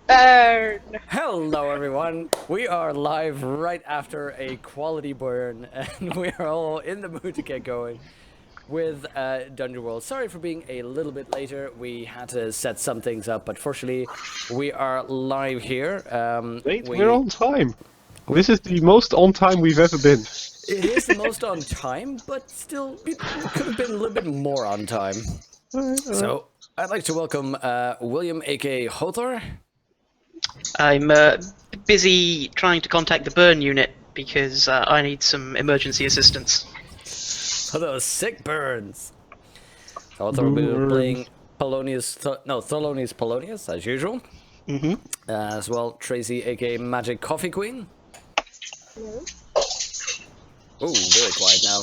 Burn! Hello everyone, we are live right after a quality burn and we are all in the mood to get going with Dungeon World. Sorry for being a little bit later, we had to set some things up, but fortunately we are live here. We're on time. This is the most on time we've ever been. It is the most on time, but still it could have been a little bit more on time. So, I'd like to welcome William aka Hothor. I'm busy trying to contact the burn unit because I need some emergency assistance. For those sick burns. Hothor will be playing Thelonious Polonius, as usual. Mm-hmm. As well, Tracy aka Magic Coffee Queen. Hello? Ooh, very quiet now.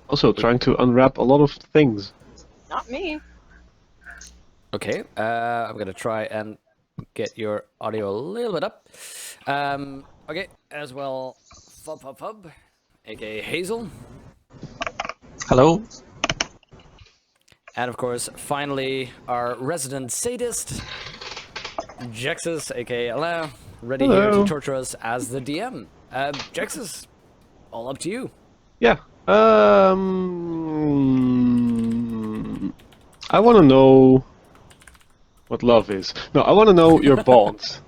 Also trying to unwrap a lot of things. Not me. Okay, I'm gonna try and get your audio a little bit up. Okay, as well, Fub, aka Hazel. Hello. And of course, finally, our resident sadist, Jexus, aka Alain, ready here to torture us as the DM. Jexus, all up to you. Yeah. I want to know what love is. No, I want to know your bonds.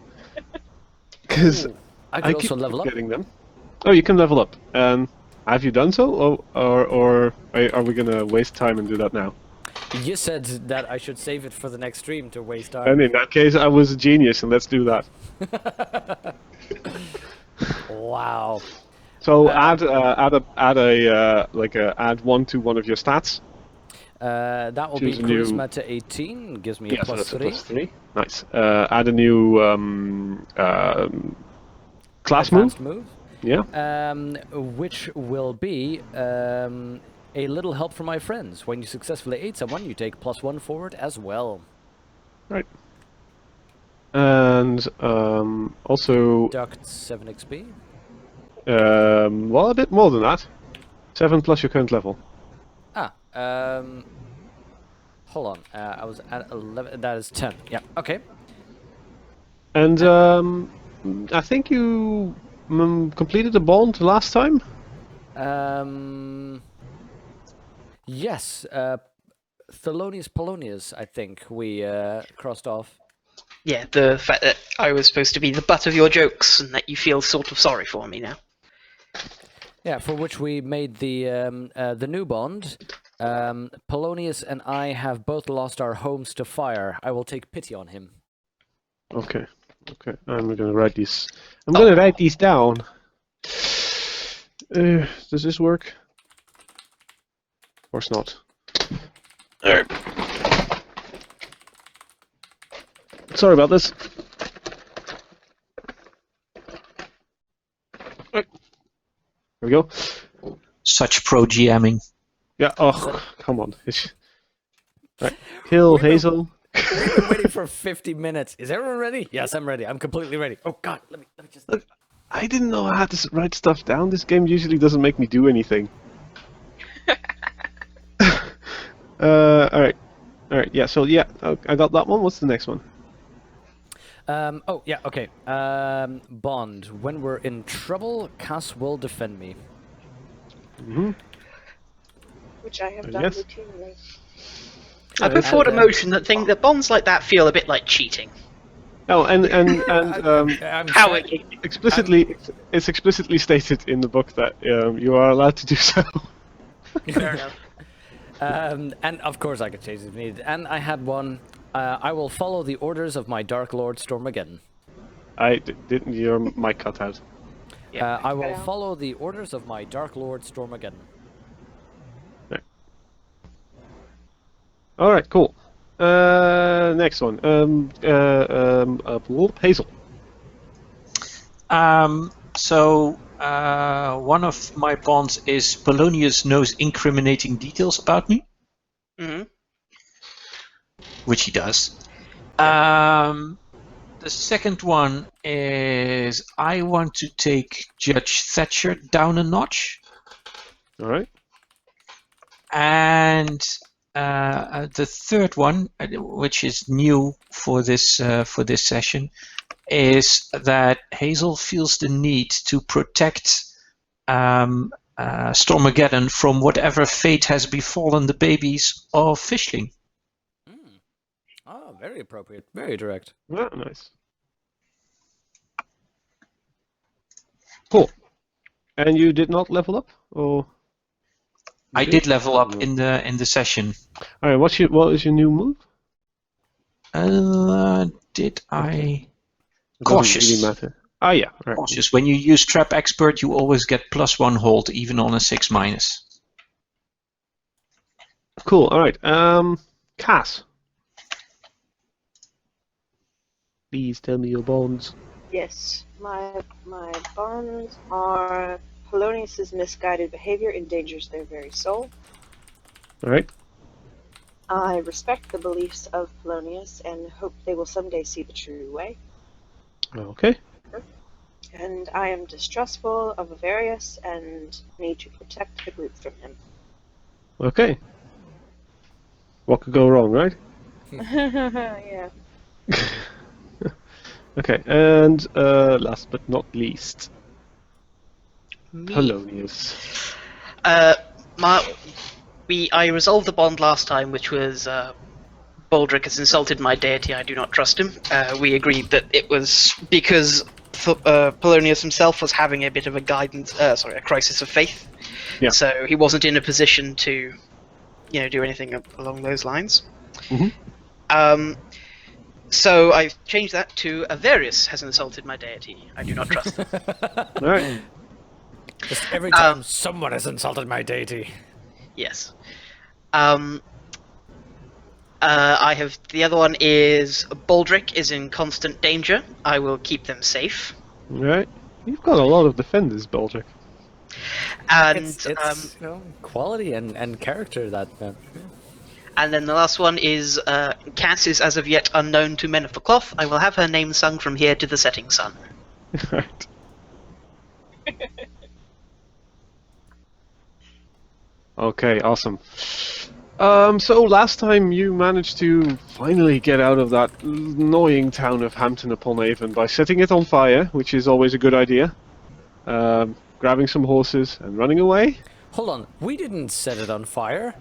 Because I I could keep also level up. getting them. Oh, you can level up. Have you done so, or are we gonna waste time and do that now? You said that I should save it for the next stream to waste time. And in that case, I was a genius, and let's do that. Wow. So add one to one of your stats. That will Choose be a new- Charisma to 18, gives me a So plus that's a 3. +3. Nice. Add a new class Advanced move. move. Yeah. Which will be a little help from my friends. When you successfully aid someone, you take +1 forward as well. Right. And also, Deduct 7 XP. well, a bit more than that. 7 plus your current level. Hold on. I was at 11. That is 10. Yeah. Okay. And I think you completed the bond last time. Yes. Thelonious Polonius, I think we crossed off. Yeah, the fact that I was supposed to be the butt of your jokes and that you feel sort of sorry for me now. Yeah, for which we made the new bond. Polonius and I have both lost our homes to fire. I will take pity on him. Okay. Okay. I'm gonna write these. I'm gonna write these down. Does this work? Of course not. Alright. Sorry about this. Right. There we go. Such pro GMing. Yeah. Oh, come on. Right. Kill Hazel. We've been waiting for 50 minutes. Is everyone ready? Yes, I'm ready. I'm completely ready. Oh God, let me just. Look, I didn't know I had to write stuff down. This game usually doesn't make me do anything. Alright. Alright, yeah, so yeah, I got that one. What's the next one? Oh yeah, okay. Bond. When we're in trouble, Cass will defend me. Mm-hmm. Which I have done Yes. routinely. I put forward a motion that bonds like that feel a bit like cheating. Oh, and I'm Cowardly. explicitly, it's explicitly stated in the book that you are allowed to do so. Fair enough. And of course I could change it if needed. And I had one. I will follow the orders of my Dark Lord Stormageddon. Didn't your mic cut out? Yeah. I will Cut out. follow the orders of my Dark Lord Stormageddon. Alright, cool. Next one. Hazel. One of my bonds is Polonius knows incriminating details about me, Mm-hmm. which he does. The second one is I want to take Judge Thatcher down a notch. Alright. And the third one, which is new for this session, is that Hazel feels the need to protect Stormageddon from whatever fate has befallen the babies of Fishling. Oh, very appropriate. Very direct. Yeah, nice. Cool. And you did not level up, or? I did level up in the session. All right. What is your new move? Did I? It doesn't Cautious. really matter. Ah, yeah. Right. Cautious. When you use Trap Expert, you always get +1 hold, even on a 6-. Cool. All right. Cass. Please tell me your bonds. Yes, my bonds are Polonius's misguided behavior endangers their very soul. All right. I respect the beliefs of Polonius and hope they will someday see the true way. Okay. And I am distrustful of Avarius and need to protect the group from him. Okay. What could go wrong, right? Yeah. Okay. And last but not least, Me. Polonius. I resolved the bond last time, which was Baldric has insulted my deity. I do not trust him. We agreed that it was because Polonius himself was having a bit of a a crisis of faith. Yeah. So he wasn't in a position to, do anything along those lines. Mm-hmm. So I've changed that to Avarius has insulted my deity. I do not trust him. All right. Just every time someone has insulted my deity. Yes. I have the other one is Baldric is in constant danger. I will keep them safe. All right. You've got a lot of defenders, Baldric. And It's quality and character that. and then the last one is Cass is as of yet unknown to Men of the Cloth. I will have her name sung from here to the setting sun. Right. Okay, awesome. So last time you managed to finally get out of that annoying town of Hampton upon Avon by setting it on fire, which is always a good idea. Grabbing some horses and running away. Hold on, we didn't set it on fire.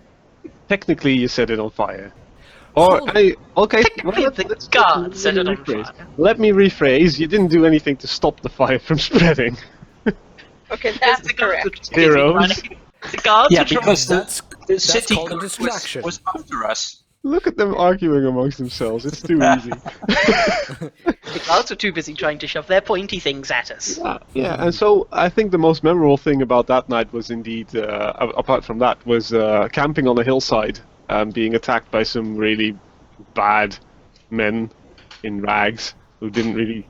Technically, you set it on fire. Or, okay, Technically, the guards set it on fire. Let me rephrase. You didn't do anything to stop the fire from spreading. Okay, that's The guards were correct. too busy Heroes. running- The guards Yeah, were trying- because the That's city called a guard distraction. was after us. Look at them arguing amongst themselves. It's too easy. The guards were too busy trying to shove their pointy things at us. Yeah, and so I think the most memorable thing about that night was indeed, apart from that, was camping on a hillside and being attacked by some really bad men in rags who didn't really,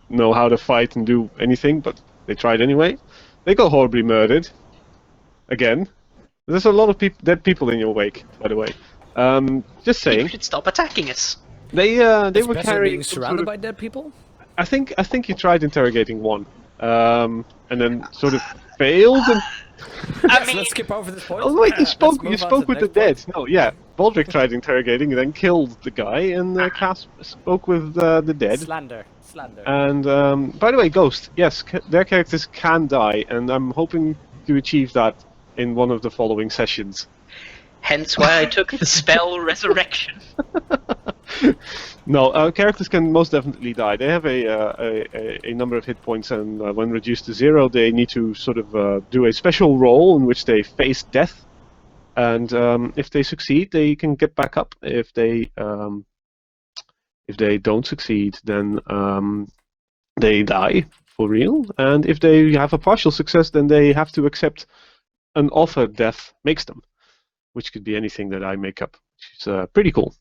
know how to fight and do anything, but they tried anyway. They got horribly murdered. Again. There's a lot of dead people in your wake, by the way. Just You saying. should stop attacking us. They were Especially carrying being some surrounded sort by dead people. I think you tried interrogating one, and then sort of failed. And I mean, Let's skip over this point. oh wait, you Let's spoke move on to with the next dead. point. No, yeah, Baldric tried interrogating and then killed the guy, and Cass spoke with the dead. Slander. And by the way, Ghost, yes, their characters can die, and I'm hoping to achieve that in one of the following sessions. hence why I took the spell Resurrection. No, characters can most definitely die. They have a number of hit points, and when reduced to 0, they need to sort of do a special roll in which they face death. And if they succeed, they can get back up. If they don't succeed, then they die for real. And if they have a partial success, then they have to accept an offer death makes them, which could be anything that I make up, which is pretty cool.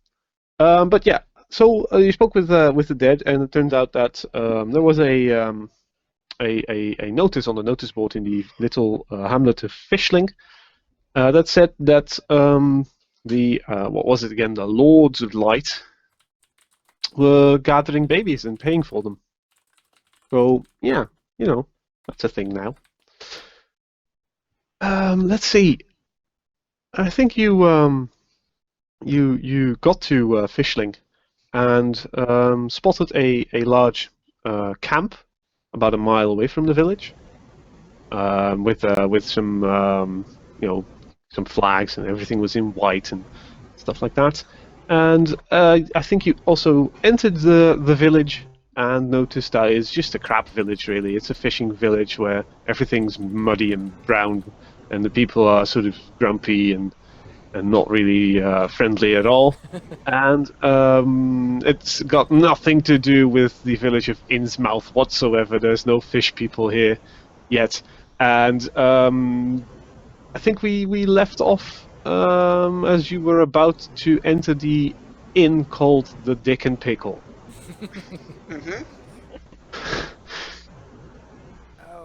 But yeah, so you spoke with the dead, and it turns out that there was a notice on the notice board in the little hamlet of Fishling that said that what was it again? The Lords of Light were gathering babies and paying for them. So yeah, that's a thing now. Let's see. I think you you got to Fishling and spotted a large camp about a mile away from the village, with some some flags, and everything was in white and stuff like that. And I think you also entered the village and noticed that it's just a crap village, really. It's a fishing village where everything's muddy and brown, and the people are sort of grumpy and not really friendly at all. And it's got nothing to do with the village of Innsmouth whatsoever. There's no fish people here yet. And I think we left off as you were about to enter the inn called the Dick and Pickle. Mm-hmm.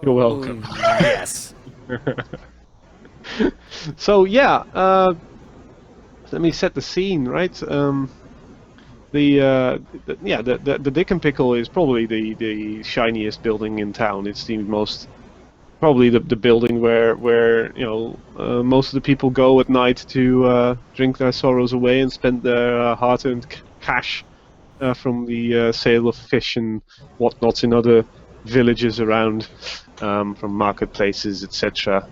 You're welcome. Yes. So yeah, let me set the scene, right? The Dick and Pickle is probably the shiniest building in town. It's the most, probably the building where most of the people go at night to drink their sorrows away and spend their hard-earned cash from the sale of fish and whatnot in other villages around, from marketplaces, etc.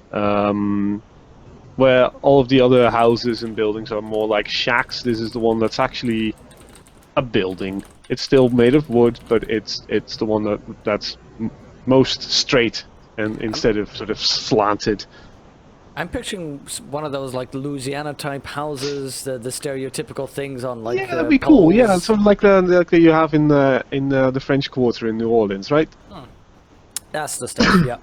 Where all of the other houses and buildings are more like shacks, this is the one that's actually a building. It's still made of wood, but it's the one that's most straight and instead of sort of slanted. I'm picturing one of those like Louisiana type houses, the stereotypical things on like. Yeah, that'd be cool. poles. Yeah, sort of like the you have in the French Quarter in New Orleans, right? That's the stuff. Yeah.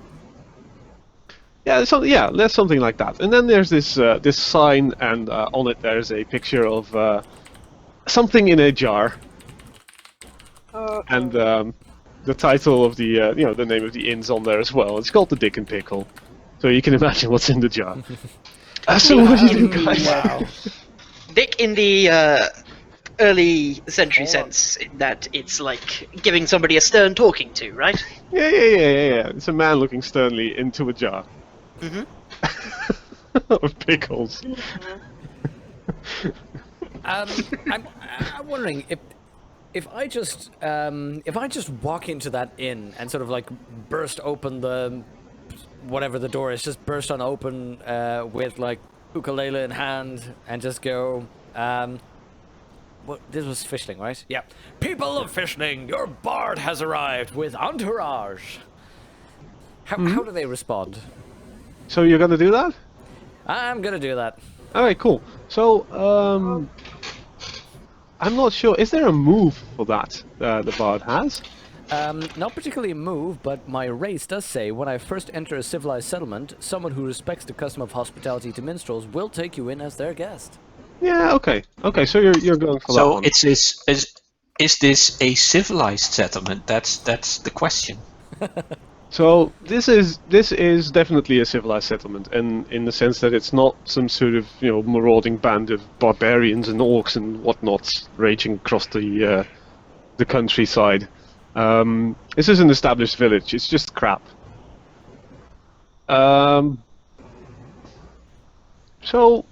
Yeah, there's something like that. And then there's this sign, and on it there's a picture of something in a jar, and the title of the the name of the inn's on there as well. It's called the Dick and Pickle, so you can imagine what's in the jar. So what do you do, guys? Wow. Dick in the early century sense, in that it's like giving somebody a stern talking to, right? Yeah. It's a man looking sternly into a jar. Mm-hmm. Of pickles. I'm wondering if I just walk into that inn and sort of like burst open the whatever the door is, just burst on open with like ukulele in hand and just go. What, this was Fishling, right? Yeah. People of Fishling, your bard has arrived with entourage. How do they respond? So you're gonna do that? I'm gonna do that. Alright, cool. So, I'm not sure. Is there a move for that the bard has? Not particularly a move, but my race does say when I first enter a civilized settlement, someone who respects the custom of hospitality to minstrels will take you in as their guest. Yeah, okay. Okay, so you're going for that So one. is this a civilized settlement? That's the question. So this is definitely a civilized settlement, and in the sense that it's not some sort of marauding band of barbarians and orcs and whatnot raging across the countryside. This is an established village. It's just crap. So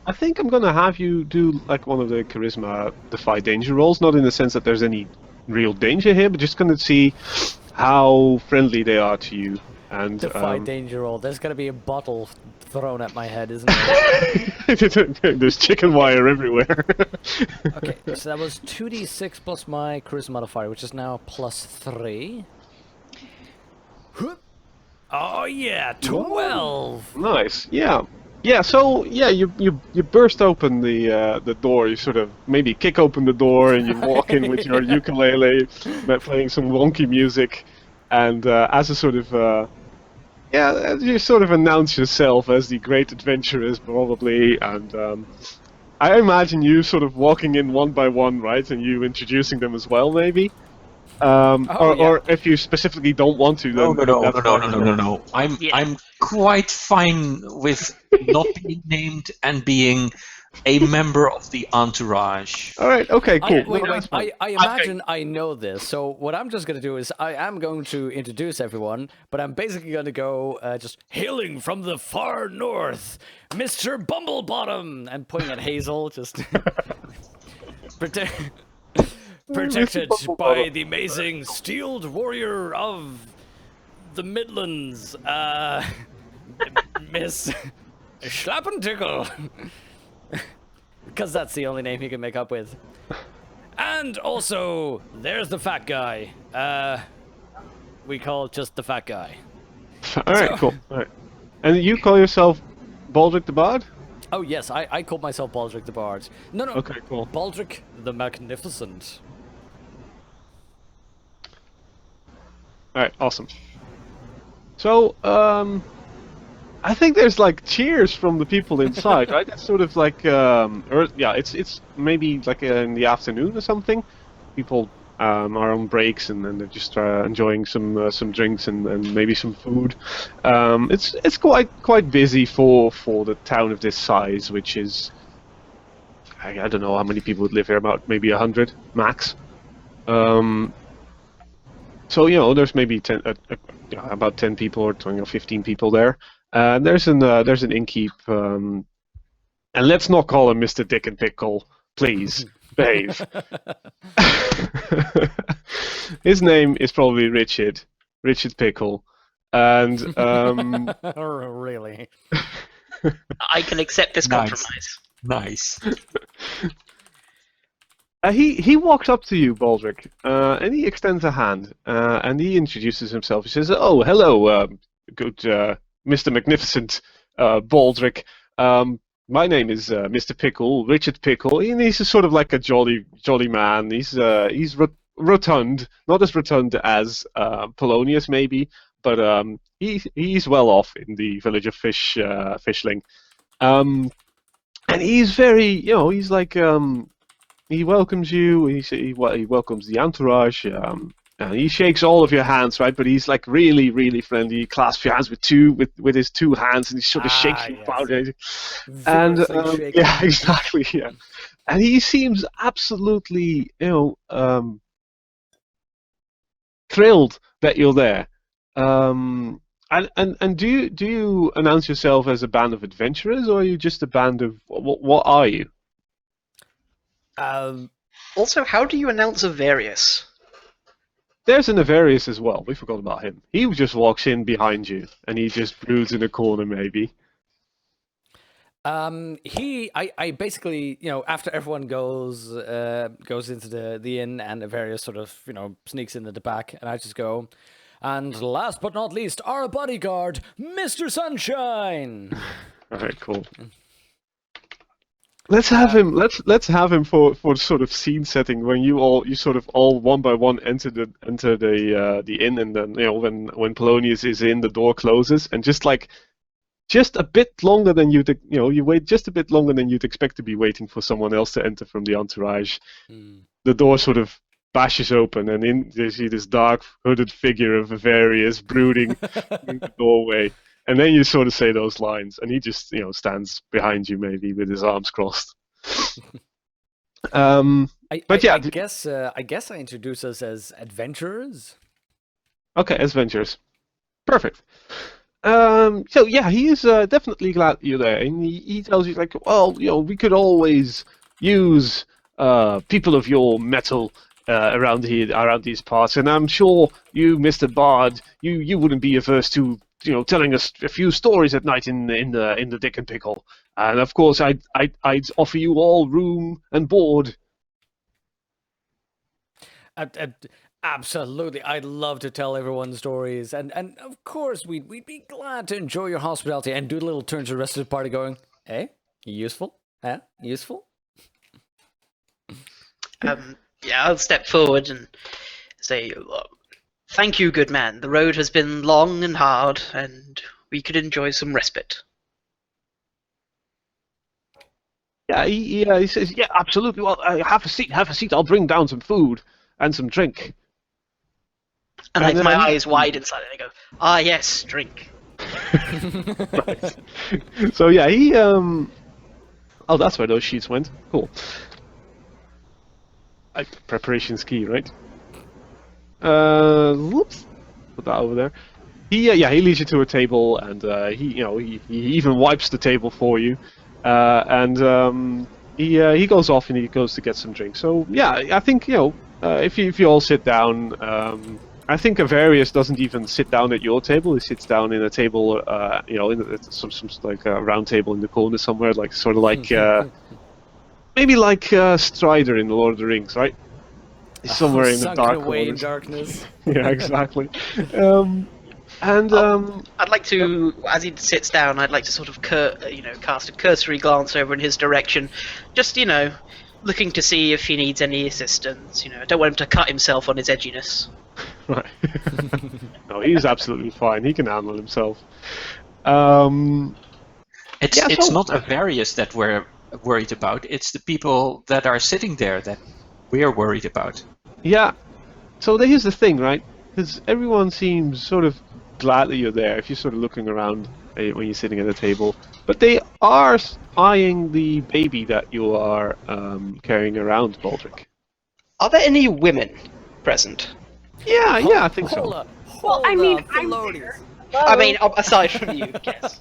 I think I'm gonna have you do like one of the charisma defy danger rolls, not in the sense that there's any real danger here, but just gonna see how friendly they are to you. And Defy danger roll. There's gonna be a bottle thrown at my head, isn't there? there's chicken wire everywhere. Okay, so that was 2d6 plus my charisma modifier, which is now +3. Oh yeah, 12. Nice. Yeah. So you burst open the door. You sort of maybe kick open the door and you walk in with your ukulele, playing some wonky music, and as a sort of you sort of announce yourself as the great adventurers probably, and I imagine you sort of walking in one by one, right, and you introducing them as well, maybe. Or if you specifically don't want to, then No. I'm quite fine with not being named and being a member of the entourage. All right. Okay. Cool. Wait, No, wait, that's fine. I imagine I know this. So what I'm just going to do is I am going to introduce everyone, but I'm basically going to go just hailing from the far north, Mr. Bumblebottom, and pointing at Hazel, just protected by the amazing steeled warrior of the Midlands, Miss Schlappentickle. Because that's the only name he can make up with. And also, there's the fat guy. We call just the fat guy. All right. Cool. All right. And you call yourself Baldric the Bard? Oh yes, I call myself Baldric the Bard. No, Okay. Cool. Baldric the Magnificent. All right. Awesome. So, I think there's like cheers from the people inside, right? It's sort of like, it's maybe like in the afternoon or something. People are on breaks and then they're just enjoying some drinks and maybe some food. It's quite busy for the town of this size, which is I don't know how many people would live here, about maybe 100 max. So there's maybe about 10 people or 20 or 15 people there. There's an innkeep, and let's not call him Mr. Dick and Pickle, please, behave. His name is probably Richard Pickle, and Really? I can accept this Nice. compromise. Nice. he walks up to you, Baldric, and he extends a hand, and he introduces himself. He says, "Oh, hello, good Mr. Magnificent Baldric. My name is Mr. Pickle, Richard Pickle, and he's sort of like a jolly man. He's rotund, not as rotund as Polonius maybe, but he's well off in the village of Fishling. And he's very, he's like, he welcomes you. He welcomes the entourage. He shakes all of your hands, right? But he's like really, really friendly. He clasps your hands with his two hands, and he sort of shakes you yes. about it. And Vigorously shaking. yeah, exactly, yeah. And he seems absolutely, thrilled that you're there. And do you announce yourself as a band of adventurers, or are you just a band of what are you? Also, how do you announce a Various? There's an Avarius as well. We forgot about him. He just walks in behind you, and he just broods in a corner, maybe. I basically, after everyone goes into the inn and Avarius sort of, sneaks in at the back, and I just go, and last but not least, our bodyguard, Mr. Sunshine. All right, cool. Let's have him. Let's have him for sort of scene setting when you sort of all one by one enter the inn, and then when Polonius is in, the door closes, and just a bit longer than you wait just a bit longer than you'd expect to be waiting for someone else to enter from the entourage. The door sort of bashes open, and in you see this dark hooded figure of Avarius brooding in the doorway. And then you sort of say those lines, and he just, stands behind you maybe with his arms crossed. I yeah. guess I introduce us as adventurers. Okay, adventures. Perfect. So yeah, he is definitely glad you're there, and he tells you we could always use people of your mettle around these parts, and I'm sure you, Mr. Bard, you wouldn't be averse to telling us a few stories at night in the Dick and Pickle, and of course I'd offer you all room and board. Absolutely, I'd love to tell everyone stories, and of course we'd be glad to enjoy your hospitality and do a little turn to the rest of the party, going, "Hey, useful? Useful?" Yeah, I'll step forward and say, "Thank you, good man. The road has been long and hard, and we could enjoy some respite." Yeah, he says, yeah, absolutely. Well, have a seat. I'll bring down some food and some drink. And And my then- eyes wide inside, and I go, "Ah, yes, drink." Right. So yeah, he Oh, that's where those sheets went. Cool. Preparation's key, right? Whoops. Put that over there. He leads you to a table, and he even wipes the table for you, and he goes off and he goes to get some drinks. So yeah, I think if you all sit down, I think Avarius doesn't even sit down at your table. He sits down in a table, in some like a round table in the corner somewhere, like sort of like maybe like Strider in the Lord of the Rings, right? He's somewhere in the Sunken dark away in corners. darkness. Yeah, exactly. I'd like to, as he sits down, I'd like to sort of cast a cursory glance over in his direction, just looking to see if he needs any assistance. I don't want him to cut himself on his edginess. Right. No, he's absolutely fine. He can handle himself. It's not Avarius that we're worried about. It's the people that are sitting there that we're worried about. Yeah. So here's the thing, right? Because everyone seems sort of glad that you're there if you're sort of looking around when you're sitting at the table. But they are eyeing the baby that you are carrying around, Baldric. Are there any women present? Yeah, I think so. Well, I mean, I'm Felonious. I mean, aside from you, yes.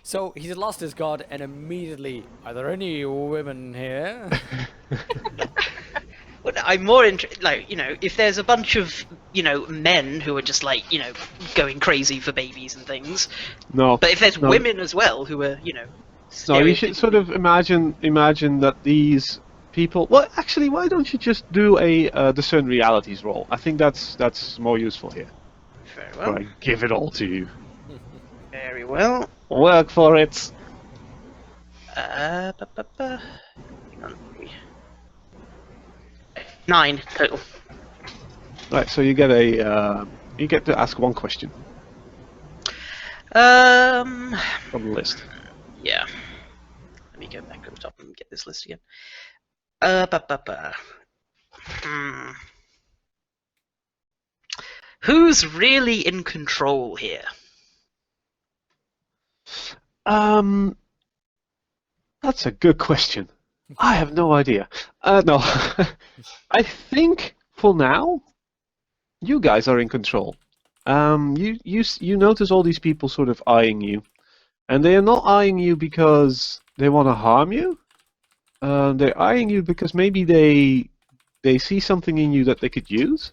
So he's lost his god, and immediately, are there any women here? Well, I'm more interested, if there's a bunch of, men who are just going crazy for babies and things. No. But if there's no. women as well who are, No, you should sort of imagine that these people. Well, actually, why don't you just do a discern realities roll? I think that's more useful here. Very well. Right, give it all to you. Very well. Work for it. Hang on. 9 total. Right, so you get to ask one question Um. from the list. Yeah. Let me go back to the top and get this list again. Who's really in control here? That's a good question. I have no idea. No, I think for now, you guys are in control. You notice all these people sort of eyeing you, and they are not eyeing you because they want to harm you. They're eyeing you because maybe they see something in you that they could use.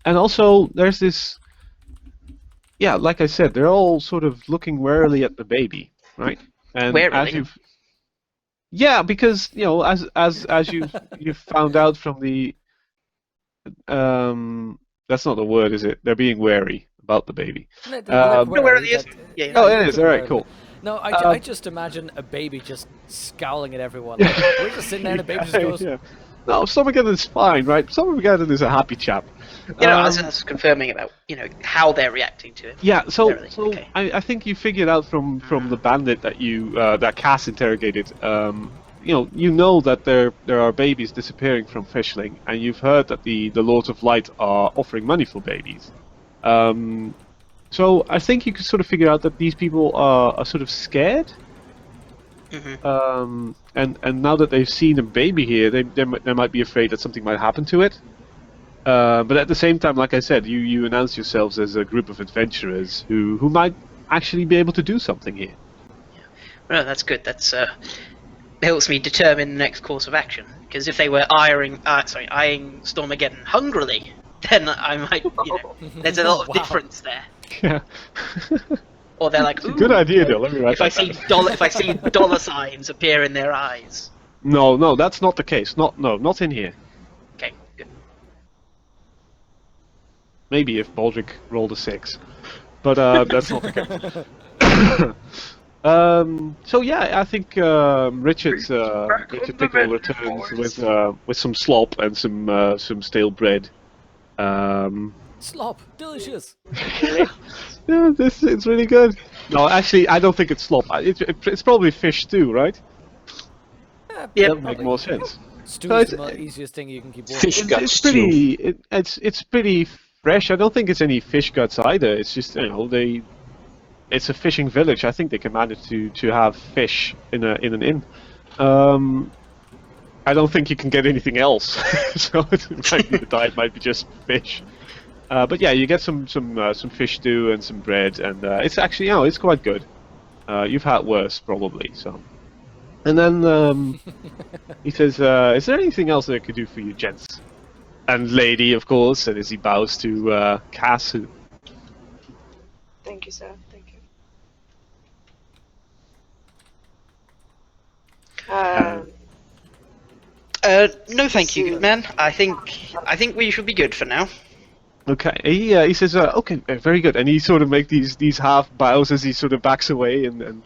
And also, there's this. Yeah, like I said, they're all sort of looking warily at the baby, right? And Warily? as you've. Yeah, because as you've found out from the. That's not the word, is it? They're being wary about the baby. No, where it is. Yeah. Oh, it is. All right, cool. No, I just imagine a baby just scowling at everyone. Like, we're just sitting there and the baby just goes, Yeah. No, Stormageddon's fine, right? Stormageddon is a happy chap. I was confirming about how they're reacting to it. Yeah, so Warily, okay. I think you figured out from the bandit that that Cass interrogated. You know that there are babies disappearing from Fishling, and you've heard that the Lords of Light are offering money for babies. So I think you could sort of figure out that these people are sort of scared. Mm-hmm. And now that they've seen a baby here, they might be afraid that something might happen to it. But at the same time, like I said, you announce yourselves as a group of adventurers who might actually be able to do something here. Well, that's good. That's helps me determine the next course of action. Because if they were eyeing Stormageddon hungrily, then I might, there's a lot of difference there. Yeah. Or they're like, ooh, Good idea, though. Let me write if I that down. see dollar signs appear in their eyes. No, that's not the case. Not in here. Okay, good. Maybe if Baldric rolled a 6, but that's not the case. So yeah, I think Richard Pickle returns with some slop and some stale bread. slop, delicious. Yeah, it's really good. No, actually, I don't think it's slop. It's probably fish stew, right? Yeah, That would make more sense. Stew No, is it's- the easiest thing you can keep warm. Fish guts It's stew. pretty. It's pretty fresh. I don't think it's any fish guts either. It's just it's a fishing village. I think they can manage to have fish in an inn. I don't think you can get anything else, so the diet might be just fish. But yeah, you get some fish stew and some bread, and it's actually it's quite good. You've had worse probably. So, and then he says, "Is there anything else that I could do for you, gents and lady, of course?" And as he bows to Cass, who Thank you, sir. Thank you. No, thank you, good man. I think we should be good for now. Okay, he says, okay, very good, and he sort of make these half bows as he sort of backs away and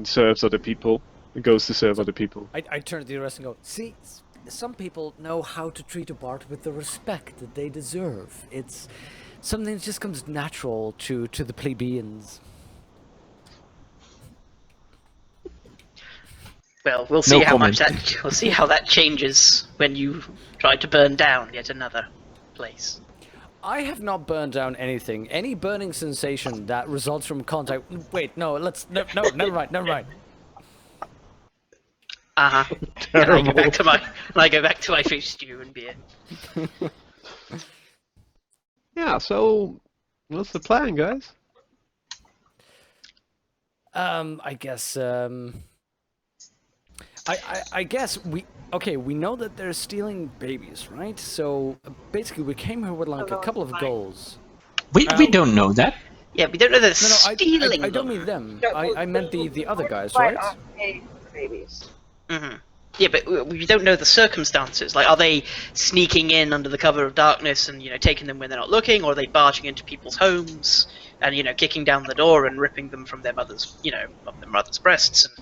serves other people, and goes to serve other people. I turn to the rest and go, see, some people know how to treat a bard with the respect that they deserve. It's something that just comes natural to the plebeians. Well, we'll see No how much comment. we'll see how that changes when you try to burn down yet another place. I have not burned down anything. Any burning sensation that results from contact. Wait, no, no, never mind, never mind. And I go back to my fish stew and beer. Yeah, so what's the plan, guys? I guess. I guess we know that they're stealing babies, right? So basically, we came here with like a couple of goals. We don't know that. Yeah, we don't know they're No, stealing I don't them. mean them. No, I meant the other guys, Quite right? okay for babies. Mm-hmm. Yeah, but we don't know the circumstances. Like, are they sneaking in under the cover of darkness and taking them when they're not looking, or are they barging into people's homes and kicking down the door and ripping them from their mothers, of their mothers' breasts and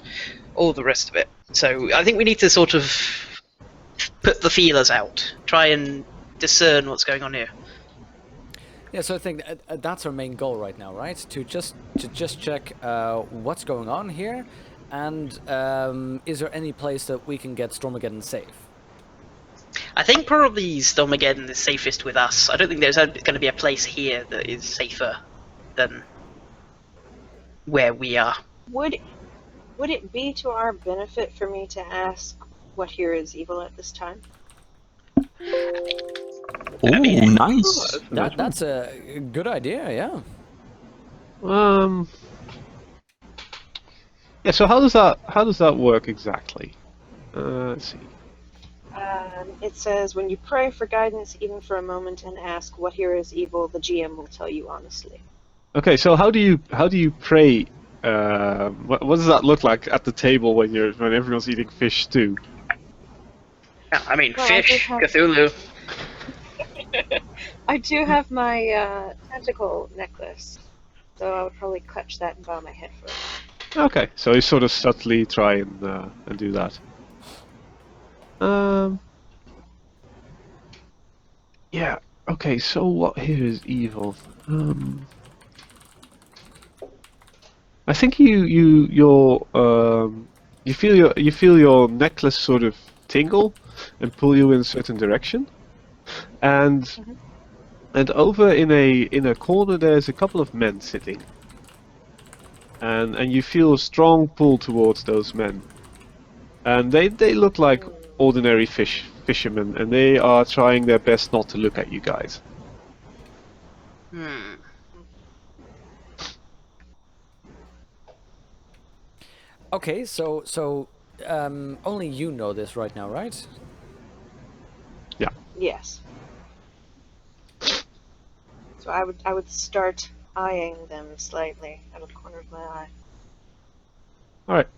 all the rest of it? So I think we need to sort of put the feelers out, try and discern what's going on here. Yeah, so I think that's our main goal right now, right? To just check what's going on here, and is there any place that we can get Stormageddon safe? I think probably Stormageddon is safest with us. I don't think there's going to be a place here that is safer than where we are. Would it be to our benefit for me to ask what here is evil at this time? Oh, nice. That's a good idea, yeah. Yeah. So how does that work exactly? Let's see. It says, when you pray for guidance, even for a moment, and ask what here is evil, the GM will tell you honestly. Okay, so how do you pray? What does that look like at the table when everyone's eating fish stew? Yeah, I mean, Well, I fish, just have- Cthulhu. I do have my tentacle necklace, so I would probably clutch that and bow my head for it. Okay, so you sort of subtly try and do that. Yeah. Okay. So what here is evil? I think you feel your necklace sort of tingle and pull you in a certain direction, and over in a corner there's a couple of men sitting, and you feel a strong pull towards those men, and they look like ordinary fishermen, and they are trying their best not to look at you guys. Okay, so only you know this right now, right? Yeah. Yes. So I would start eyeing them slightly out of the corner of my eye. All right.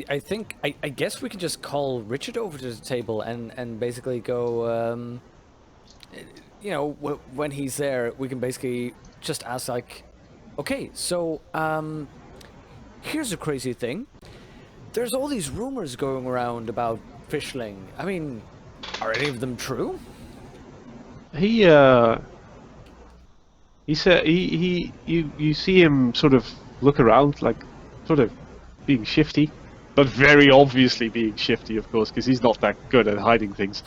I think I guess we could just call Richard over to the table and basically go. When he's there, we can basically just ask like, okay, so here's a crazy thing. There's all these rumors going around about Fishling. I mean, are any of them true? He said you see him sort of look around, like sort of being shifty, but very obviously being shifty, of course, because he's not that good at hiding things.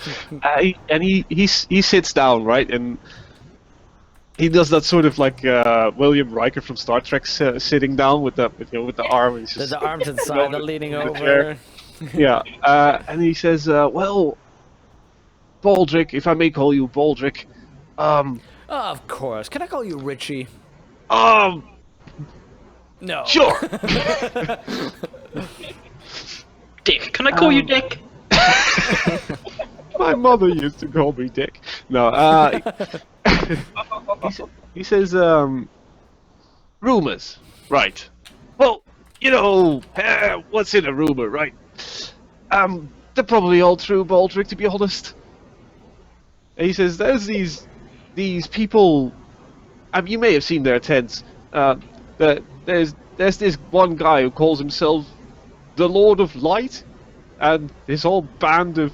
He sits down, right, and he does that sort of like William Riker from Star Trek sitting down with the arm. He's just The arm to the side, the leaning in the over. chair. Yeah, and he says, "Well, Baldric, if I may call you Baldric, Of course. Can I call you Richie? No. sure." Dick, can I call you Dick? My mother used to call me Dick. No, he says, rumors, right? Well, you know, what's in a rumor, right? They're probably all true, Baldric, to be honest. And he says, there's these people. You may have seen their tents. There's this one guy who calls himself the Lord of Light, and this whole band of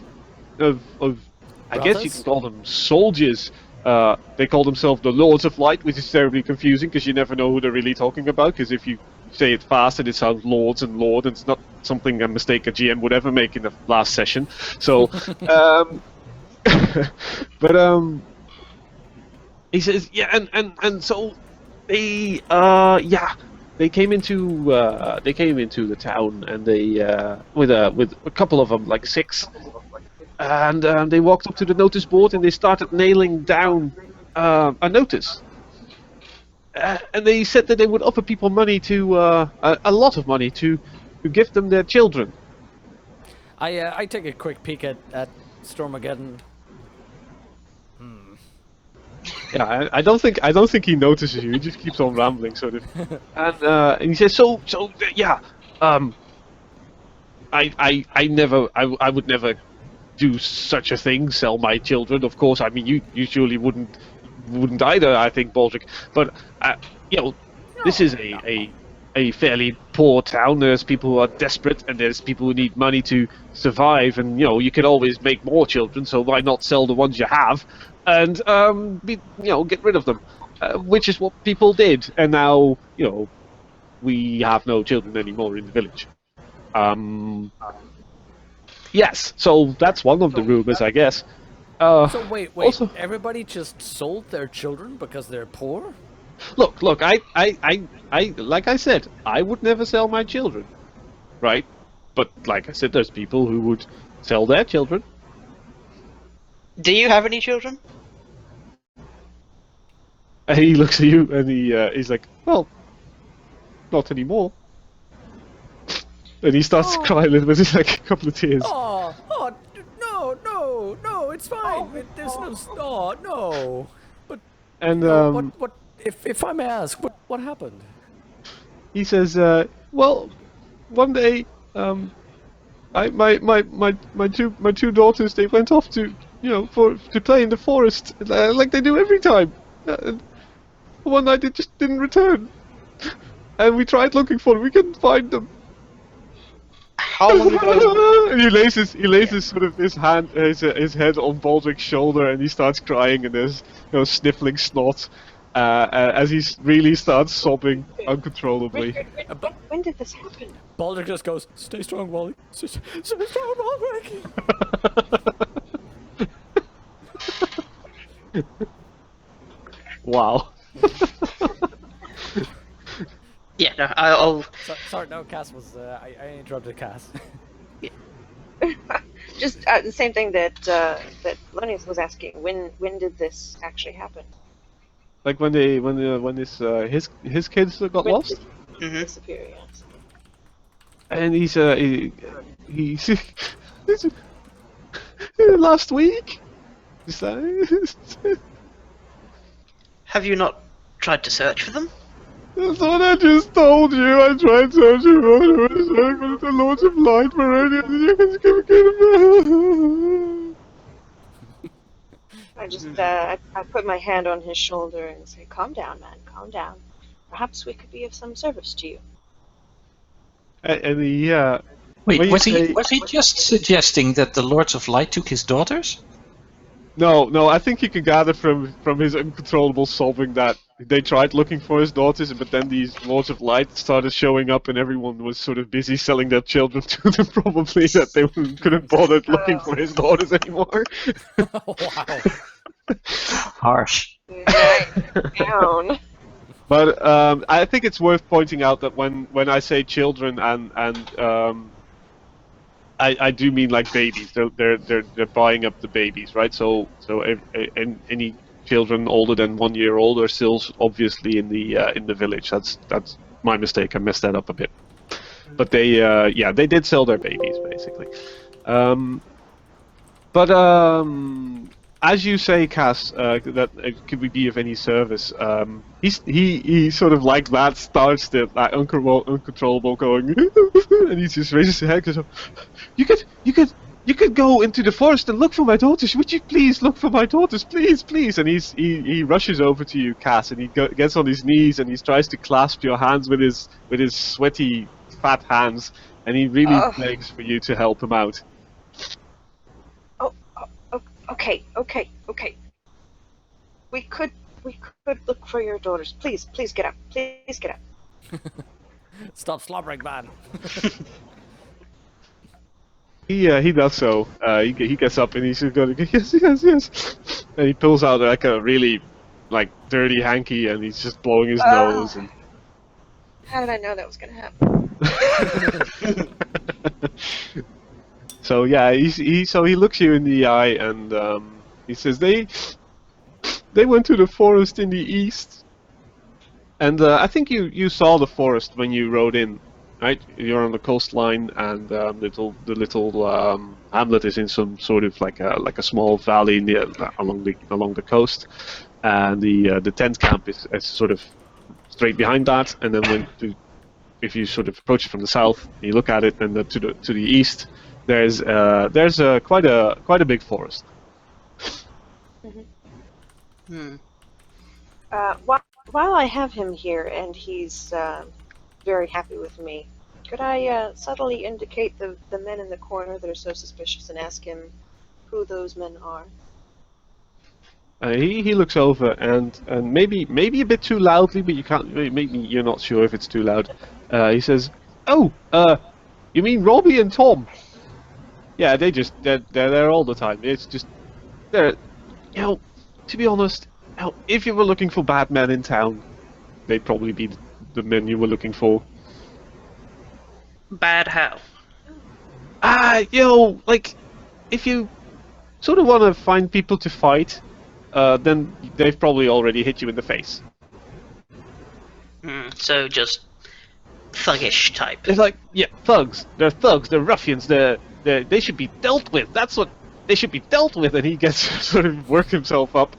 I guess you Brothers? could call them soldiers. They call themselves the Lords of Light, which is terribly confusing because you never know who they're really talking about. Because if you say it fast, and it sounds Lords and Lord, and it's not something a mistake a GM would ever make in the last session. So, but he says, yeah, and so they they came into the town, and they with a couple of them, like 6. And they walked up to the notice board and they started nailing down a notice. And they said that they would offer people money to a lot of money to give them their children. I take a quick peek at Stormageddon. Yeah, I don't think he notices you. He just keeps on rambling, sort of. And he says, so yeah. I would never do such a thing, sell my children. Of course, I mean you surely wouldn't either. I think, Baldric. But you know, this is a fairly poor town. There's people who are desperate, and there's people who need money to survive. And you know, you can always make more children. So why not sell the ones you have, and get rid of them, which is what people did. And now we have no children anymore in the village. Yes, so that's one of the rumors, I guess. So wait, also, everybody just sold their children because they're poor? look, I like I said, I would never sell my children, right? But like I said, there's people who would sell their children. Do you have any children? And he looks at you and he's like, well, not anymore. And he starts to cry a little bit, it's like a couple of tears. No, it's fine. There's no, no. But And what? If I may ask, what happened? he says, well, one day, my two daughters, they went off to to play in the forest like they do every time. One night they just didn't return, and we tried looking for them. We couldn't find them. How long ago? And he lays his sort of his head on Baldric's shoulder, and he starts crying, and there's sniffling snot as he really starts sobbing uncontrollably. When did this happen? Baldric just goes, "Stay strong, Wally. Stay strong, Baldric." Wow. Yeah, no, I'll. Sorry, no, Cass was. I interrupted Cass. Just the same thing that Lonius was asking. When did this actually happen? Like when his kids got When lost, did he disappear? Yes. and he's last week. Have you not tried to search for them? That's what I just told you. I tried searching for the Lords of Light for any of you can get them. I just I put my hand on his shoulder and say, "Calm down, man. Calm down. Perhaps we could be of some service to you." And he Wait, when you was say- he just suggesting that the Lords of Light took his daughters? No, I think you can gather from his uncontrollable sobbing that they tried looking for his daughters, but then these Lords of Light started showing up, and everyone was sort of busy selling their children to them, probably, that they couldn't bother looking for his daughters anymore. Wow. Harsh. Down. But I think it's worth pointing out that when I say children and I do mean like babies. They're buying up the babies, right? So any children older than 1 year old are still obviously in the village. That's my mistake. I messed that up a bit. But they they did sell their babies basically. But as you say, Cass, that could we be of any service? He sort of like that starts the like uncontrollable going, and he just raises his head. Goes, you could go into the forest and look for my daughters. Would you please look for my daughters, please, please? And he rushes over to you, Cass, and he gets on his knees and he tries to clasp your hands with his sweaty, fat hands, and he really begs for you to help him out. Okay. We could look for your daughters. Please get up. Please get up. Stop slobbering, man. He does so. He gets up and he's going yes, and he pulls out like a really like dirty hanky and he's just blowing his nose. And How did I know that was gonna happen? so yeah, he looks you in the eye and he says they went to the forest in the east, and I think you saw the forest when you rode in, right? You're on the coastline, and the little hamlet is in some sort of like a small valley along the coast, and the tent camp is sort of straight behind that, and then if you sort of approach it from the south, and you look at it, and to the east, there's quite a big forest. While I have him here and he's very happy with me, could I subtly indicate the men in the corner that are so suspicious and ask him who those men are? He looks over and maybe a bit too loudly, but you can't. Maybe you're not sure if it's too loud. He says, "Oh, you mean Robbie and Tom? Yeah, they're there all the time. It's just they're, to be honest, if you were looking for bad men in town, they'd probably be the men you were looking for." Bad how? Like if you sort of want to find people to fight, then they've probably already hit you in the face. So just thuggish type. It's like, yeah, thugs. They're thugs. They're ruffians. They should be dealt with. That's what they should be dealt with. And he gets sort of work himself up.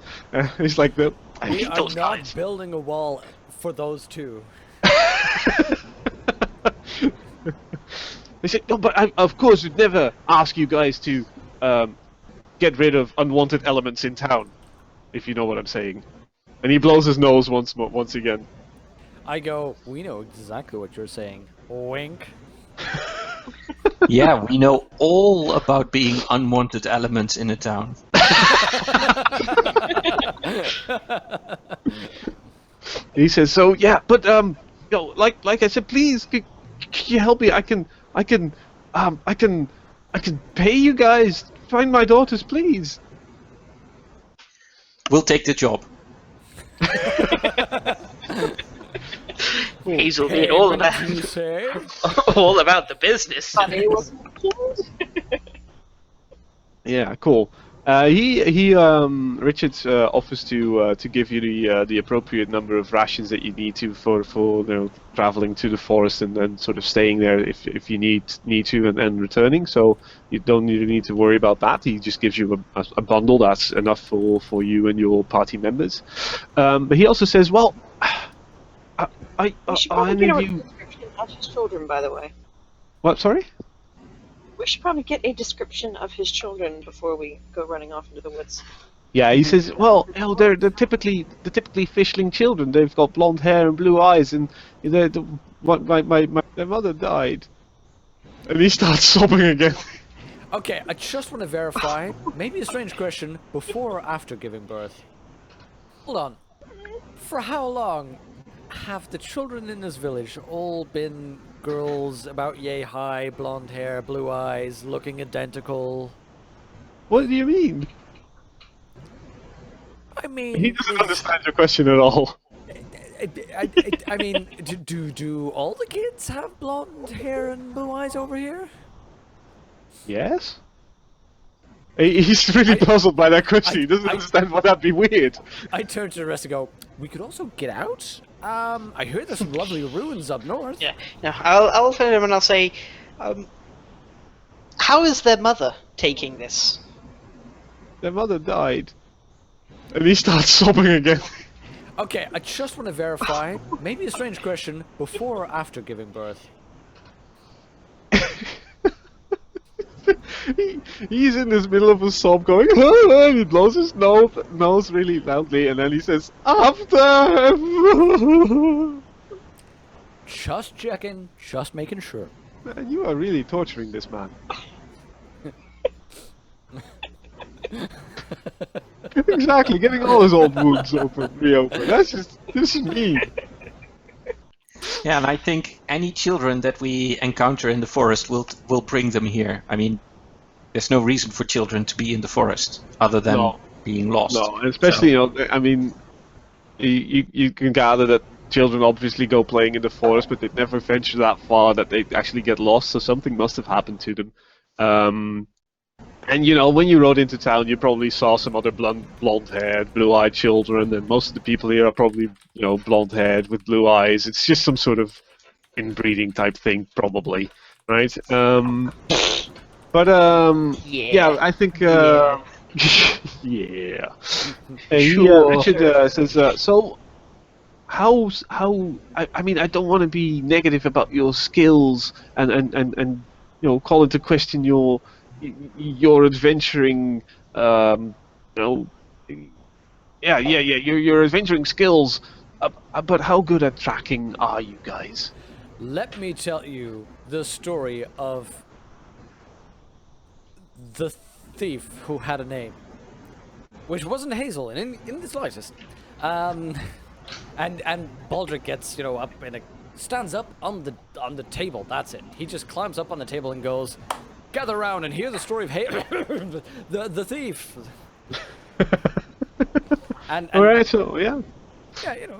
He's like, I We hate are those not guys. building a wall for those two. They said, no, but of course we'd never ask you guys to get rid of unwanted elements in town, if you know what I'm saying. And he blows his nose once again. I go, we know exactly what you're saying. Wink. Yeah, we know all about being unwanted elements in a town. He says, so yeah, but like I said, please, can you help me? I can pay you guys. Find my daughters, please. We'll take the job. Hazel being all What about did you say? all about the business. He wasn't killed? Yeah, cool. Richard offers to give you the appropriate number of rations that you need to for traveling to the forest and then sort of staying there if you need to and returning. So you don't need to worry about that. He just gives you a bundle that's enough for you and your party members. But he also says, well, We should probably get a description of his children, by the way. What? Sorry. We should probably get a description of his children before we go running off into the woods. Yeah, he says, well, they're typically fishling children. They've got blonde hair and blue eyes, and their mother died. And he starts sobbing again. Okay, I just want to verify, maybe a strange question, before or after giving birth. Hold on. For how long have the children in this village all been girls about yay high, blonde hair, blue eyes, looking identical? What do you mean? mean, He doesn't understand your question at all. I mean, do all the kids have blonde hair and blue eyes over here? Yes? He's really puzzled by that question. He doesn't understand why that'd be weird. I turn to the rest and go, we could also get out? I heard there's some lovely ruins up north. Yeah. No, I'll turn to him and I'll say, how is their mother taking this? Their mother died. And he starts sobbing again. Okay, I just want to verify, maybe a strange question, before or after giving birth? He's in this middle of a sob going, and he blows his nose really loudly, and then he says, after! Just checking, just making sure. Man, you are really torturing this man. Exactly, getting all his old wounds reopened. That's just mean. Yeah, and I think any children that we encounter in the forest will bring them here. I mean, there's no reason for children to be in the forest other than being lost. No, and especially, you know, I mean, you can gather that children obviously go playing in the forest, but they never venture that far that they actually get lost, so something must have happened to them. And, you know, when you rode into town, you probably saw some other blonde-haired, blue-eyed children, and most of the people here are probably, you know, blonde-haired with blue eyes. It's just some sort of inbreeding type thing, probably, right? Yeah, I think, yeah. Richard says, so, I mean, I don't want to be negative about your skills and you know, call into question your adventuring, you know, your adventuring skills. But how good at tracking are you guys? Let me tell you the story of the thief who had a name, which wasn't Hazel in the slightest. And Baldric gets, you know, up and stands up on the table. That's it. He just climbs up on the table and goes, "Gather round and hear the story of the thief." and All right, so yeah. Yeah, you know,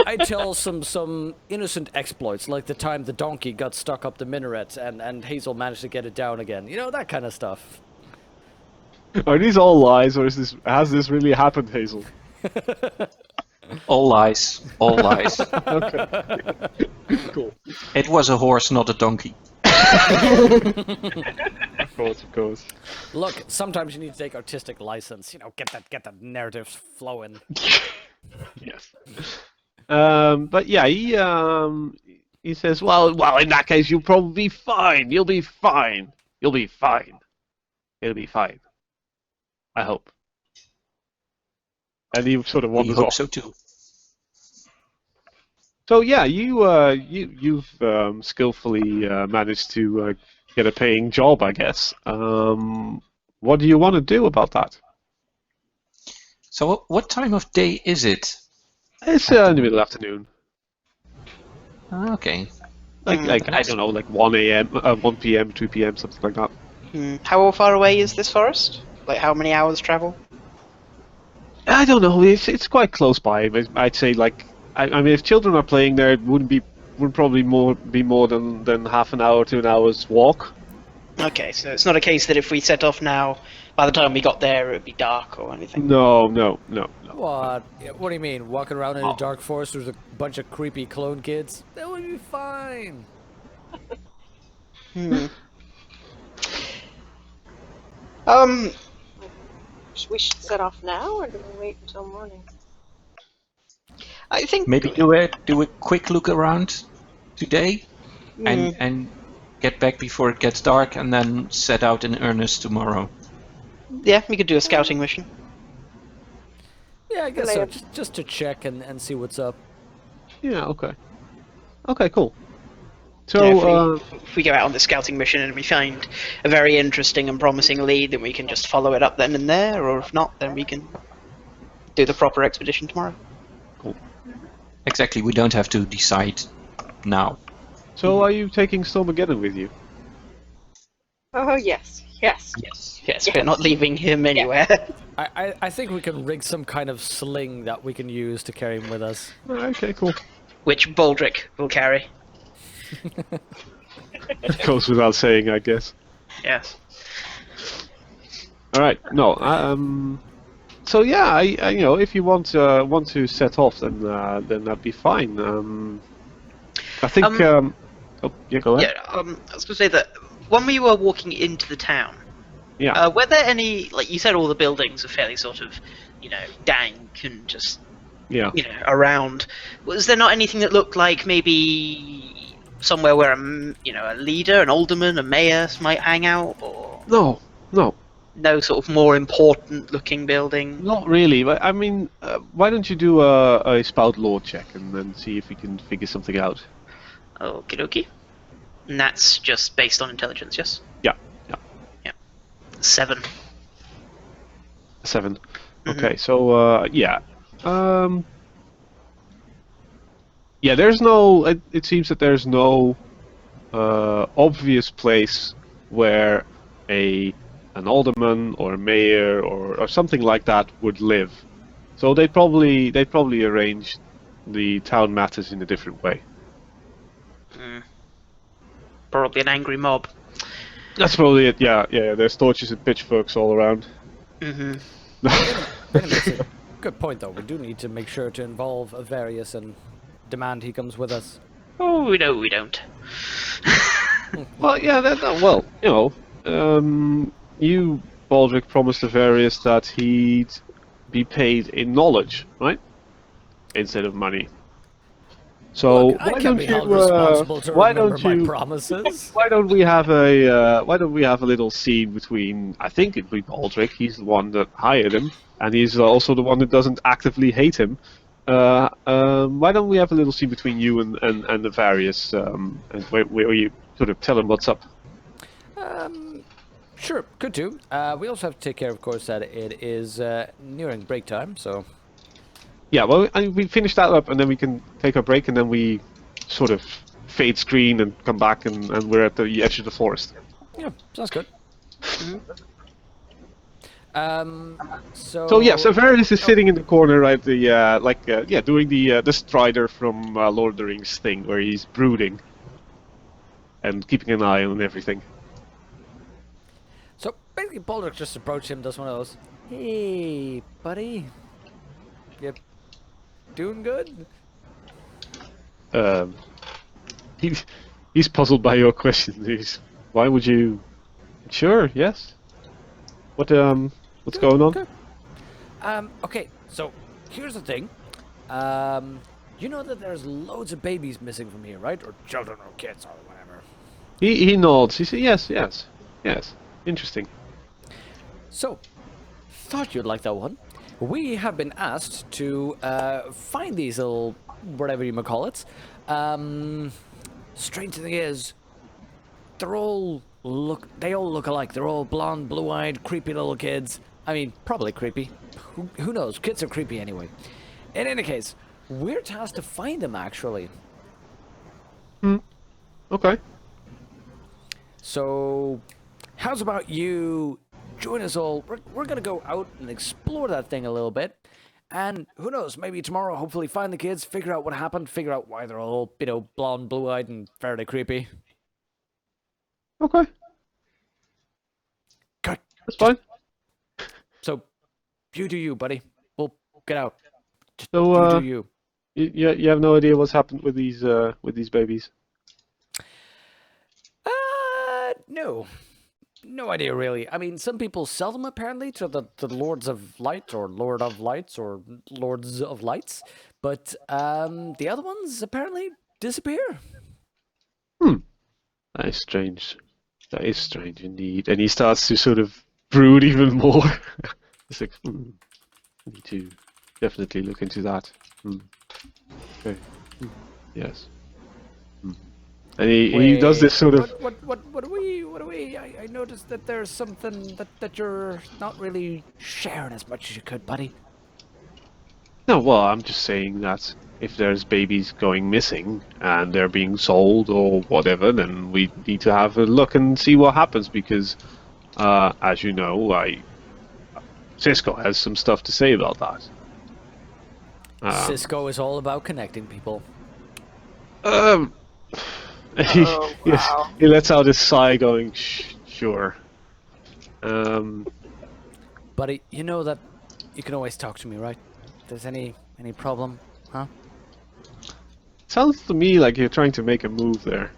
I tell some innocent exploits, like the time the donkey got stuck up the minaret and Hazel managed to get it down again. You know, that kind of stuff. Are these all lies, or has this really happened, Hazel? All lies. All lies. Okay. Cool. It was a horse, not a donkey. Of course. Look, sometimes you need to take artistic license. You know, get that narrative flowing. Yes. But yeah, he says, well, in that case, you'll probably be fine. You'll be fine. You'll be fine. It'll be fine. I hope. And he sort of We wanders hope off. so too. So yeah, you've skillfully managed to get a paying job, I guess. What do you want to do about that? So what time of day is it? It's in the middle of the afternoon. Okay. Like I don't know, like 1 a.m., 1 p.m., 2 p.m., something like that. How far away is this forest? Like how many hours travel? I don't know. It's quite close by. I'd say like I mean, if children are playing there, it would probably be more than half an hour to an hour's walk. Okay, so it's not a case that if we set off now, by the time we got there, it would be dark or anything. No. What? What do you mean? Walking around in a dark forest with a bunch of creepy clone kids? That would be fine. We should set off now, or do we wait until morning? I think Maybe do a quick look around today, and get back before it gets dark, and then set out in earnest tomorrow. yeah, we could do a scouting mission. Yeah, I guess so. Just to check and see what's up. Yeah. Okay. Okay. Cool. So Yeah, if we go out on the scouting mission and we find a very interesting and promising lead, then we can just follow it up then and there, or if not, then we can do the proper expedition tomorrow. Exactly, we don't have to decide now. So are you taking Stormageddon with you? Oh, yes. Yes, we're not leaving him anywhere. I think we can rig some kind of sling that we can use to carry him with us. Okay, cool. Which Baldric will carry. Goes without saying, I guess. Yes. All right. No. So yeah, I you know, if you want to set off, then that'd be fine. I think. Oh, yeah. Go ahead. Yeah. I was going to say that when we were walking into the town, Yeah. were there any, like you said, all the buildings are fairly sort of, dank and just, Yeah. around. Was there not anything that looked like maybe somewhere where a leader, an alderman, a mayor might hang out, or No. no sort of more important looking building? Not really. But I mean, why don't you do a spout law check and then see if we can figure something out? Okie dokie. And that's just based on intelligence, yes? Yeah. 7. 7. Okay. So yeah. Yeah. There's no. It seems that there's no obvious place where an alderman or a mayor or something like that would live. So they probably arrange the town matters in a different way. Probably an angry mob. That's probably it. Yeah. There's torches and pitchforks all around. Mm-hmm. Brennan makes a good point, though. We do need to make sure to involve Avarius and demand he comes with us. Oh, no, we don't. Well, yeah. Well, you, Baldric, promised Avarius that he'd be paid in knowledge, right? Instead of money. So Look, I why can't don't be you? held responsible to Why remember don't my you? promises. Why don't we have a little scene between? I think it'd be Baldric. He's the one that hired him, and he's also the one that doesn't actively hate him. Why don't we have a little scene between you and the various, and where you sort of tell him what's up? Sure, could do. We also have to take care, of course, that it is nearing break time, so... Yeah, well, we finish that up, and then we can take a break, and then we sort of fade screen and come back, and we're at the edge of the forest. Yeah, sounds good. So... So yeah, so Varys is sitting in the corner, right? Doing the Strider from Lord of the Rings thing, where he's brooding and keeping an eye on everything. So basically, Baldric just approached him, does one of those, "Hey, buddy, you doing good?" He's puzzled by your question. Why would you? Sure, yes. What's going on? Good. Okay, so here's the thing. You know that there's loads of babies missing from here, right? Or children or kids or whatever. He nods. He says yes. Interesting. So, thought you'd like that one. We have been asked to find these little, whatever you might call it. Strange thing is, they all look alike. They're all blonde, blue-eyed, creepy little kids. I mean, probably creepy. Who knows? Kids are creepy anyway. In any case, we're tasked to find them, actually. Okay. So, how's about you join us all? We're gonna go out and explore that thing a little bit. And who knows, maybe tomorrow, hopefully find the kids, figure out what happened, figure out why they're all, blonde, blue-eyed, and fairly creepy. Okay. Good. That's fine. So, you do you, buddy. We'll get out. Just So, you do you. you have no idea what's happened with these babies? No. No idea, really. I mean, some people sell them, apparently, to the Lords of Light, or Lord of Lights, or Lords of Lights. But, the other ones, apparently, disappear. That is strange. That is strange indeed. And he starts to sort of brood even more. It's like, I need to definitely look into that. Okay. Yes. And he does this sort of. What do we? I noticed that there's something that you're not really sharing as much as you could, buddy. No, well, I'm just saying that if there's babies going missing and they're being sold or whatever, then we need to have a look and see what happens because, as you know, Cisco has some stuff to say about that. Cisco is all about connecting people. Um, Oh, yes, wow. he lets out a sigh, going, "Sure." Buddy, you know that you can always talk to me, right? If there's any problem, huh? Sounds to me like you're trying to make a move there.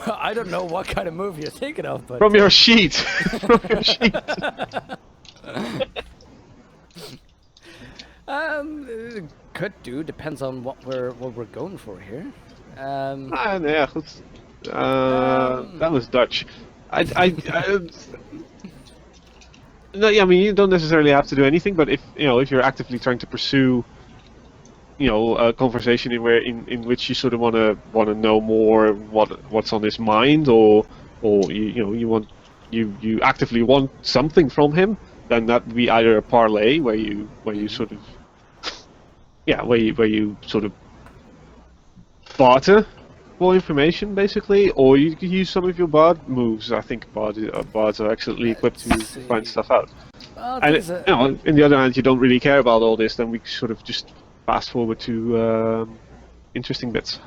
Well, I don't know what kind of move you're thinking of, but From your sheet. From your sheet. Could do. Depends on what we're going for here. Yeah, goed. That was Dutch. No, yeah, I mean, you don't necessarily have to do anything, but if you're actively trying to pursue, a conversation in which you sort of want to know more what's on his mind, or you actively want something from him, then that would be either a parlay where you sort of where you sort of barter more information, basically, or you could use some of your bard moves. I think bards are excellently equipped to find stuff out. Well, And there's a- in the other hand, you don't really care about all this, then we sort of just fast forward to interesting bits.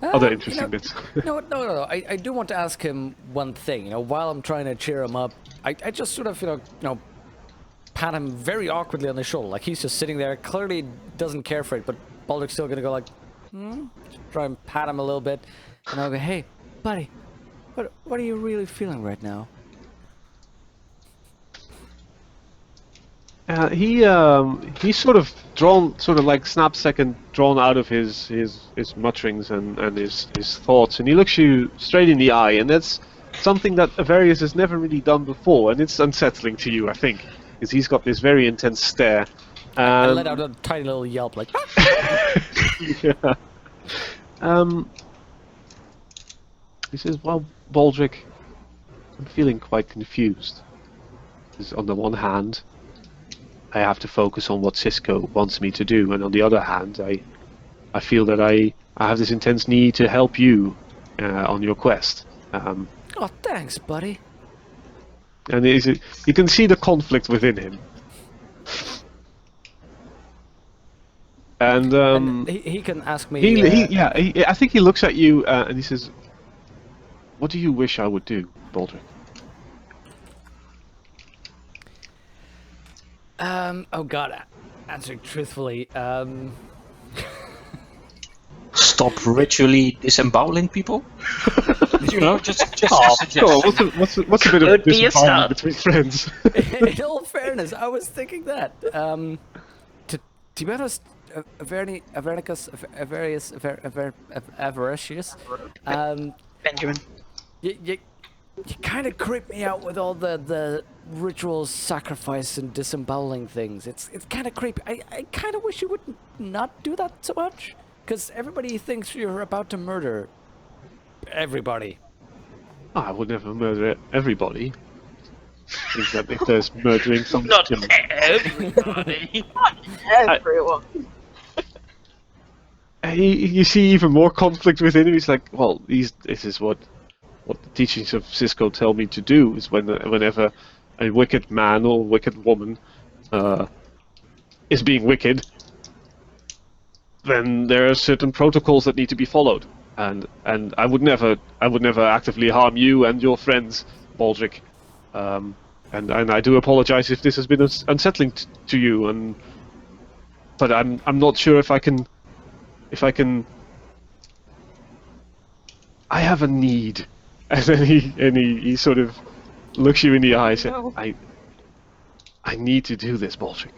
Other interesting bits. No. I do want to ask him one thing. While I'm trying to cheer him up, I just sort of pat him very awkwardly on the shoulder, like he's just sitting there, clearly doesn't care for it, but Baldrick's still gonna go like, try and pat him a little bit, and I'll go, hey, buddy, what are you really feeling right now? He's sort of like snap-second drawn out of his mutterings and his thoughts, and he looks you straight in the eye, and that's something that Avarius has never really done before, and it's unsettling to you, I think, because he's got this very intense stare. I let out a tiny little yelp, like, Yeah. He says, "Well, Baldrick, I'm feeling quite confused. Because on the one hand, I have to focus on what Cisco wants me to do, and on the other hand, I feel that I have this intense need to help you on your quest." oh, thanks, buddy. And you can see the conflict within him. And And he can ask me. I think he looks at you and he says, "What do you wish I would do, Baldrick?" Oh God, answering truthfully, Stop ritually disemboweling people. Just a Oh, suggestion. what's a bit of Could be a disembowelment start. between friends? in all fairness, I was thinking that. To be honest, Avaricious, Benjamin. you kind of creep me out with all the rituals, sacrifice, and disemboweling things. It's kind of creepy. I kind of wish you would not do that so much, because everybody thinks you're about to murder everybody. I would never murder everybody. Except if there's murdering some. Not everybody. Everyone. You see even more conflict within him. He's like, well, this is what the teachings of Cisco tell me to do. Is whenever a wicked man or wicked woman is being wicked, then there are certain protocols that need to be followed. And I would never actively harm you and your friends, Baldrick. And I do apologize if this has been unsettling to you. But I'm not sure if I can. I have a need, and then he sort of looks you in the eye and says, No. I need to do this, Baldrick.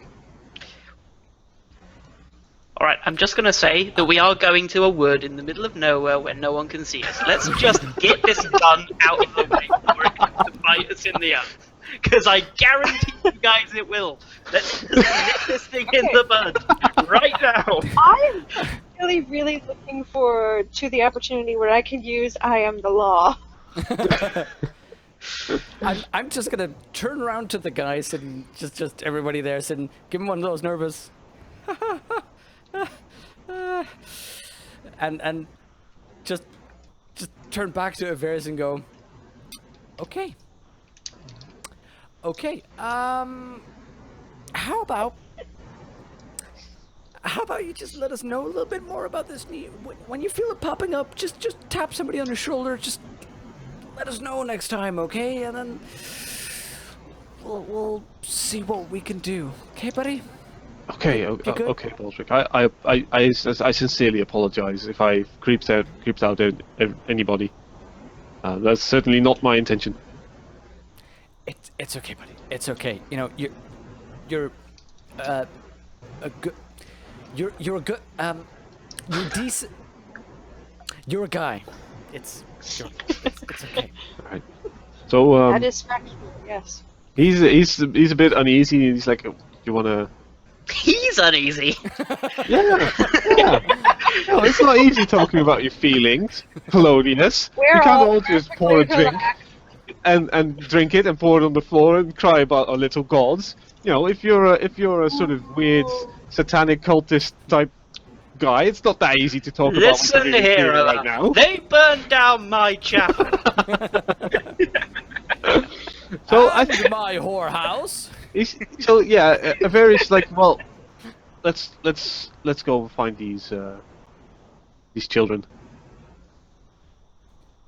Alright, I'm just gonna say that we are going to a wood in the middle of nowhere where no one can see us. Let's just get this done out of the way before it comes to bite us in the ass. Because I guarantee you guys it will. Let's just nip this thing in the bud right now. I'm really, really looking forward to the opportunity where I can use I am the law. I'm just gonna turn around to the guys and just everybody there sitting, give him one of those nervous, and just turn back to Averis and go, okay. Okay. How about you just let us know a little bit more about this knee? When you feel it popping up, just tap somebody on the shoulder. Just let us know next time, okay? And then we'll see what we can do. Okay, buddy? Okay, You good? okay, Baldric. I sincerely apologize if I creeped out anybody. That's certainly not my intention. It's okay, buddy. It's okay. You know, you're a good you're a good you're decent. You're a guy. It's okay. All right. So That is factual, yes. he's a bit uneasy. He's like, you wanna? He's uneasy. Yeah, yeah. No, it's not easy talking about your feelings, Polonius. We're You can't all all just pour a perfectly drink and drink it and pour it on the floor and cry about our little gods. You know, if you're a sort of weird satanic cultist type guy, it's not that easy to talk Listen about what's really here, feeling right now. they burned down my chapel. So I And my whorehouse. so yeah, a various like, well, let's go find these children.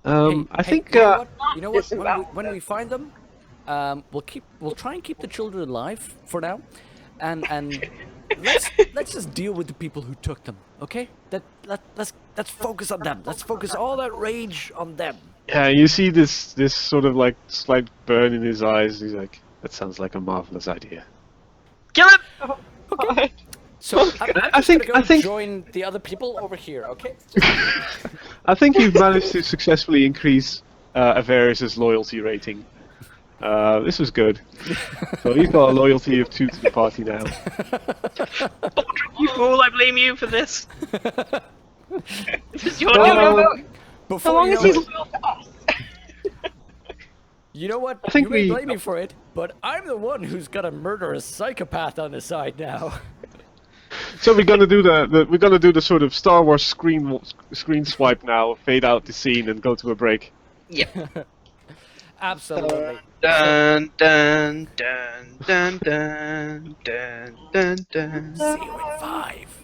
I think you know what? You know what? It's about When we find them, we'll try and keep the children alive for now, and let's just deal with the people who took them. Okay? Let's focus on them. Let's focus all that rage on them. yeah, you see this sort of like slight burn in his eyes. He's like, that sounds like a marvelous idea. Kill him! God. So I'm I just think- gonna I go think- join the other people over here. Okay? I think you've managed to successfully increase Avarius's loyalty rating. This was good. So he's got a loyalty of 2 to the party now. Baldric, you fool, I blame you for this. This is your No, doing. no, So Before long you as know he's it, loyal to us. you know what? I think You may we- blame me for it, but I'm the one who's got a murderous psychopath on the side now. So we're gonna do the sort of Star Wars screen swipe now, fade out the scene, and go to a break. Yeah. Absolutely. Dun dun dun dun dun dun dun dun. See you in 5.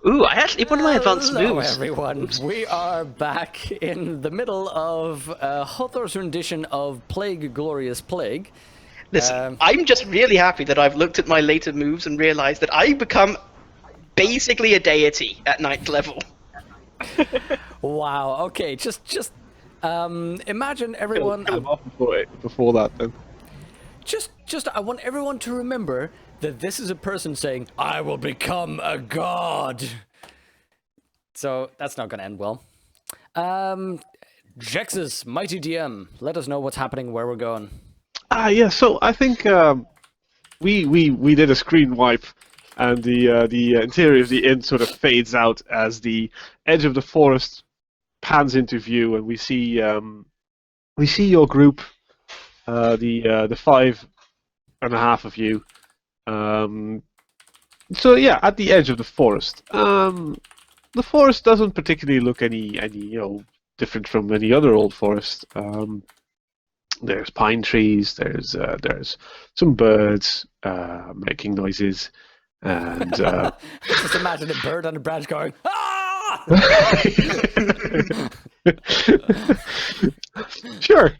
Ooh, I actually one of my advanced Hello, moves. everyone. We are back in the middle of Hothor's rendition of Plague Glorious Plague. Listen, I'm just really happy that I've looked at my later moves and realized that I become basically a deity at 9th level. Wow. Okay. Just imagine everyone. Kill him off before that, then. Just I want everyone to remember that this is a person saying, "I will become a god." So that's not going to end well. Jexus, mighty DM, let us know what's happening, where we're going. Yeah. So I think we did a screen wipe, and the interior of the inn sort of fades out as the edge of the forest pans into view, and we see your group, the 5.5 of you. So yeah, at the edge of the forest. The forest doesn't particularly look any different from any other old forest. There's pine trees. There's some birds making noises, and Just imagine a bird on a branch going, "Ah!" sure.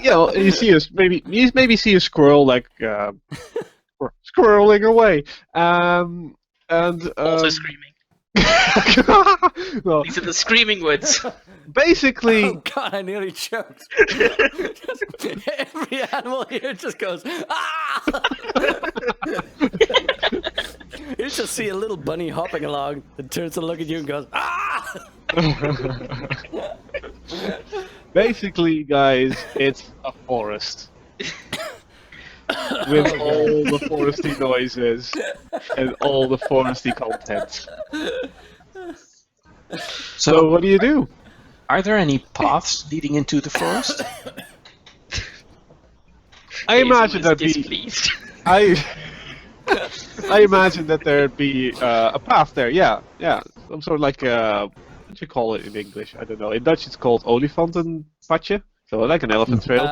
You see maybe see a squirrel squirreling away, and Also screaming. well, These are the screaming woods. basically, Oh god, I nearly choked. Every animal here just goes, "Ah!" You just see a little bunny hopping along and turns to look at you and goes, "Ah!" basically, guys, it's a forest with all the foresty noises and all the foresty contents. So what do you do? Are there any paths leading into the forest? I imagine Hazel there'd is be. displeased. I imagine that there'd be a path there. Yeah. Some sort of like what do you call it in English? I don't know. In Dutch, it's called olifantenpadje. So like an elephant trail.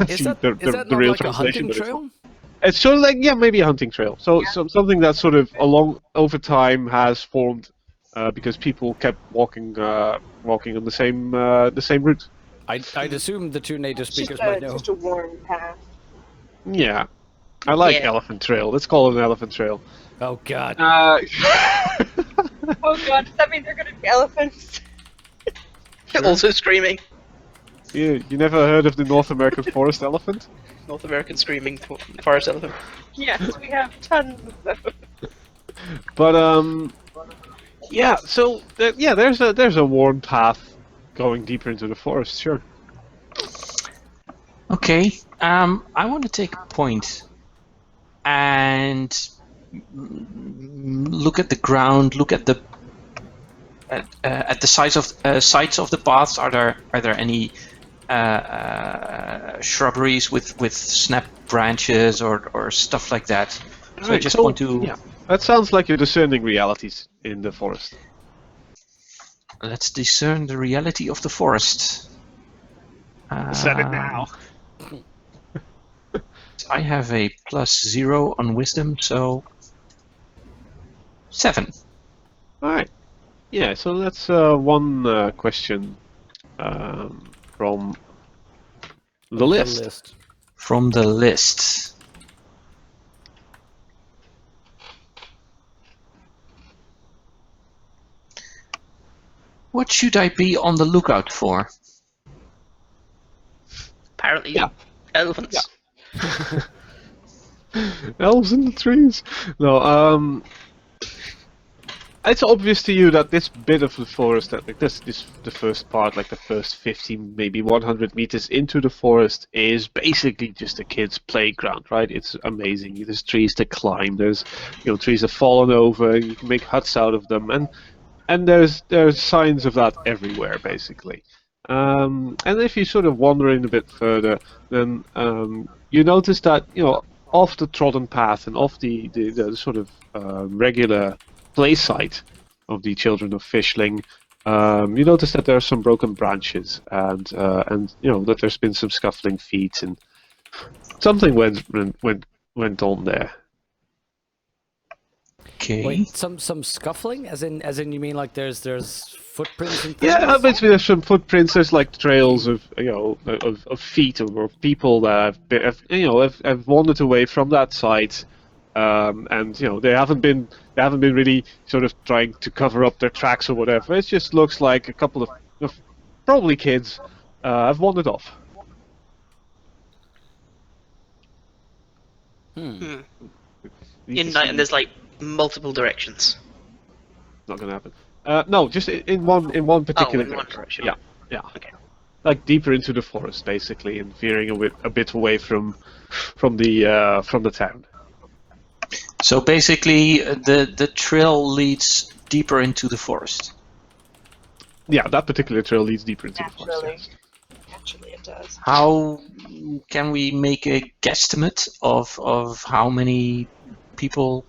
Is that the not real like a translation, hunting but trail? it's sort of like maybe a hunting trail. So something that sort of over time has formed because people kept walking on the same route. I'd assume the two native It's just, speakers might know. just a worn path. Yeah, I like Yeah. elephant trail. Let's call it an elephant trail. Oh god. Oh god, does that mean they're gonna be elephants? Also screaming. you never heard of the North American forest elephant? North American screaming forest elephant. Yes, we have tons of those. But yeah. So there's a worn path going deeper into the forest. Sure. Okay, I want to take a point and look at the ground. Look at the sides of the paths. Are there any shrubberies with snap branches or stuff like that? So I just want to. Yeah, that sounds like you're discerning realities in the forest. Let's discern the reality of the forest. Said it now. I have a +0 on wisdom, so 7. All right. Yeah. So that's one question from the list. From the list. What should I be on the lookout for? Apparently, Yeah. elephants. Elves in the trees. No. It's obvious to you that this bit of the forest, that like the first part, like the first 50, maybe 100 meters into the forest, is basically just a kid's playground, right? It's amazing. There's trees to climb. There's trees that fallen over. You can make huts out of them, and there's signs of that everywhere, basically. And if you sort of wander in a bit further, then you notice that off the trodden path and off the sort of regular play site of the children of Fishling, you notice that there are some broken branches, and that there's been some scuffling feet, and something went on there. Okay. Wait, some scuffling, as in you mean like there's footprints and things? Yeah, basically there's some footprints. There's like trails of of feet of people that have wandered away from that site, and they haven't been really sort of trying to cover up their tracks or whatever. It just looks like a couple of probably kids have wandered off. In night, and there's like multiple directions. Not gonna happen. No, just in one particular in one direction. direction. Yeah. Okay. Like deeper into the forest, basically, and veering a bit away from the town. So basically, the trail leads deeper into the forest. Yeah, that particular trail leads deeper into the forest. Naturally. Yes. Actually, it does. How can we make a guesstimate of how many people?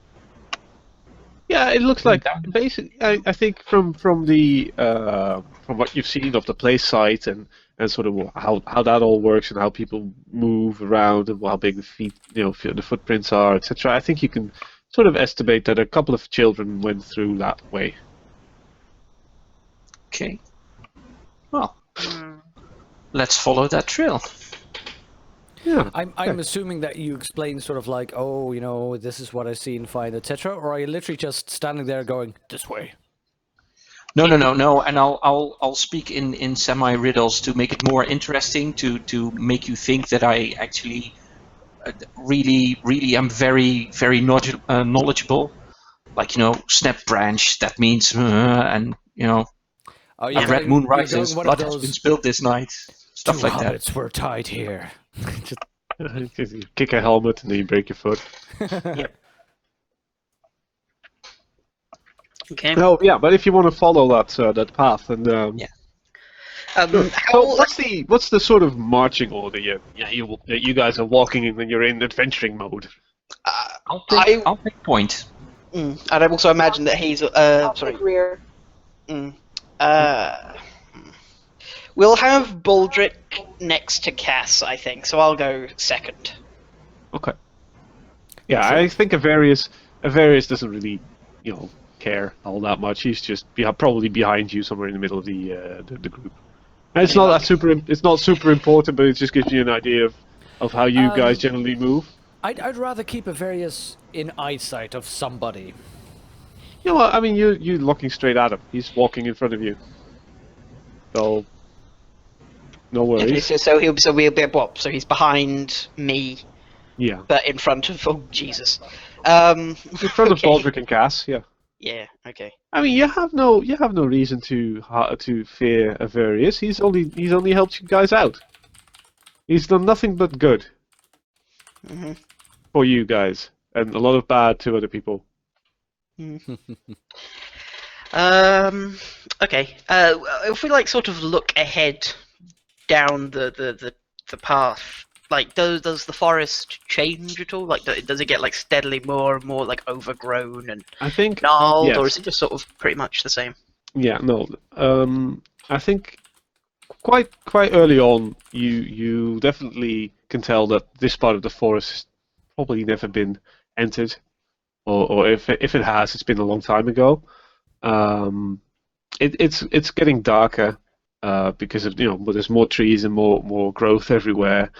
Yeah, it looks like Down. basically. I think from what you've seen of the place site and sort of how that all works and how people move around and how big the feet, the footprints are, etc. I think you can sort of estimate that a couple of children went through that way. Okay. Well, let's follow that trail. Yeah. I'm assuming that you explain sort of like, oh, this is what I see and find, etc. Or are you literally just standing there going this way? No. And I'll speak in semi riddles to make it more interesting, to make you think that I actually really am very very knowledgeable. Like snap branch. That means and Oh, a red moon rises. One Blood of has those been spilled this night. Stuff two like that. hobbits were tied here. Just, You kick a helmet and then you break your foot. Okay. No, yeah, but if you want to follow that path, and Yeah. sure. How, So what's the sort of marching order you guys are walking in when you're in adventuring mode? I'll I- take point. and I also imagine that Hazel. Sorry. Rear. We'll have Baldric next to Cass, I think. So I'll go second. Okay. Yeah, I think Avarius doesn't really, care all that much. He's just probably behind you, somewhere in the middle of the group. And it's not super important, but it just gives you an idea of how you guys generally move. I'd rather keep Avarius in eyesight of somebody. You know what? I mean, you're looking straight at him. He's walking in front of you. So, no Okay, worries. so we'll be what? So he's behind me, Yeah. but in front of Jesus. In front of okay. Baldric and Cass, yeah. Yeah. Okay. I mean, you have no reason to fear Avarius. He's only helped you guys out. He's done nothing but good for you guys, and a lot of bad to other people. Okay. If we sort of look ahead down the path, does the forest change at all? Does it get steadily more and more overgrown and I think. gnarled, yes. or is it just sort of pretty much the same? Yeah, no. I think quite early on, you definitely can tell that this part of the forest has probably never been entered, or if it has, it's been a long time ago. It's getting darker because of there's more trees and more growth everywhere.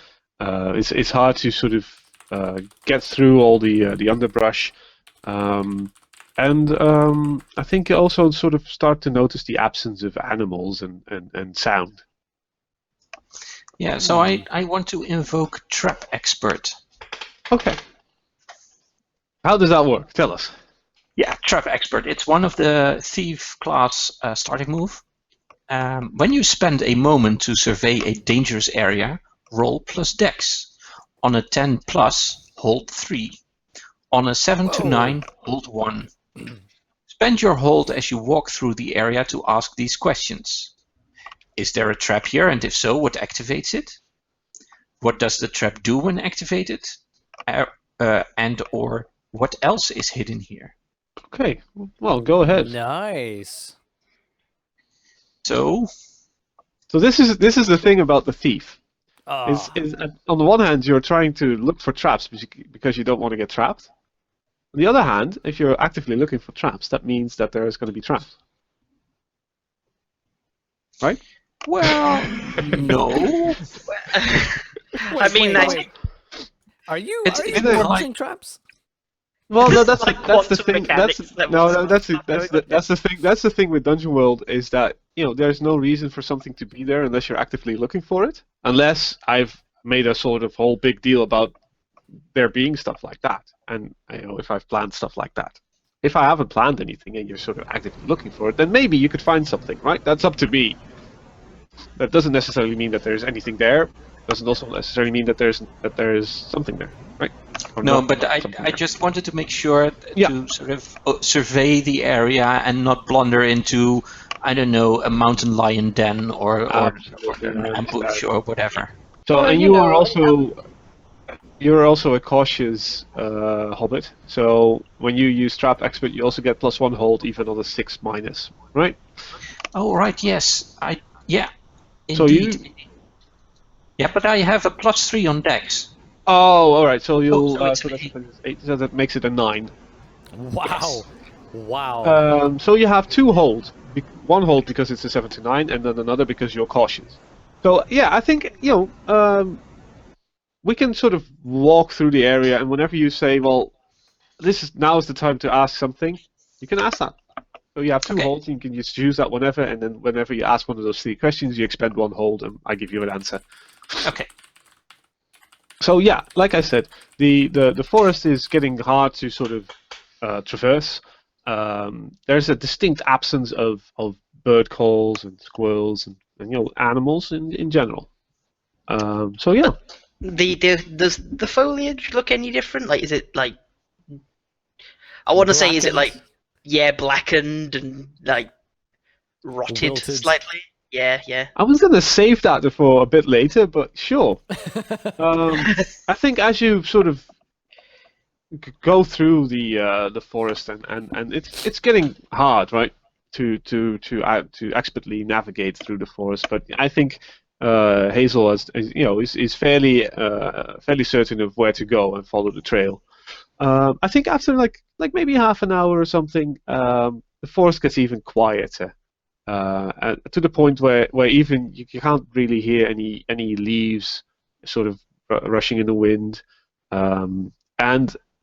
It's hard to sort of get through all the underbrush. And I think you also sort of start to notice the absence of animals and sound. Yeah, so I want to invoke Trap Expert. Okay. How does that work? Tell us. Yeah, Trap Expert. It's one of the Thief class starting move. When you spend a moment to survey a dangerous area, roll plus Dex. On a 10 plus, hold 3. On a 7 to 9, hold 1. Spend your hold as you walk through the area to ask these questions. Is there a trap here, and if so, what activates it? What does the trap do when activated? And or what else is hidden here? Okay. Well, go ahead. Nice. So, this is the thing about the thief. Ah. Is on the one hand you're trying to look for traps because you don't want to get trapped, On the other hand, if you're actively looking for traps, that means that there is going to be traps. Right? Well, no. I mean, wait. Are you It's more causing traps? Well, no, that's Like that's the quantum thing. mechanics That's that no, was- no, that's the thing. That's the thing with Dungeon World is that there's no reason for something to be there unless you're actively looking for it. Unless I've made a sort of whole big deal about there being stuff like that, and if I've planned stuff like that. If I haven't planned anything and you're sort of actively looking for it, then maybe you could find something, right? That's up to me. That doesn't necessarily mean that there's anything there. Doesn't also necessarily mean that there's something there, right? Or No, not but something I there. just wanted to make sure Yeah. to sort of survey the area and not blunder into, I don't know, a mountain lion den or Absolutely, an I ambush understand. or whatever. So, Well, and you know, you're also a cautious hobbit. So when you use Trap Expert, you also get +1 hold even on a 6-, right? Oh, right, yes. Yeah, So indeed. Yeah, but I have a +3 on Dex. Oh, all right. So you'll so it's so an that's 8. So that makes it a 9. Wow. Wow. So you have 2 hold. 1 hold because it's a 7 to 9, and then another because you're cautious. So yeah, I think we can sort of walk through the area, and whenever you say, well, now is the time to ask something, you can ask that. So you have 2 Okay. holds, and you can just choose that whenever, and then whenever you ask one of those 3 questions, you expend 1 hold, and I give you an answer. Okay. So yeah, like I said, the forest is getting hard to sort of traverse. There's a distinct absence of bird calls and squirrels and animals in general. So yeah. Does the foliage look any different? Like, is it like? I want to say, is it like, blackened and like rotted Wilted. slightly? Yeah. I was gonna save that for a bit later, but sure. I think as you sort of go through the forest and it's getting hard, right? To expertly navigate through the forest, but I think Hazel is fairly certain of where to go and follow the trail. I think after like maybe half an hour or something, the forest gets even quieter. To the point where even you can't really hear any leaves sort of rushing in the wind, and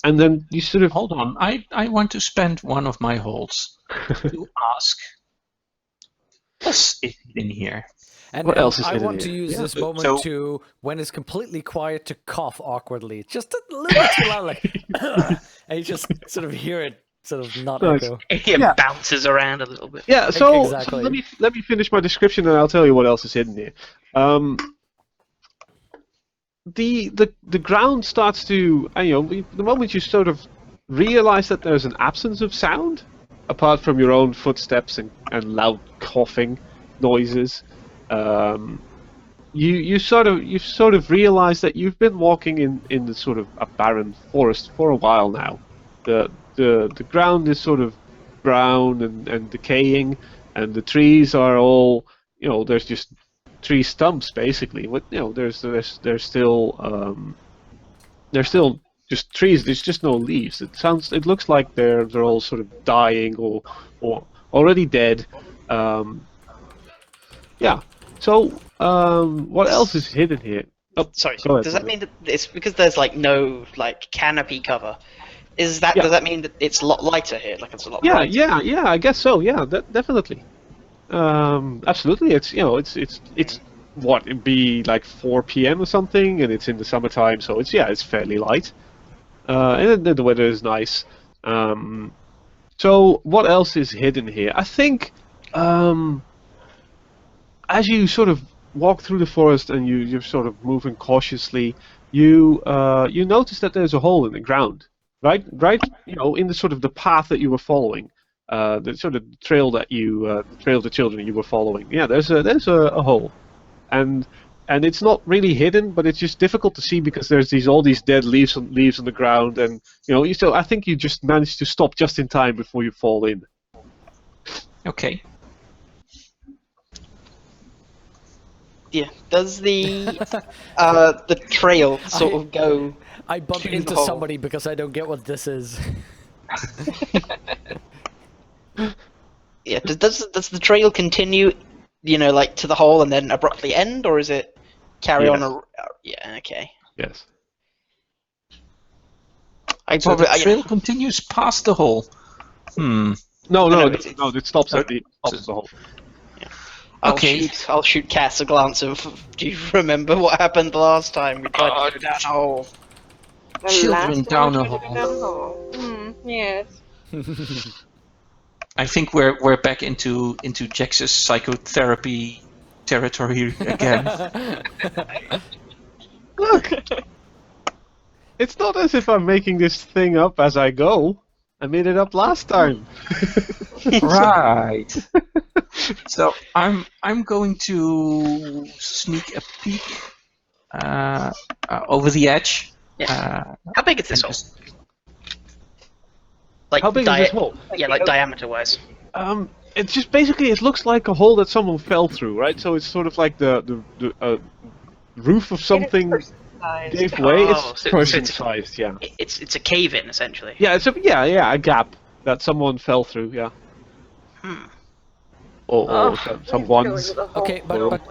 then you sort of Hold on. I want to spend one of my holds to ask, what's it in here? And, What else is I hidden want to here? use Yeah. this moment So- to, when it's completely quiet, to cough awkwardly. Just a little bit too loud, like, and you just sort of hear it sort of not Nice. echo. It Yeah. bounces around a little bit. Yeah, so Exactly. let me finish my description and I'll tell you what else is hidden here. The ground starts to the moment you sort of realize that there's an absence of sound apart from your own footsteps and loud coughing noises, you've sort of realize that you've been walking in the sort of a barren forest for a while now. The ground is sort of brown and decaying, and the trees are all there's just tree stumps basically. With there's still just trees. There's just no leaves. It looks like they're all sort of dying or already dead. Yeah. So what else is hidden here? Oh, Sorry. go ahead, Does that Robert. mean that it's because there's like no like canopy cover? Yeah. Does that mean that it's a lot lighter here? Like it's a lot Yeah, brighter? yeah. I guess so. Yeah, definitely. Absolutely. It's what it'd be like 4 p.m. or something, and it's in the summertime, so it's fairly light. And then the weather is nice. So what else is hidden here? I think as you sort of walk through the forest and you're sort of moving cautiously, you notice that there's a hole in the ground, right? In the sort of the path that you were following, the sort of trail that the trail of the children you were following. Yeah, there's a hole, and it's not really hidden, but it's just difficult to see because there's all these dead leaves on the ground, and so I think you just managed to stop just in time before you fall in. Okay. Yeah. Does the trail sort of go? I bump To the into hole. somebody because I don't get what this is. Yeah. Does the trail continue, like to the hole and then abruptly end, or is it carry on? Yes. Yeah. Okay. Yes. I So probably. the trail continues past the hole. No, no, it stops at the hole. Okay. I'll shoot Cass a glance of. Do you remember what happened last time we tried to go down a hole? The Children last down one a should have hole. been down a hole. Yes. I think we're back into Jax's psychotherapy territory again. Look, it's not as if I'm making this thing up as I go. I made it up last time. Right. So I'm going to sneak a peek over the edge. Yeah. How big is this hole? Like How big is this hole? Yeah, like diameter wise. It's just basically it looks like a hole that someone fell through, right? So it's sort of like the roof of something gave way. Oh, It's so person-sized, yeah. It's a cave in essentially. Yeah, it's a a gap that someone fell through, yeah. Or someone's. Okay, Well- but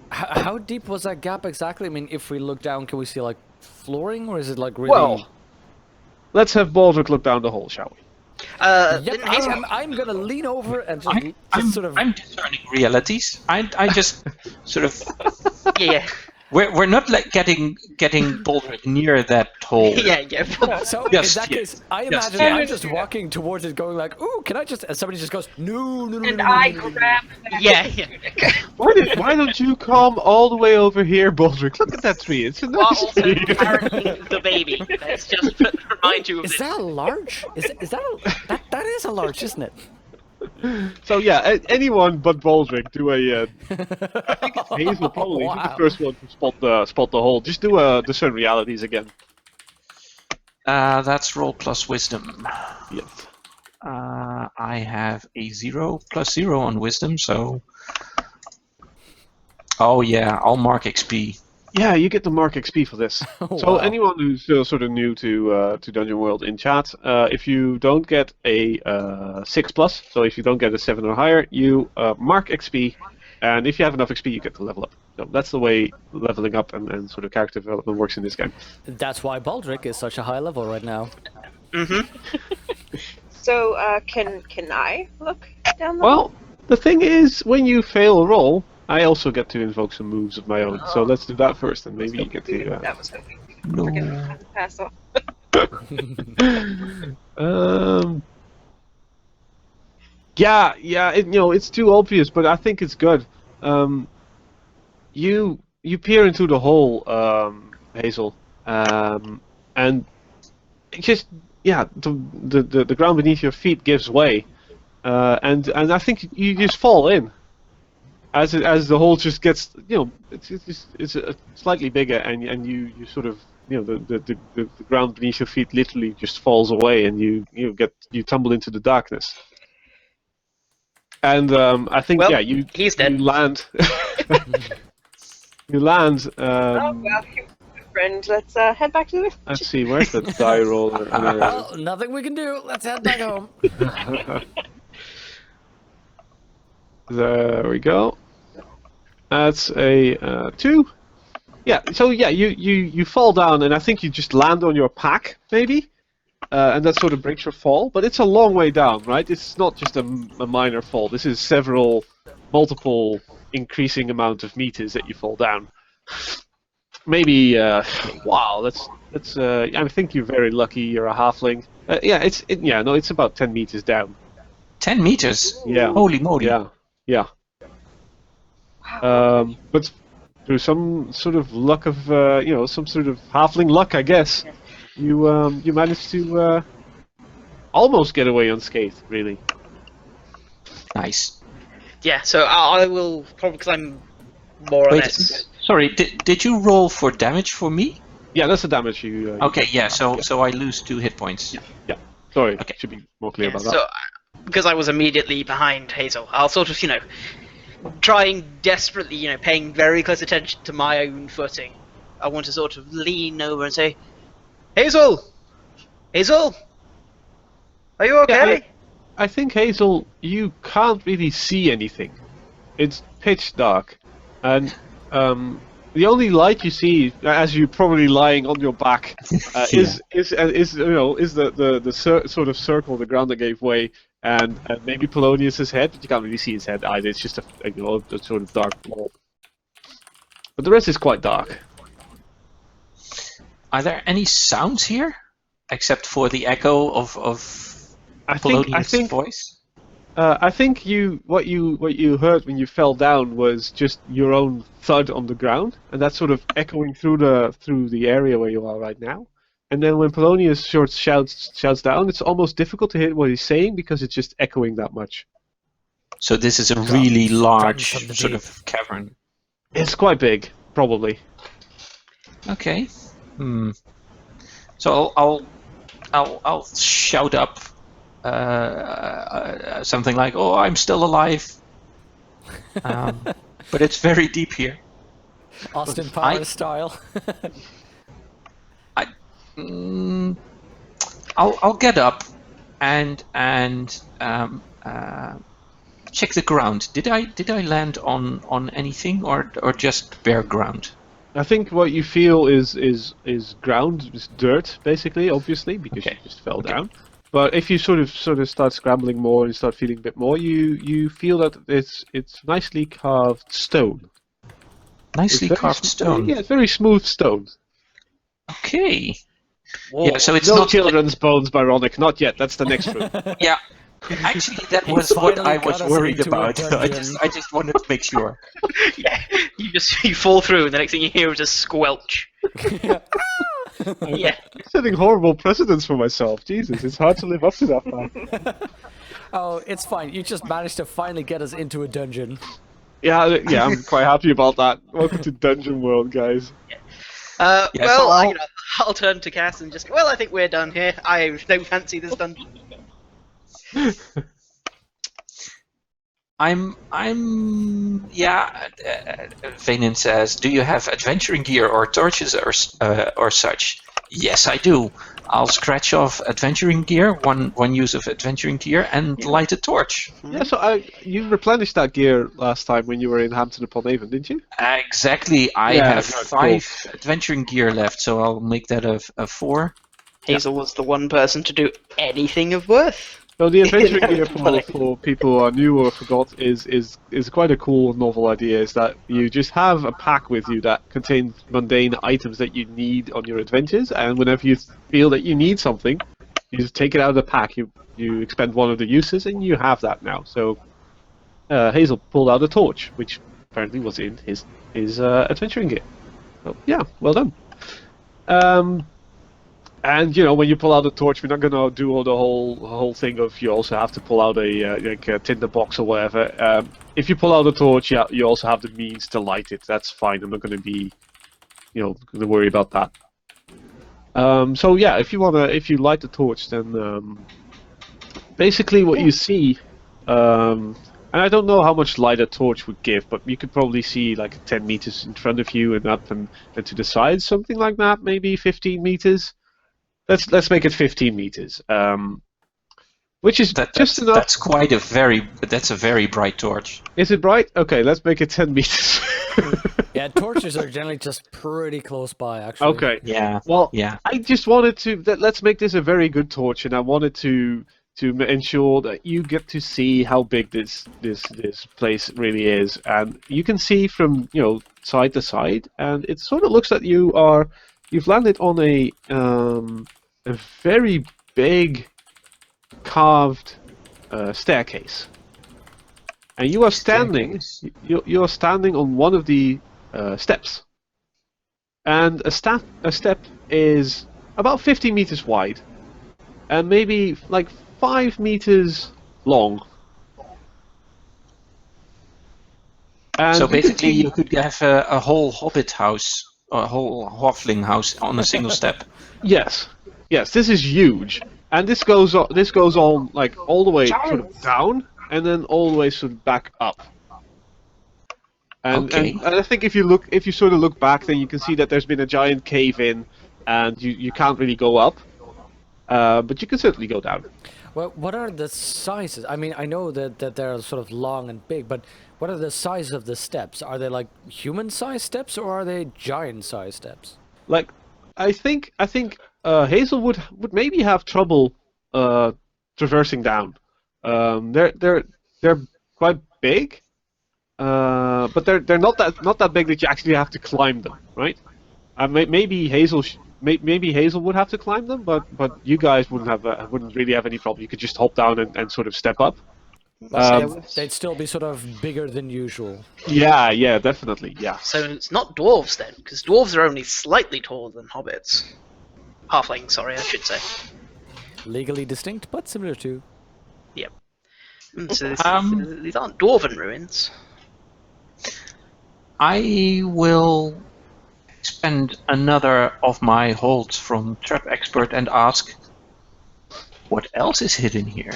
how deep was that gap exactly? I mean, if we look down, can we see like flooring, or is it like really? Well, let's have Baldric look down the hole, shall we? Yep, Didn't Hazel- I'm gonna lean over and just, I'm sort of. I'm discerning realities. I just sort of yeah. we're not like getting Baldric near that hole. Yeah. So Yes, in that yes, case, I yes. imagine I'm just walking towards it, going like, "Ooh, can I just?" And somebody just goes, "No." And I grab that. Yeah. Why don't you come all the way over here, Baldric? Look at that tree. It's a While nice also tree. carrying the baby. Let's just remind you of Is this. that a large? Is that that is a large, isn't it? So yeah, anyone but Baldric do a. I think it's Hazel probably. He's the Wow. first one to spot the hole. Just do a discern realities again. That's roll plus wisdom. Yes. I have a 0 plus 0 on wisdom, so. Oh yeah, I'll mark XP. Yeah, you get the mark XP for this. So Wow. anyone who's sort of new to Dungeon World in chat, if you don't get a 6+, so if you don't get a 7 or higher, you mark XP, and if you have enough XP, you get to level up. So that's the way leveling up and sort of character development works in this game. That's why Baldric is such a high level right now. So, can I look down the Well, the thing is, when you fail a roll, I also get to invoke some moves of my own. So let's do that first, and maybe you get to. That was hoping. No. Freaking pass off. Yeah, it's too obvious, but I think it's good. You peer into the hole, Hazel, and it just the ground beneath your feet gives way, and I think you just fall in. As the hole just gets, it's slightly bigger, and you sort of, the ground beneath your feet literally just falls away, and you tumble into the darkness. And I think Well, you he's dead. You land. You land. Oh, well, friend, let's head back to the Let's see, where's the die roller? Well, nothing we can do. Let's head back home. There we go. That's a 2. Yeah. So yeah, you fall down, and I think you just land on your pack, maybe, and that sort of breaks your fall. But it's a long way down, right? It's not just a minor fall. This is multiple increasing amount of meters that you fall down. Maybe. Wow. That's. I think you're very lucky. You're a halfling. It's about 10 meters down. 10 meters? Yeah. Holy moly. Yeah. But through some sort of luck of, some sort of halfling luck, I guess, you managed to almost get away unscathed, really. Nice. Yeah. So I will probably, because I'm more or Wait, less. sorry, did you roll for damage for me? Yeah, that's the damage you. Okay, yeah, so I lose 2 hit points. Yeah. Sorry. Okay. Should be more clear Yeah, about that. so because I was immediately behind Hazel, I'll sort of, trying desperately, paying very close attention to my own footing. I want to sort of lean over and say, Hazel! Hazel! Are you okay? I think, Hazel, you can't really see anything. It's pitch dark, and the only light you see, as you're probably lying on your back, is the sort of circle the ground that gave way, and maybe Polonius's head, but you can't really see his head either. It's just a sort of dark blob. But the rest is quite dark. Are there any sounds here, except for the echo of Polonius' voice? I think what you heard when you fell down was just your own thud on the ground, and that's sort of echoing through the area where you are right now. And then when Polonius shouts down, it's almost difficult to hear what he's saying because it's just echoing that much. So this is a really large from the sort deep. of cavern. It's quite big, probably. Okay. So I'll shout up something like, "Oh, I'm still alive," but it's very deep here. Austin Powers style. I'll get up and check the ground. Did I land on anything or just bare ground? I think what you feel is ground, is dirt, basically, obviously, because you just fell down. But if you sort of start scrambling more and start feeling a bit more, you feel that it's nicely carved stone. Nicely carved stone. Yeah, it's very smooth stone. Okay. Whoa. Yeah, so it's No not children's bones, Byronic. Not yet. That's the next room. Yeah. Actually, that He was what finally I was got us worried into a about. dungeon. I just wanted to make sure. Yeah, you fall through, and the next thing you hear is a squelch. Yeah. I'm setting horrible precedents for myself. Jesus, it's hard to live up to that, man. Oh, it's fine. You just managed to finally get us into a dungeon. Yeah, I'm quite happy about that. Welcome to Dungeon World, guys. Yeah, Well, so I'll turn to Cass and just go, well, I think we're done here. I don't fancy this dungeon. Vanin says, "Do you have adventuring gear or torches or such?" Yes, I do. I'll scratch off adventuring gear, one use of adventuring gear, and light a torch. Yeah, so you replenished that gear last time when you were in Hampton upon Avon, didn't you? Exactly. I Yeah, have that's 5 adventuring gear left, so I'll make that a 4. Hazel was the one person to do anything of worth. So the adventuring Yeah, gear funny. for people who are new or forgot is quite a cool novel idea. Is that you just have a pack with you that contains mundane items that you need on your adventures, and whenever you feel that you need something, you just take it out of the pack. You expend one of the uses, and you have that now. So Hazel pulled out a torch, which apparently was in his adventuring gear. So yeah, well done. And when you pull out a torch, we're not gonna do all the whole thing of you also have to pull out a tinder box or whatever. If you pull out a torch, yeah, you also have the means to light it. That's fine. I'm not gonna be, gonna worry about that. So yeah, if you light the torch, then basically what you see, and I don't know how much light a torch would give, but you could probably see like 10 meters in front of you and up and to the sides, something like that, maybe 15 meters. Let's make it 15 meters, which is just enough. That's a very bright torch. Is it bright? Okay, let's make it 10 meters. Yeah, torches are generally just pretty close by, actually. Okay. Yeah. Well, Yeah. I just wanted to let's make this a very good torch, and I wanted to ensure that you get to see how big this place really is, and you can see from side to side, and it sort of looks like you've landed on a very big carved staircase, and you are standing. You are standing on one of the steps, and a step is about 50 meters wide, and maybe like 5 meters long. And So you can basically, see- you could have a whole hobbit house, a whole halfling house on a single step. Yes, this is huge, and this goes on like all the way sort of down, and then all the way sort of back up. And, Okay. and I think if you sort of look back, then you can see that there's been a giant cave in, and you can't really go up, but you can certainly go down. Well, what are the sizes? I mean, I know that they're sort of long and big, but what are the sizes of the steps? Are they like human-sized steps, or are they giant-sized steps? Like, I think Hazel would maybe have trouble traversing down. They're quite big, but they're not that big that you actually have to climb them, right? Maybe Hazel maybe Hazel would have to climb them, but you guys wouldn't really have any problem. You could just hop down and sort of step up. They'd still be sort of bigger than usual. Yeah, definitely, yeah. So it's not dwarves then, because dwarves are only slightly taller than hobbits. Halflings, sorry, I should say. Legally distinct, but similar to. Yep. So these aren't dwarven ruins. I will spend another of my holds from Trap Expert and ask, what else is hidden here?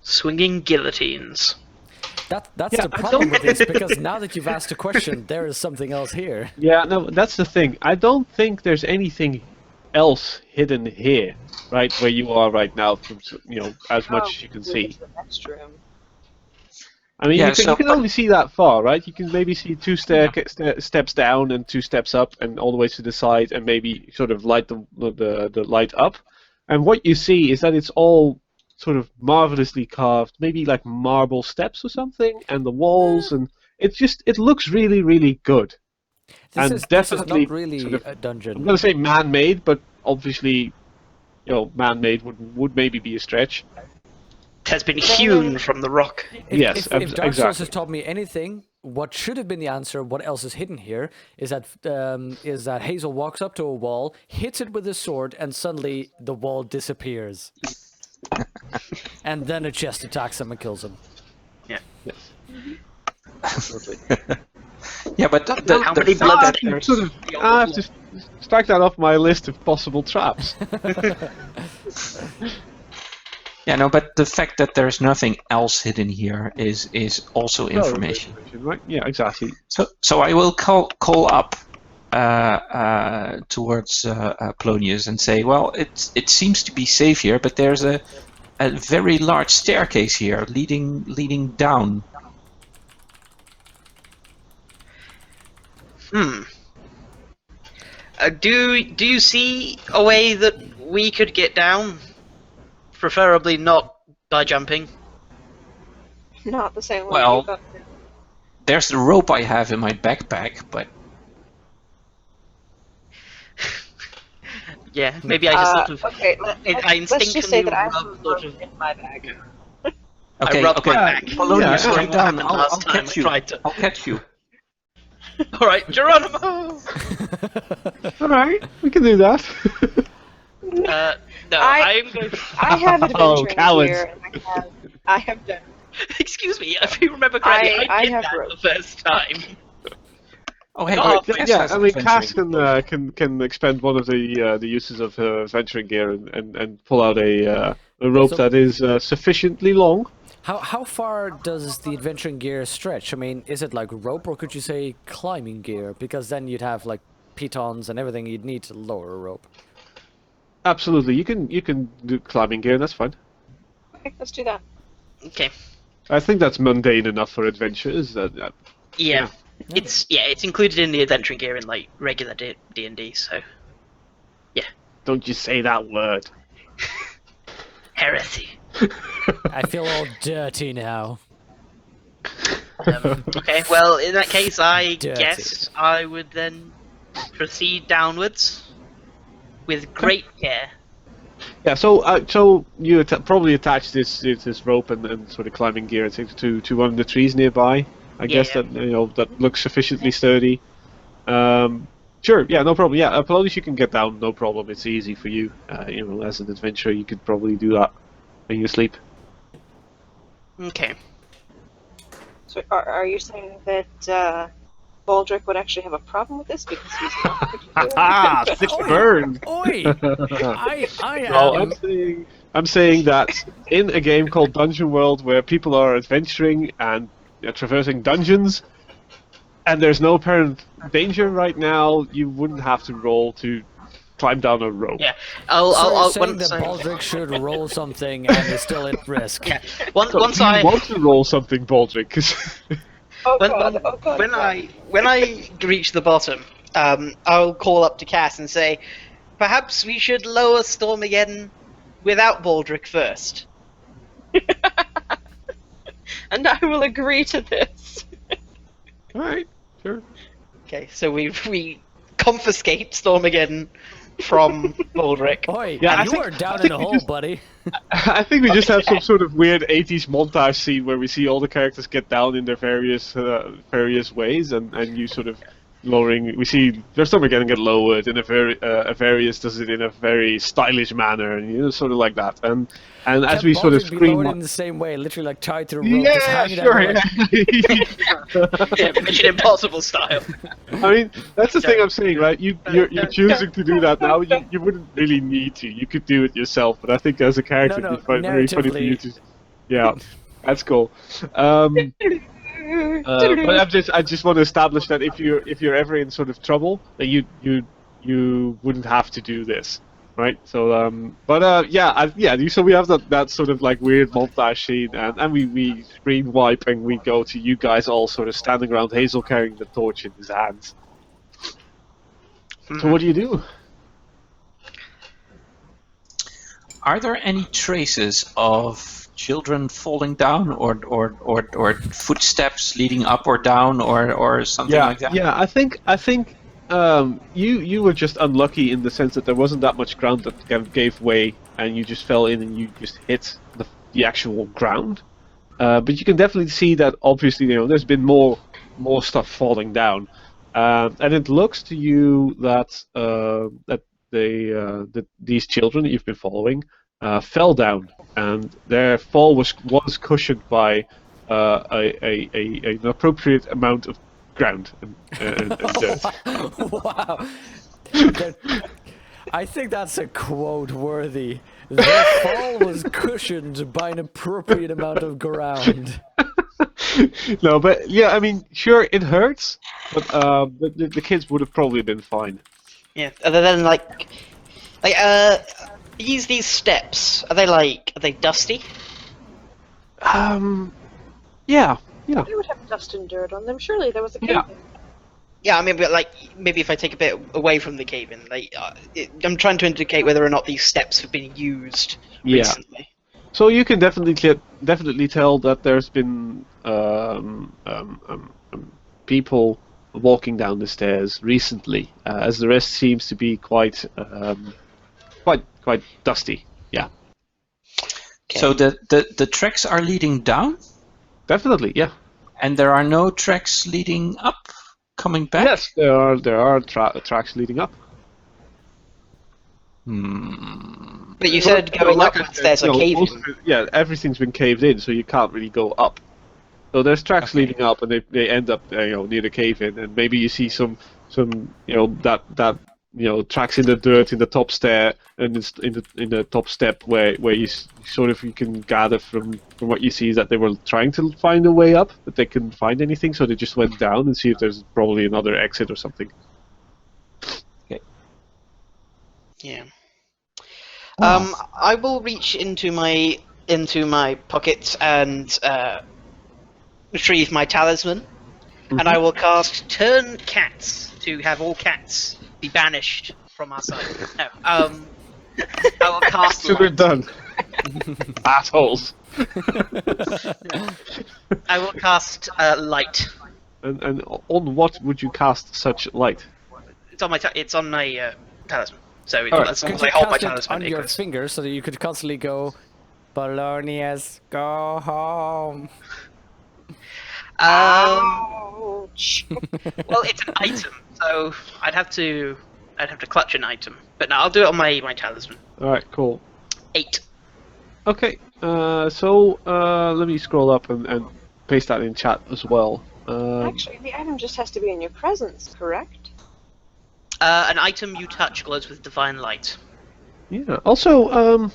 Swinging guillotines. That's the problem with this, because now that you've asked a question, there is something else here. Yeah, no, that's the thing. I don't think there's anything else hidden here, right, where you are right now, from as much as you can see. The next room. I mean, Yeah, you can only see that far, right? You can maybe see two steps down and 2 steps up, and all the way to the side, and maybe sort of light the light up. And what you see is that it's all sort of marvelously carved, maybe like marble steps or something, and the walls, and it looks really, really good. This is definitely not really sort of, a dungeon. I'm going to say man-made, but obviously, man-made would maybe be a stretch. It has been hewn from the rock. Yes, If Dark Souls exactly. has taught me anything, what should have been the answer, what else is hidden here, is that Hazel walks up to a wall, hits it with his sword, and suddenly the wall disappears. And then a chest attacks him and kills him. Yeah. Yeah, but How many bloodstains? I have to strike that off my list of possible traps. Yeah, no, but the fact that there's nothing else hidden here is also information. Right? Yeah, exactly. So I will call up towards Polonius and say, well, it seems to be safe here, but there's a very large staircase here leading down. Do you see a way that we could get down? Preferably not by jumping. Not the same way Well- you got There's the rope I have in my backpack, but Yeah, maybe I just sort of. okay, I let's just say that I instinctively have rub a sort rope of. in my bag. okay, I rubbed okay. my back. Polonius, Yeah, come what down. happened I'll last time catch I you. tried to- I'll catch you. All right, Geronimo. All right, we can do that. No, I- I'm going. I have adventuring cowards. gear, and I have done. Excuse me, if you remember correctly, I I did have that rope. the first time. Oh, hey, Oh, Cass Yeah, has I mean, adventuring. Cass can expend one of the uses of her adventuring gear and pull out a rope So- that is sufficiently long. How far does the adventuring gear stretch? I mean, is it like rope, or could you say climbing gear? Because then you'd have like pitons and everything you'd need to lower a rope. Absolutely, you can do climbing gear. That's fine. Okay, let's do that. Okay. I think that's mundane enough for adventures. Yeah. It's included in the adventuring gear in like regular D&D. So Don't you say that word. heresy. I feel all dirty now. Okay, well in that case, I Dirty. guess I would then proceed downwards with great care. Yeah, so you probably attach this rope and sort of climbing gear to one of the trees nearby. I guess Yeah. that looks sufficiently sturdy. Sure, yeah, no problem. Yeah, Polonius, you can get down, no problem. It's easy for you. As an adventurer, you could probably do that when you sleep. Okay. So, are you saying that Baldric would actually have a problem with this because he's not? Sick burn. Oi! I No, am. I'm saying that in a game called Dungeon World, where people are adventuring and traversing dungeons, and there's no apparent danger right now, you wouldn't have to roll to climb down a rope. Yeah. So I'll you're saying once that I- Baldric should roll something and is still at risk. Yeah. Once Do you I want to roll something, Baldric? 'Cause Oh when, god, when, oh god. when I reach the bottom, I'll call up to Cass and say, perhaps we should lower Stormageddon without Baldric first. And I will agree to this. all right, sure. Okay, so we confiscate Stormageddon from Baldric. Boy, Yeah, I you think- are down I in think a we hole, just- buddy. I think we just have some sort of weird 80s montage scene where we see all the characters get down in their various ways, and you sort of lowering. We see their stomach get lowered, and Avarius does it in a very stylish manner, and sort of like that. And as Can't we sort of Baldric be scream. lowered in the same way, literally like tied to the rope, just Yeah, hanging sure. down. Like, Yeah. Yeah, Mission Impossible style. I mean, that's the thing I'm saying, right? You're choosing to do that now. You wouldn't really need to. You could do it yourself, but I think as a character, No, no, it'd be very funny for you narratively. to. Yeah, that's cool. But I just want to establish that if you're ever in sort of trouble, that you wouldn't have to do this, right? So so we have that sort of like weird montage scene, and we screen wipe, and we go to you guys all sort of standing around Hazel carrying the torch in his hands. So what do you do? Are there any traces of children falling down, or footsteps leading up or down, or something like that? Yeah, I think you were just unlucky in the sense that there wasn't that much ground that gave way, and you just fell in and you just hit the actual ground. But you can definitely see that obviously there's been more stuff falling down, and it looks to you that that these children that you've been following fell down, and their fall was cushioned by an appropriate amount of ground and dirt. wow. I think that's a quote worthy. The fall was cushioned by an appropriate amount of ground. No, but yeah, I mean, sure, it hurts, but the kids would have probably been fine. Yeah. Other than these steps, are they dusty? Yeah. They would have dust and dirt on them. Surely there was a cave Yeah. in. Yeah, I mean, but maybe if I take a bit away from the cave-in, I'm trying to indicate whether or not these steps have been used Yeah. recently. So you can definitely tell that there's been people walking down the stairs recently, as the rest seems to be quite dusty. Yeah, Okay. So the tracks are leading down, definitely. Yeah. and there are no tracks leading up, coming back. Yes, there are tracks leading up. But you said going up there's a cave most in. of it- yeah, everything's been caved in, so you can't really go up. So there's tracks leading up, and they end up near the cave in, and maybe you see some that tracks in the dirt in the top stair, and it's in the top step where you you can gather from what you see is that they were trying to find a way up, but they couldn't find anything, so they just went down and see if there's probably another exit or something. Yeah. I will reach into my pocket and retrieve my talisman, and I will cast Turn Cats to have all cats be banished from our side. No, I will cast So we're light. done. Assholes. I will cast light. And on what would you cast such light? It's on my talisman. So Alright. as long Could as you I hold my cast it talisman, on it your goes. finger so that you could constantly go, Polonius, go home. Ouch. Well, it's an item, so I'd have to clutch an item. But no, I'll do it on my talisman. Alright, cool. 8. Okay, so let me scroll up and paste that in chat as well. Actually, the item just has to be in your presence, correct? An item you touch glows with divine light. Yeah. Also,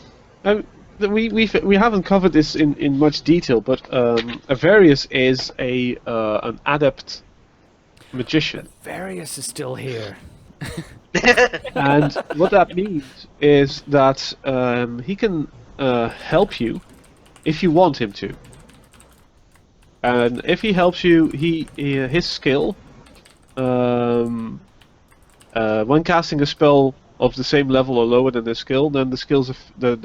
we haven't covered this in much detail, but Avarius is an adept magician. Various is still here. And what that means is that he can help you if you want him to. And if he helps you, his skill, when casting a spell of the same level or lower than the skill, then the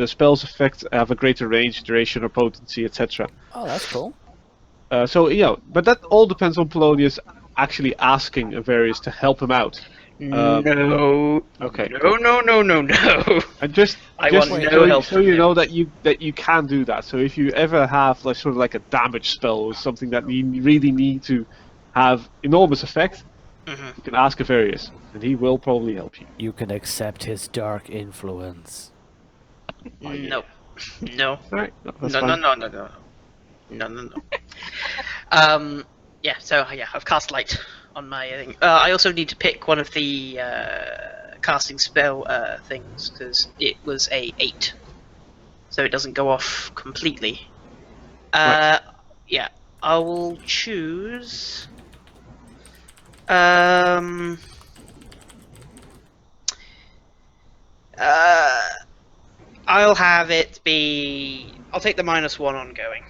spell's effect have a greater range, duration, or potency, etc. Oh, that's cool. So but that all depends on Polonius actually asking Avarius to help him out. No. Okay. No. And just I just want no so, help so from you him. know that you can do that. So if you ever have like sort of like a damage spell or something that you really need to have enormous effect, Mhm. you can ask Avarius, and he will probably help you. You can accept his dark influence. No. No. Alright, that's No, fine. no. Yeah, so yeah, I've cast light on my thing. I also need to pick one of the casting spell things, because it was a 8. So it doesn't go off completely. Right. Yeah, I will choose... I'll have it be... I'll take the -1 ongoing.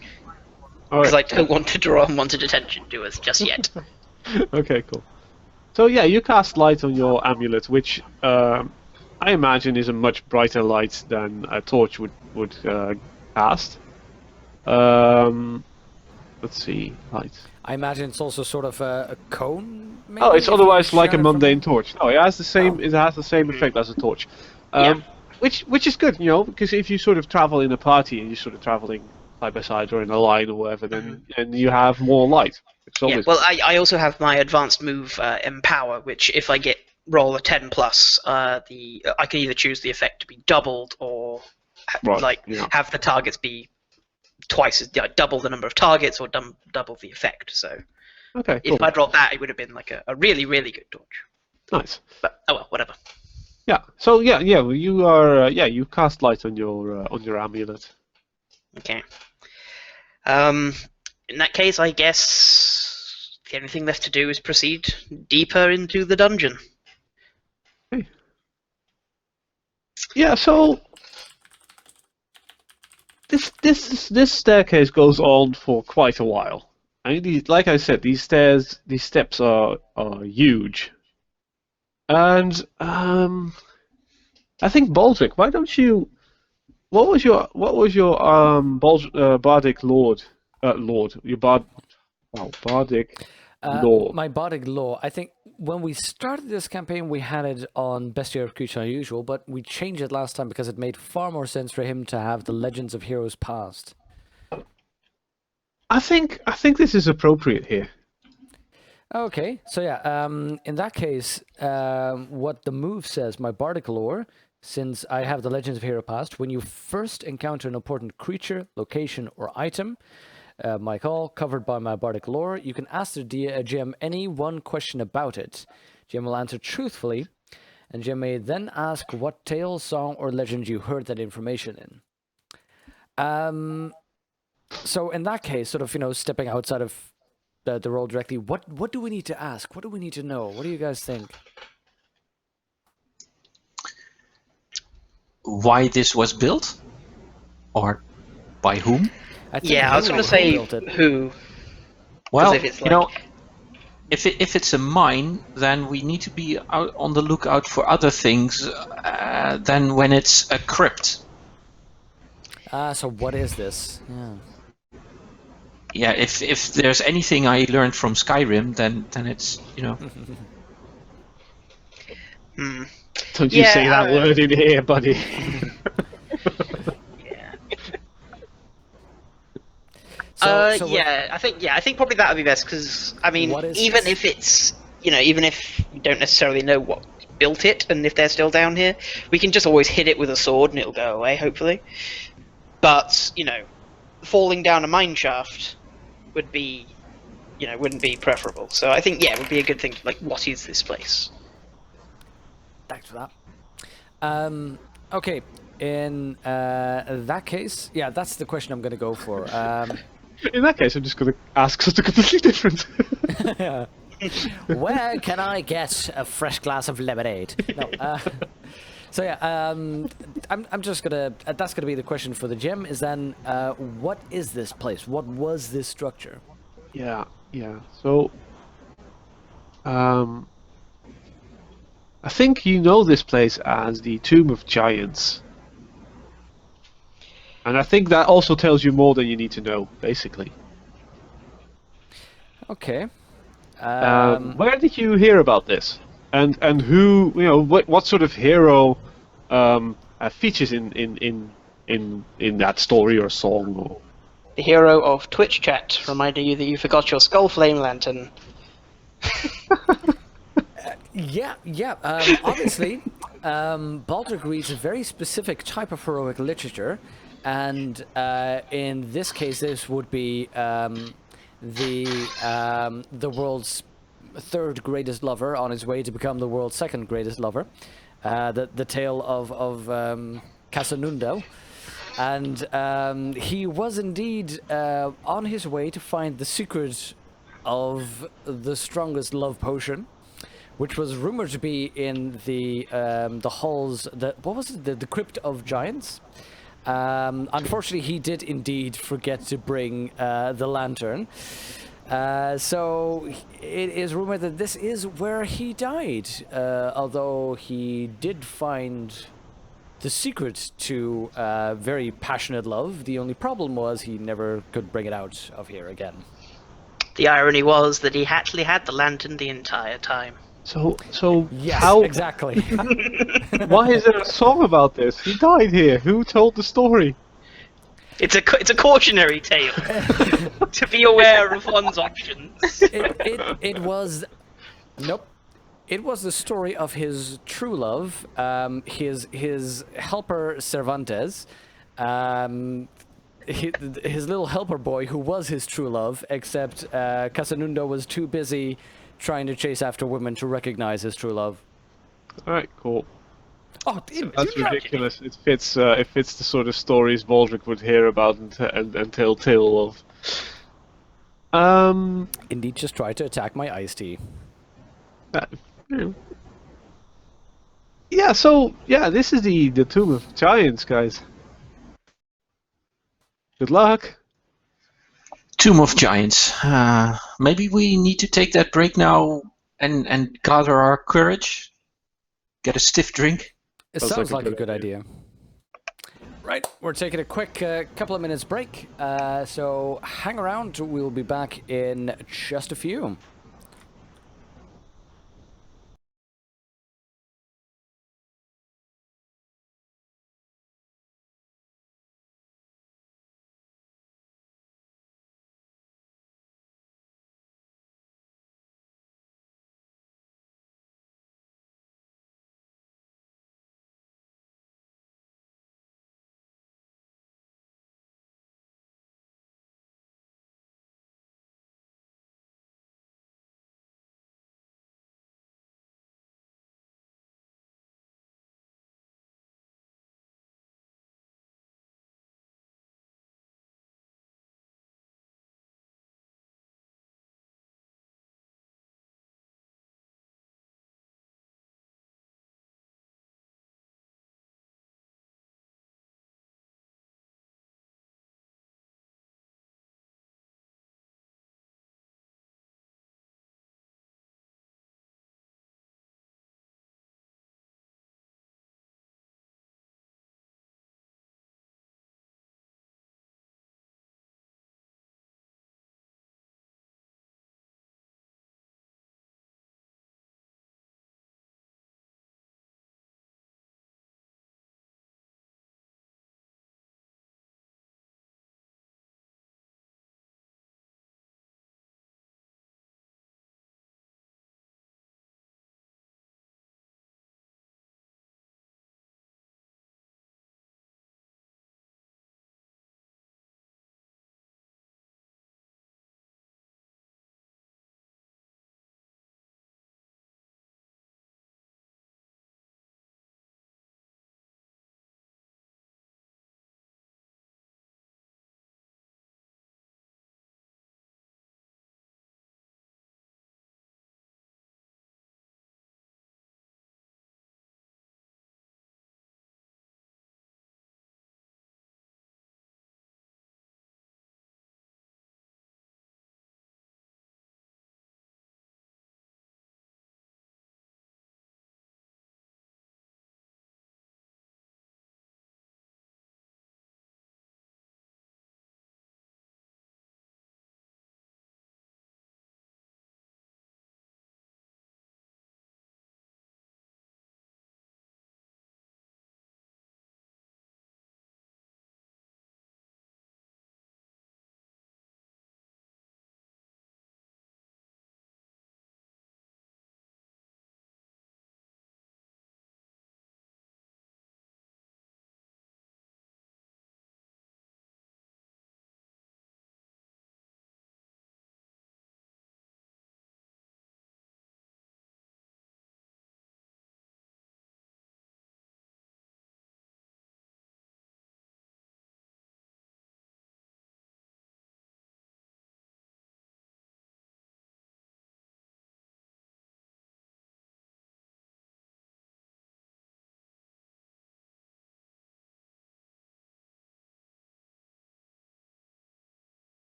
Because Alright. I don't want to draw unwanted attention to us just yet. Okay, cool. So yeah, you cast light on your amulet, which I imagine is a much brighter light than a torch would cast. Let's see, light. I imagine it's also sort of a cone. Maybe, Oh, it's if you otherwise like a shine it from mundane it? torch. No, it has the same. Oh. It has the same effect as a torch. Yeah. Which is good, because if you sort of travel in a party and you're sort of traveling side by side or in a line or whatever, then and you have more light. It's Yeah, always well, I also have my advanced move, Empower, which if I roll a 10 plus, I can either choose the effect to be doubled or Right, yeah. have the targets be twice as double the number of targets or double the effect. So okay. Cool. if I'd rolled that, it would have been like a really, really good torch. Nice. But oh well, whatever. Yeah. So yeah. You are. You cast light on your amulet. Okay. In that case, I guess the only thing left to do is proceed deeper into the dungeon. Yeah. So this staircase goes on for quite a while. I mean, like I said, these steps are huge. And I think Baldric, why don't you? What was your bardic lord? Your bardic lore. My bardic lore. I think when we started this campaign, we had it on Bestiary of Creature Unusual, but we changed it last time because it made far more sense for him to have the Legends of Heroes Past. I think this is appropriate here. Okay, so yeah, in that case, what the move says, my bardic lore, since I have the Legends of Hero Past, when you first encounter an important creature, location, or item, my call, covered by my bardic lore, you can ask the GM any one question about it. GM will answer truthfully, and GM may then ask what tale, song, or legend you heard that information in. So in that case, sort of, stepping outside of the role directly, what do we need to ask? What do we need to know? What do you guys think? Why this was built? Or by whom? I think Yeah, I was who going to say built it. who. Well, if it's if it's a mine, then we need to be out on the lookout for other things than when it's a crypt. So what is this? Yeah. Yeah, if there's anything I learned from Skyrim, then it's Hmm. Don't you Yeah, say that word in here, buddy. Yeah. So Yeah, I think probably that would be best because I mean, What is even this? if it's even if you don't necessarily know what built it, and if they're still down here, we can just always hit it with a sword and it'll go away, hopefully. But falling down a mine shaft would be, wouldn't be preferable. So I think it would be a good thing. Like, what is this place? Thanks for that. Okay, in that case, yeah, that's the question I'm going to go for. In that case, I'm just going to ask something completely different. Yeah. Where can I get a fresh glass of lemonade? No. So yeah, I'm just gonna. That's gonna be the question for the gym. Is then, what is this place? What was this structure? Yeah, yeah. So, I think you know this place as the Tomb of Giants. And I think that also tells you more than you need to know, basically. Okay. Where did you hear about this? And who, what sort of hero features in that story or song? Or... The hero of Twitch chat, reminding you that you forgot your Skull Flame Lantern. Yeah, yeah. Obviously, Baldric reads a very specific type of heroic literature, and in this case, this would be the world's third greatest lover on his way to become the world's second greatest lover. The tale of Casanundo. And he was indeed on his way to find the secret of the strongest love potion, which was rumored to be in the halls. What was it? The Crypt of Giants. Unfortunately, he did indeed forget to bring the lantern. So it is rumored that this is where he died. Although he did find the secret to very passionate love. The only problem was he never could bring it out of here again. The irony was that he actually had the lantern the entire time. So Yes, how exactly. why is there a song about this? He died here. Who told the story? It's a cautionary tale to be aware of one's options. it was, nope. It was the story of his true love, his helper Cervantes, his little helper boy who was his true love, except Casanundo was too busy trying to chase after women to recognize his true love. All right, cool. Oh, That's ridiculous. It fits the sort of stories Baldric would hear about and tell tale of. Indeed, just tried to attack my iced tea. Yeah, so this is the Tomb of Giants, guys. Good luck. Tomb of Giants. Maybe we need to take that break now and gather our courage. Get a stiff drink. It sounds like a good idea. Right, we're taking a quick couple of minutes break. So hang around. We'll be back in just a few.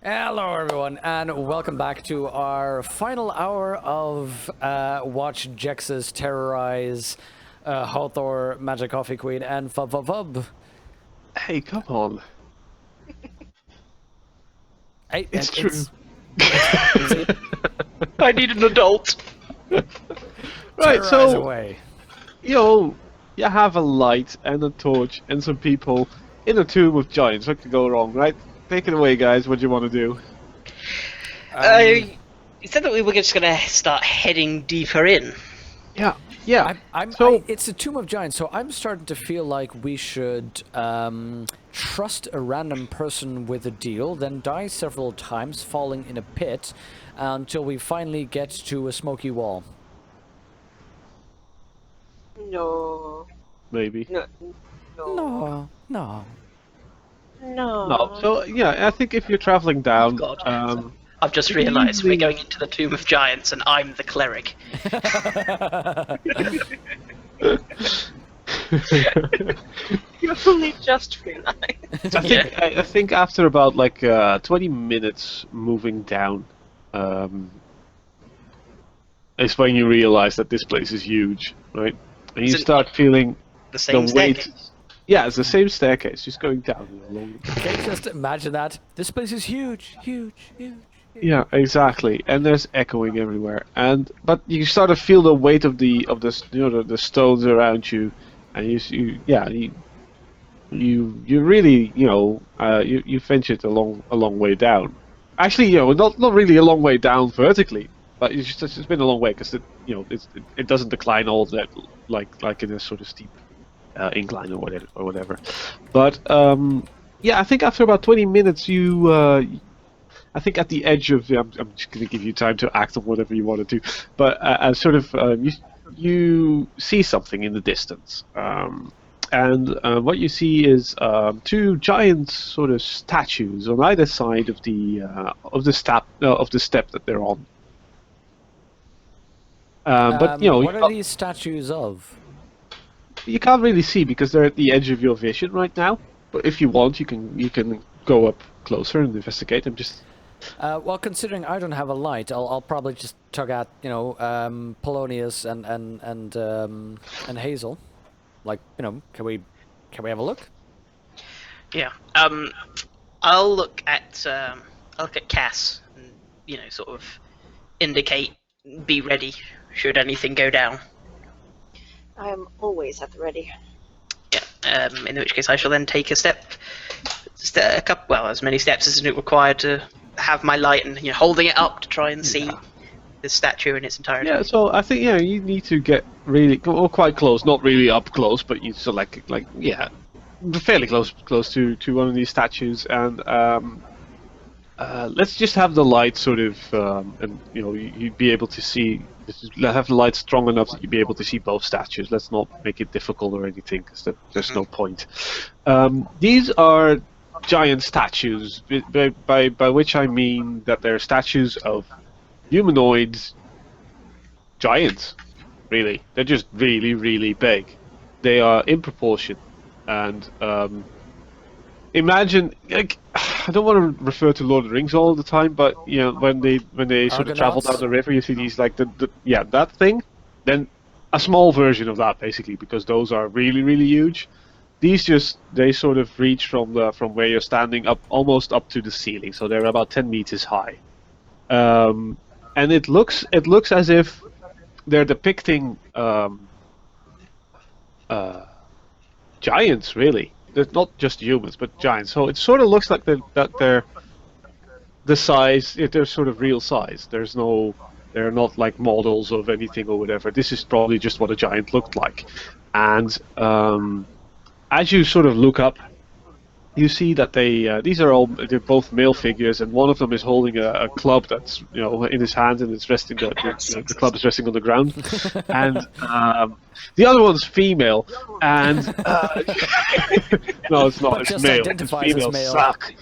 Hello, everyone, and welcome back to our final hour of Watch Jexus terrorize Hathor, Magic Coffee Queen, and Fub. Hey, come on. Hey, It's true. I need an adult. Right, terrorize so away. you have a light and a torch and some people in a tomb of giants. What could go wrong, right? Take it away, guys. What do you want to do? You said that we were just going to start heading deeper in. Yeah. It's a tomb of giants, so I'm starting to feel like we should trust a random person with a deal, then die several times, falling in a pit, until we finally get to a smoky wall. No. Maybe. No. No. No. No. So yeah, I think if you're traveling down, God. I've just you realised usually- we're going into the Tomb of Giants and I'm the cleric. You only just realized. I think after about like 20 minutes moving down, is when you realize that this place is huge, right? And you Is it start feeling The same the weight. staircase. Yeah, it's the same staircase, just going down along. Can you just imagine that? This place is huge. Yeah, exactly. And there's echoing everywhere. But you start to feel the weight of the the stones around you, and you really you ventured a long way down. Actually, not really a long way down vertically, but it's been a long way because it doesn't decline all that like in a sort of steep incline or whatever. But I think after about 20 minutes I think at the edge of I'm just going to give you time to act on whatever you want to do, but you see something in the distance, and what you see is two giant sort of statues on either side of the step that they're on. But what are these statues of? you can't really see because they're at the edge of your vision right now. But if you want, you can go up closer and investigate them. Just Well, considering I don't have a light, I'll probably just tug at Polonius and Hazel. Like, can we have a look? Yeah. I'll look at Cass and sort of indicate, be ready should anything go down. I am always at the ready. Yeah. In which case I shall then take as many steps as is required to have my light and holding it up to try and see the statue in its entirety. yeah. So I think you need to get quite close, not really up close, but you select fairly close to one of these statues, and let's just have the light sort of and you'd be able to see. Have the light strong enough that you'd be able to see both statues. Let's not make it difficult or anything, because there's no point. These are giant statues, by which I mean that they're statues of humanoids, giants. Really, they're just really, really big. They are in proportion, and imagine, like, I don't want to refer to Lord of the Rings all the time, but when they sort of travel Argonauts? down the river, you see these like that thing. Then a small version of that, basically, because those are really, really huge. These they sort of reach from where you're standing up almost up to the ceiling, so they're about 10 meters high. And it looks as if they're depicting giants, really. They're not just humans, but giants. So it sort of looks like they're the size. They're sort of real size. They're not like models of anything or whatever. This is probably just what a giant looked like. And as you sort of look up, you see that they're both male figures, and one of them is holding a club that's in his hand, and it's resting the club is resting on the ground, and the other one's female, and no, it's not. It's Just male. identifies as Females male. suck.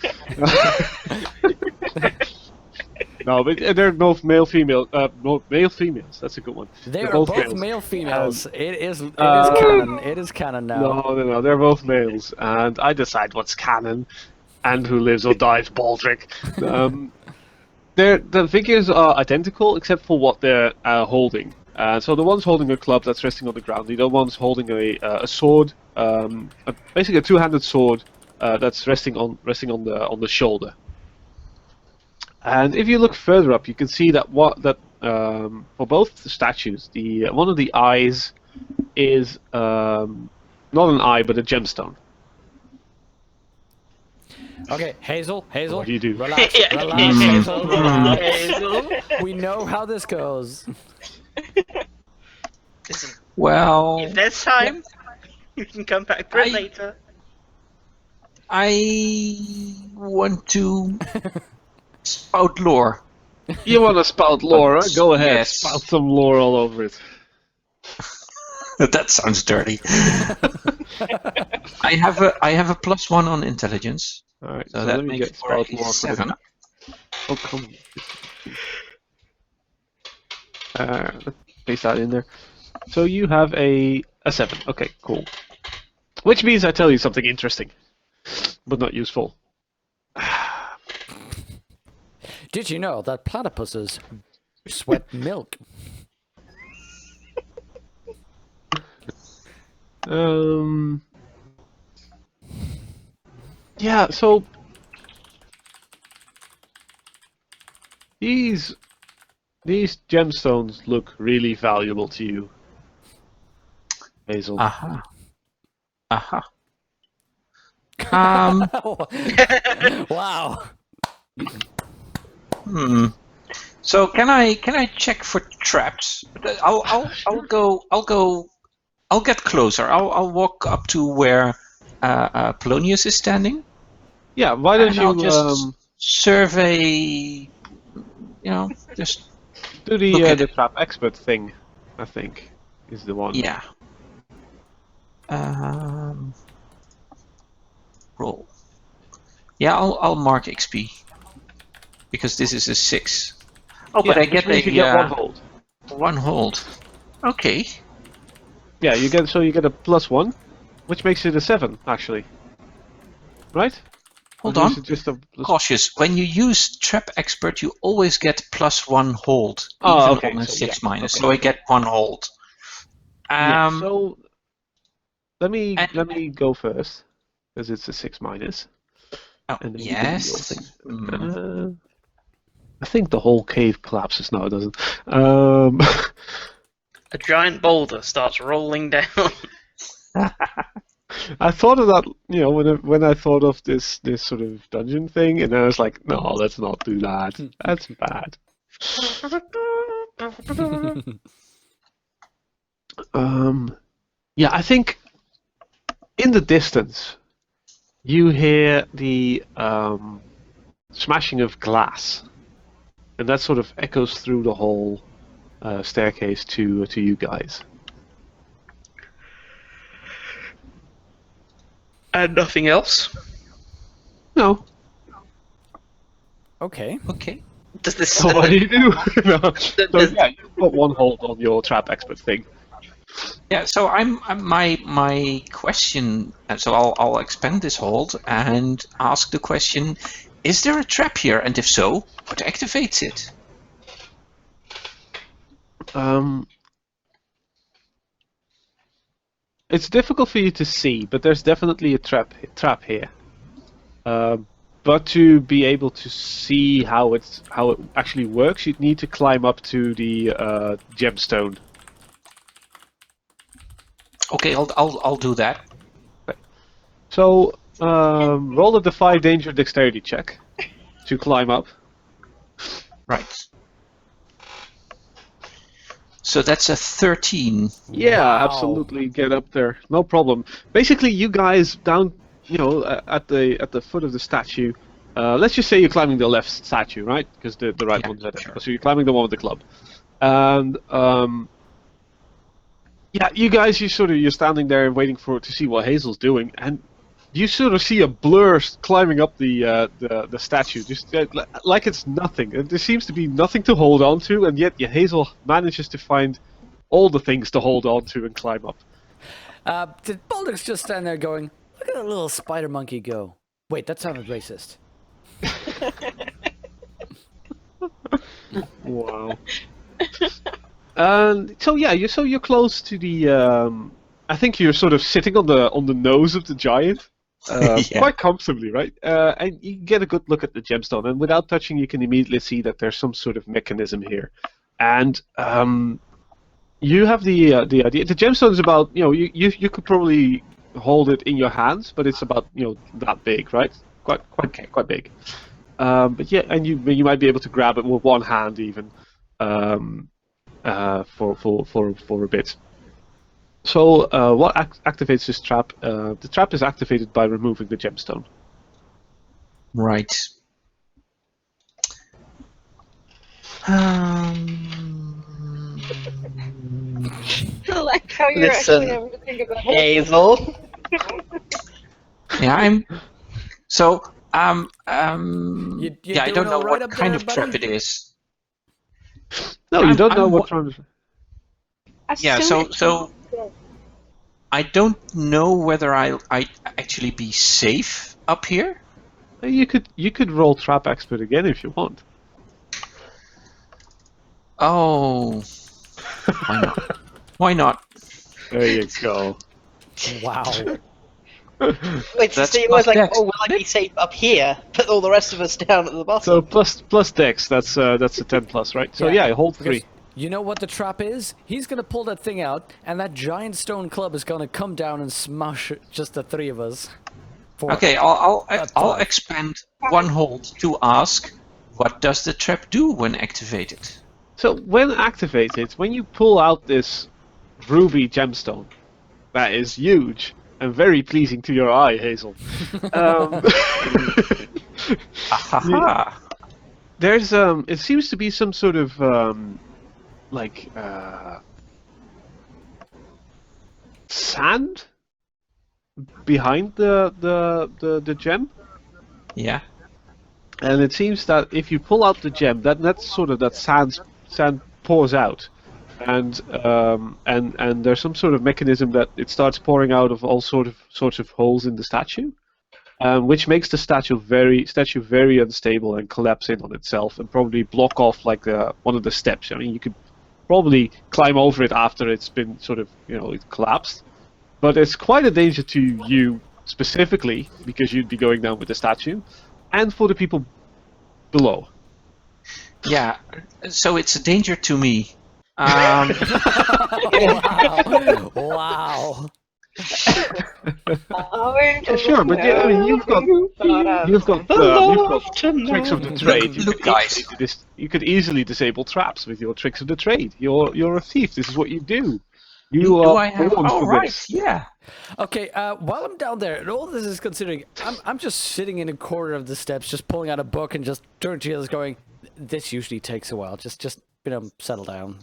No, but they're both male females. That's a good one. They They're are both males. male females. It is canon. It is canon now. No, they're both males, and I decide what's canon. and who lives or dies Baldric. The figures are identical except for what they're holding. So the one's holding a club that's resting on the ground. The other one's holding a sword, basically a two-handed sword that's resting on the shoulder. And if you look further up, you can see that for both the statues, one of the eyes is not an eye but a gemstone. Okay, Hazel. What do you do? Relax, Yeah. relax, Hazel, relax. Hazel. We know how this goes. Listen, Well, if there's time, you can come back for it I- later. I want to spout lore. You want to spout lore? Huh? Go ahead, Yes. spout some lore all over it. That sounds dirty. I have a +1 on intelligence, All right, so so that let me makes get for a spout lore for 7. Oh, come on. Let's paste that in there. So you have a 7. Okay, cool. Which means I tell you something interesting, but not useful. Did you know that platypuses sweat milk? Yeah, so these gemstones look really valuable to you, Hazel. Aha. Aha. Wow. So can I check for traps? I'll get closer. I'll walk up to where Polonius is standing. Yeah, why don't And I'll you just survey? Just do look at the it. trap expert thing? I think is the one. Yeah. Roll. Yeah, I'll mark XP because this is a 6. Oh, but Yeah, I get which means you get 1 hold. 1 hold. Okay. Yeah, you get a +1, which makes it a 7 actually. Right? Hold Or on. is it just a Cautious. When you use Trap Expert, you always get +1 hold, Oh, even okay, on a so 6 yeah, minus. okay. So I get 1 hold. Yeah, so let me and- go first, because it's a 6 minus. oh, And then you can do your yes. thing. I think the whole cave collapses now, doesn't it? A giant boulder starts rolling down. I thought of that, when I thought of this sort of dungeon thing, and I was like, no, let's not do that. That's bad. Yeah, I think in the distance you hear the smashing of glass, and that sort of echoes through the whole staircase to you guys. And nothing else? No. Okay. Okay. Does this... So what do you do? No. So There's- yeah, you've got 1 hold on your trap expert thing. Yeah. So I'm my question. So I'll expand this hold and ask the question: is there a trap here? And if so, what activates it? It's difficult for you to see, but there's definitely a trap here. But to be able to see how it actually works, you'd need to climb up to the gemstone. Okay, I'll do that. So roll a defy danger dexterity check to climb up. Right. So that's a 13. Yeah, Wow. absolutely. Get up there, no problem. Basically, you guys down, at the foot of the statue. Let's just say you're climbing the left statue, right? Because the right Yeah, one's at sure. So you're climbing the one with the club, and yeah, you're standing there and waiting to see what Hazel's doing, and you sort of see a blur climbing up the statue, just like it's nothing. And there seems to be nothing to hold on to, and yet Hazel manages to find all the things to hold on to and climb up. Did Baldric's just stand there going, look at that little spider monkey go. Wait, that sounded racist. Wow. And so yeah, you're close to the. I think you're sort of sitting on the nose of the giant, Yeah. quite comfortably, right? And you get a good look at the gemstone, and without touching, you can immediately see that there's some sort of mechanism here, and you have the idea. The gemstone is about you could probably hold it in your hands, but it's about that big, right? Quite big. But yeah, and you might be able to grab it with one hand even, for a bit. So what activates this trap? The trap is activated by removing the gemstone. Right. I like how you're Listen. actually having to think about it. Hazel. Yeah, I'm. So You yeah, I doing don't know all right what up kind there, of trap buddy? it is. No, you I'm- don't know I'm what. Yeah, so I don't know whether I actually be safe up here. You could roll trap expert again if you want. Oh, why not? Why not? There you go. Wow. Wait, so That's you was like, plus dex, oh, will I be safe up here? But all the rest of us down at the bottom. So plus dex, that's a 10 plus, right? So yeah, hold 3. Because you know what the trap is? He's gonna pull that thing out, and that giant stone club is gonna come down and smash just the 3 of us. Okay, I'll five. expand one hold to ask, what does the trap do when activated? So when activated, when you pull out this ruby gemstone, that is huge and very pleasing to your eye, Hazel. Ahaha. There's it seems to be some sort of sand behind the gem, Yeah. and it seems that if you pull out the gem, that sort of that sand pours out, and there's some sort of mechanism that it starts pouring out of all sorts of holes in the statue, which makes the statue very unstable and collapse in on itself and probably block off like one of the steps. I mean, you could probably climb over it after it's been sort of it collapsed, but it's quite a danger to you specifically because you'd be going down with the statue, and for the people below. Yeah, so it's a danger to me. Wow. Wow. Yeah, sure, but yeah, I mean, you've got tricks of the trade. Look, guys. You could easily disable traps with your tricks of the trade. You're a thief. This is what you do. You Do are I have? born Oh, for right. this. Yeah. Okay, while I'm down there, and all this is considering, I'm just sitting in a corner of the steps, just pulling out a book and just turning to the others going, this usually takes a while. Just settle down.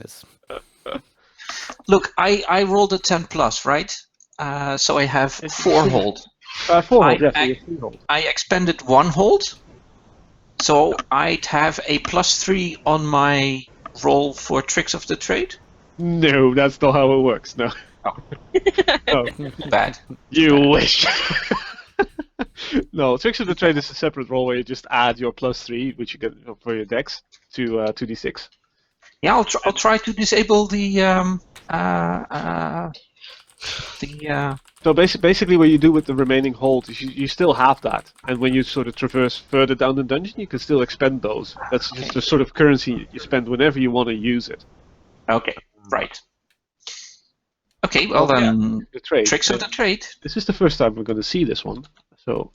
Look, I rolled a 10 plus, right? So I have 4 hold. 4 hold, yes, I- you have 3 hold. I expended 1 hold, so I'd have a +3 on my roll for tricks of the trade. No, that's not how it works. No. Oh. No. Bad. You wish. No, tricks of the trade is a separate roll where you just add your +3, which you get for your dex, to 2d6. Yeah, I'll try to disable the So basically, what you do with the remaining hold is you still have that, and when you sort of traverse further down the dungeon, you can still expend those. That's just the sort of currency you spend whenever you want to use it. Okay, right. Okay, well then, The trade. tricks of the trade. This is the first time we're going to see this one. So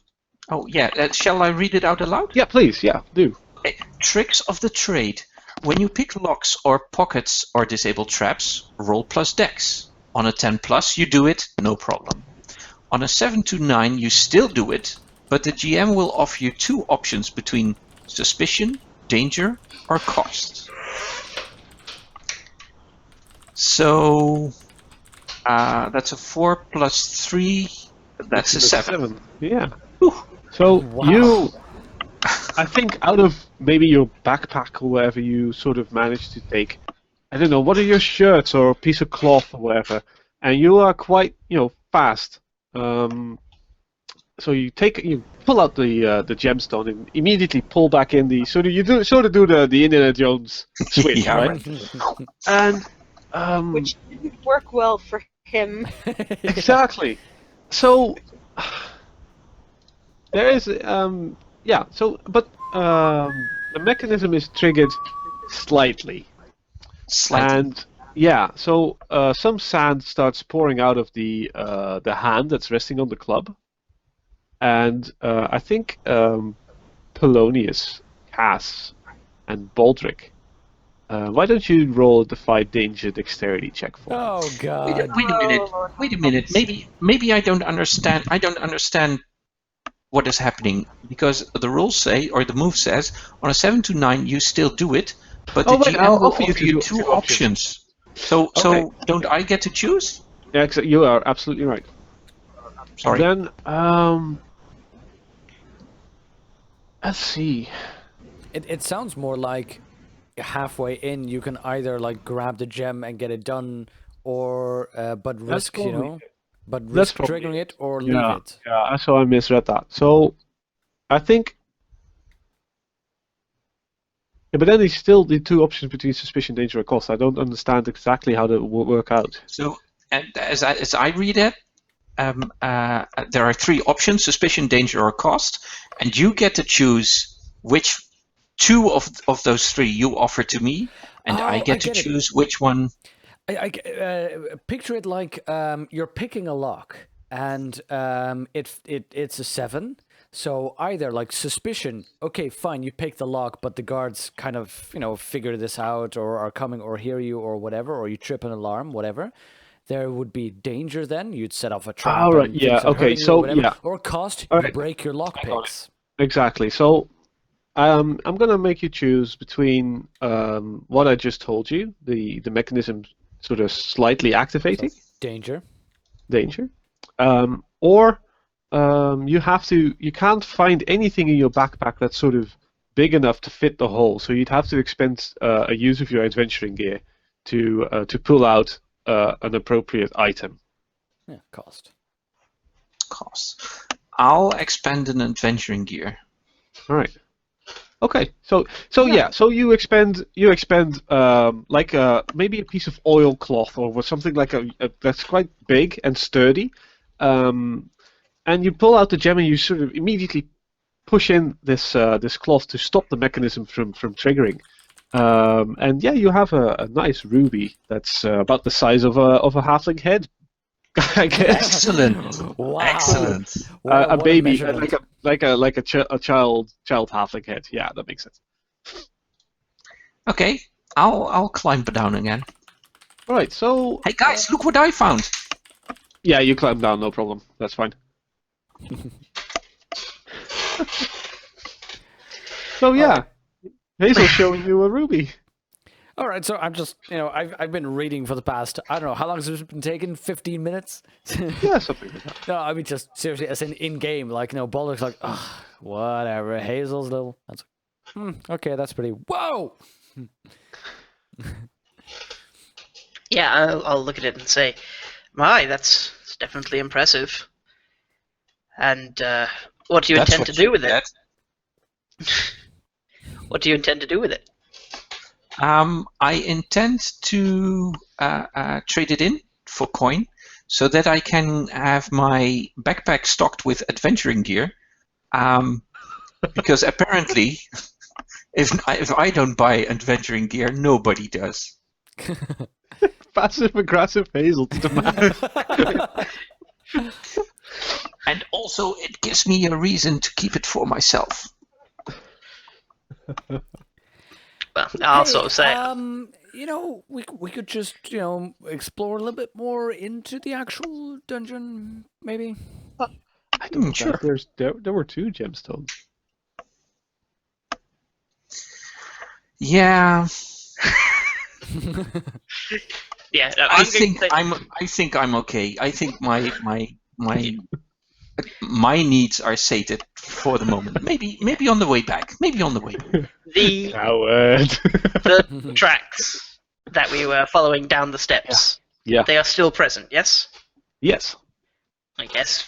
Oh yeah, shall I read it out aloud? yeah, please, yeah, do. Okay. Tricks of the trade. When you pick locks or pockets or disable traps, roll plus dex. On a 10 plus, you do it, no problem. On a 7 to 9, you still do it, but the GM will offer you 2 options between suspicion, danger, or cost. So that's a 4 plus 3. That's a 7. Yeah. Whew. So Wow. I think out of maybe your backpack or whatever you sort of managed to take, I don't know, what are your shirts or a piece of cloth or whatever, and you are quite, fast. so you pull out the gemstone and immediately pull back in the do the Indiana Jones switch, Yeah, right? And Which didn't work well for him. exactly. So there is but the mechanism is triggered slightly. Slightly. And so some sand starts pouring out of the hand that's resting on the club, and I think Polonius, Cass, and Baldric. Why don't you roll a Defy Danger Dexterity check for me? Oh Wait, god. wait a minute. Lord. Wait a minute. Maybe I don't understand. I don't understand what is happening, because the rules say, or the move says, on a 7 to 9 you still do it, but the GM I'll will offer offer you you two two options. So Okay. don't I get to choose? Yeah, you are absolutely right. Sorry. Then let's see. It sounds more like halfway in you can either like grab the gem and get it done, or but risk, you probably- know, but that's risk probably triggering it or Yeah. leave it. Yeah, so I misread that. So I think. Yeah, but then there's still the two options between suspicion, danger, or cost. I don't understand exactly how that will work out. So, and as I read it, there are three options: suspicion, danger, or cost, and you get to choose which two of those three you offer to me, and Oh, I I get to get it. choose which one. I picture it like you're picking a lock, and it's a 7. So either like suspicion, okay, fine, you pick the lock, but the guards kind of figure this out, or are coming, or hear you, or whatever, or you trip an alarm, whatever. There would be danger. Then you'd set off a trap. All right, and yeah, things are okay, hurting you or so, whatever. yeah. Or cost, All you right. break your lock picks. Exactly. So I'm gonna make you choose between what I just told you, the mechanism sort of slightly activating Danger. danger, or you can't find anything in your backpack that's sort of big enough to fit the hole. So you'd have to expend a use of your adventuring gear to pull out an appropriate item. Yeah, cost. Cost. I'll expend an adventuring gear. All right. Okay. So you expend like maybe a piece of oilcloth or something like a that's quite big and sturdy, and you pull out the gem and you sort of immediately push in this cloth to stop the mechanism from triggering. And yeah, you have a nice ruby that's about the size of a halfling head, I guess. Excellent. Wow. Excellent. What A baby, measurement. like a child halfling head. Yeah, that makes sense. Okay, I'll climb down again. All right. So Hey guys, look what I found. yeah, you climb down, no problem. That's fine. So yeah, Hazel's showing you a ruby. All right, so I'm just, I've been reading for the past, I don't know, how long has this been taking? 15 minutes? Yeah, something like that. No, I mean, just seriously, as in game, like, Baldur's like, ugh, whatever, Hazel's little. That's okay, that's pretty. Whoa! Yeah, I'll look at it and say, my, that's definitely impressive. And what do you That's intend what to do with you it? get. What do you intend to do with it? I intend to trade it in for coin so that I can have my backpack stocked with adventuring gear. Because apparently, if I don't buy adventuring gear, nobody does. Passive aggressive Hazel to the max. And also, it gives me a reason to keep it for myself. Well, I'll sort of say, we could just, explore a little bit more into the actual dungeon, maybe. I don't Sure. There were 2 gemstones. Yeah, yeah, I I'm going think to say, I think I'm okay. I think my needs are sated for the moment. Maybe on the way back. Maybe on the way back. the Coward. the tracks that we were following down the steps, Yeah. they are still present, yes? Yes. I guess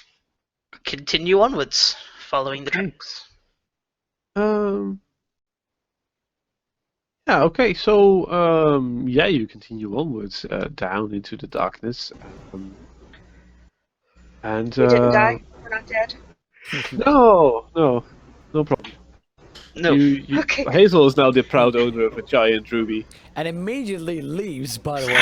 continue onwards, following the tracks. Yeah, okay, so yeah, you continue onwards down into the darkness. And We didn't die. We're not dead. no problem. No. Okay. Hazel is now the proud owner of a giant ruby. And immediately leaves, by the way.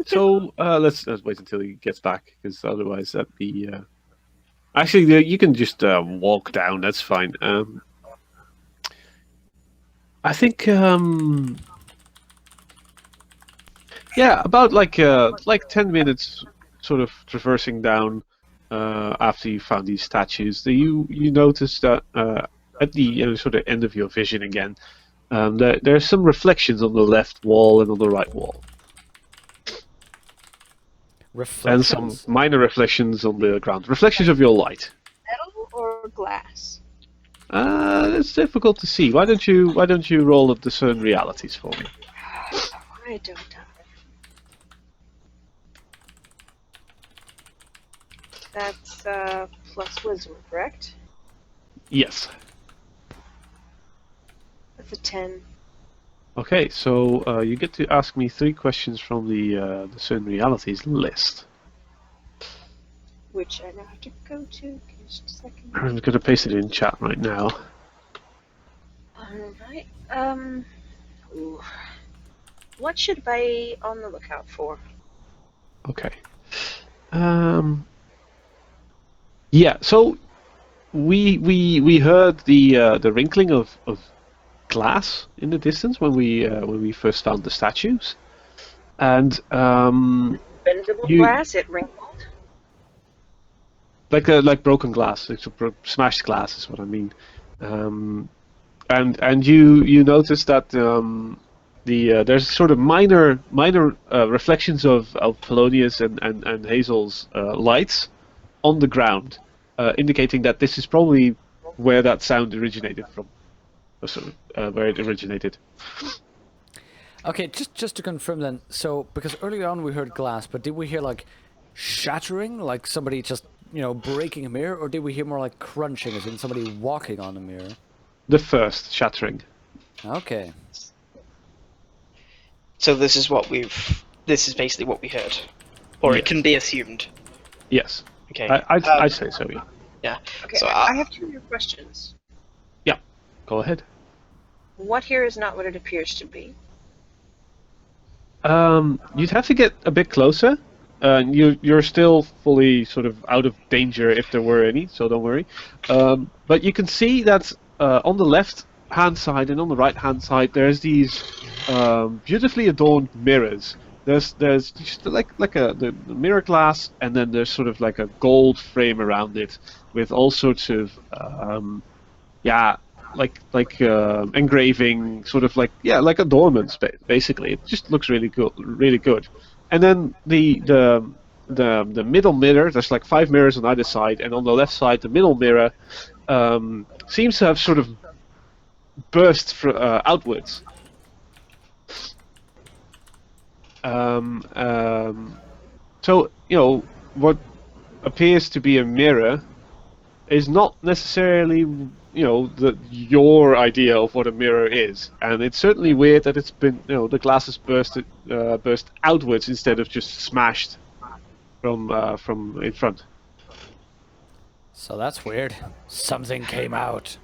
So let's wait until he gets back, because otherwise that'd be. Actually, you can just walk down. That's fine. I think. Yeah, about like 10 minutes, sort of traversing down. After you found these statues, you notice that at the sort of end of your vision again, there's some reflections on the left wall and on the right wall. And some minor reflections on the ground. Reflections of your light. Metal or glass? It's difficult to see. Why don't you roll up discern realities for me? I don't know. That's plus wisdom, correct? Yes. That's a 10. Okay, so you get to ask me 3 questions from the discern realities list. Which I now have to go to. Give me just a second. I'm going to paste it in chat right now. Alright. Ooh. What should I be on the lookout for? Okay. Yeah. So we heard the wrinkling of glass in the distance when we first found the statues, and Bendable glass. It wrinkled. Like broken glass, like smashed glass is what I mean. And you notice that there's sort of minor reflections of Polonius and Hazel's lights on the ground, indicating that this is probably where that sound originated from, where it originated. Okay, just to confirm then, so because earlier on we heard glass, but did we hear like shattering, like somebody just breaking a mirror, or did we hear more like crunching, as in somebody walking on a mirror? The first shattering. Okay. So this is basically what we heard, or Yes. it can be assumed. Yes. Okay. I'd say so. Yeah. Yeah. Okay, So I have 2 more questions. Go ahead. What here is not what it appears to be. You'd have to get a bit closer. You're still fully sort of out of danger if there were any, so don't worry. But you can see that on the left-hand side and on the right-hand side, there's these beautifully adorned mirrors. There's just the mirror glass, and then there's sort of like a gold frame around it with all sorts of engraving, sort of like adornments basically. It just looks really good. And then the middle mirror, there's like 5 mirrors on either side, and on the left side, the middle mirror seems to have sort of burst outwards. So what appears to be a mirror is not necessarily your idea of what a mirror is, and it's certainly weird that it's been the glass has burst outwards instead of just smashed from in front. So that's weird. Something came out.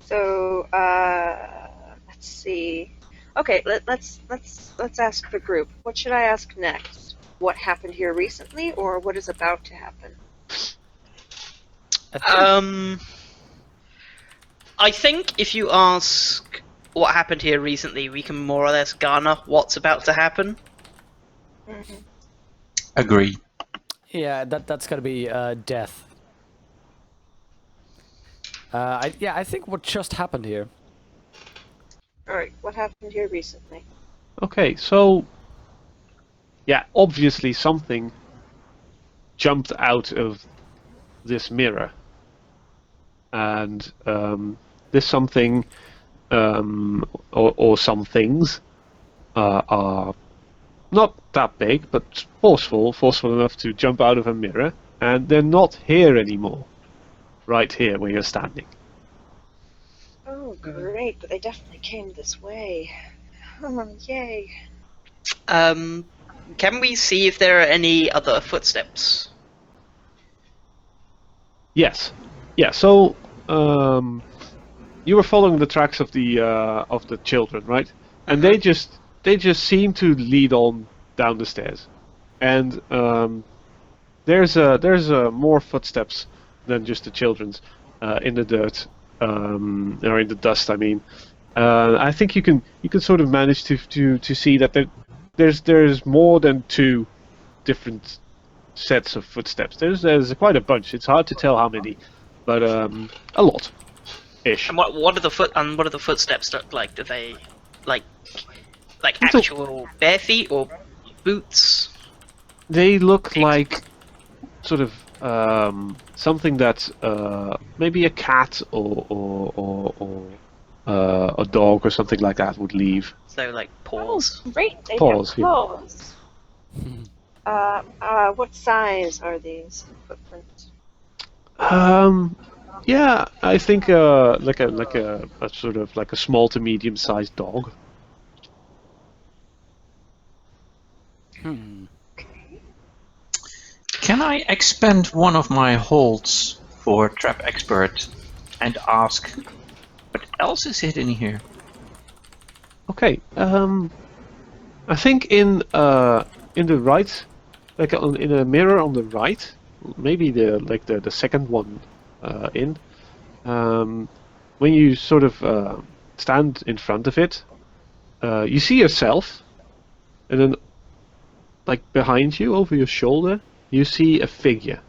So let's see. Okay, let's ask the group. What should I ask next? What happened here recently, or what is about to happen? I think if you ask what happened here recently, we can more or less garner what's about to happen. Mm-hmm. Agree. Yeah, that's gotta be death. I think what just happened here. Alright, what happened here recently? Okay, so yeah, obviously something jumped out of this mirror, and this something or some things are not that big, but forceful enough to jump out of a mirror, and they're not here anymore. Right here, where you're standing. Oh, great! But they definitely came this way. Yay! Can we see if there are any other footsteps? Yes. Yeah. So, you were following the tracks of the children, right? And they just seem to lead on down the stairs, and there's more footsteps than just the children's in the dirt, or in the dust. I mean, I think you can sort of manage to see that there's more than 2 different sets of footsteps. There's quite a bunch. It's hard to tell how many, but a lot, ish. And what do the footsteps look like? Do they like Little- actual bare feet or boots? They look like sort of something that maybe a cat or a dog or something like that would leave. So like paws. Oh, great! They Paws, have yeah. claws. What size are these footprints? Yeah, I think like a sort of like a small to medium sized dog. Can I expend one of my holds for Trap Expert and ask what else is hidden here? Okay. I think in the right, like in a mirror on the right, maybe the second one in. When you sort of stand in front of it, you see yourself, and then, like behind you, over your shoulder, you see a figure.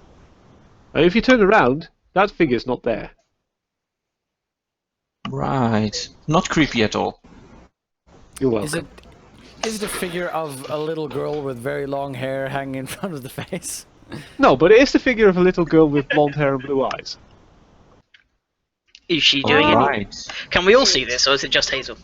If you turn around, that figure's not there. Right. Not creepy at all. You're welcome. Is it a figure of a little girl with very long hair hanging in front of the face? No, but it is the figure of a little girl with blonde hair and blue eyes. Is she doing any? Right. Can we all see this, or is it just Hazel?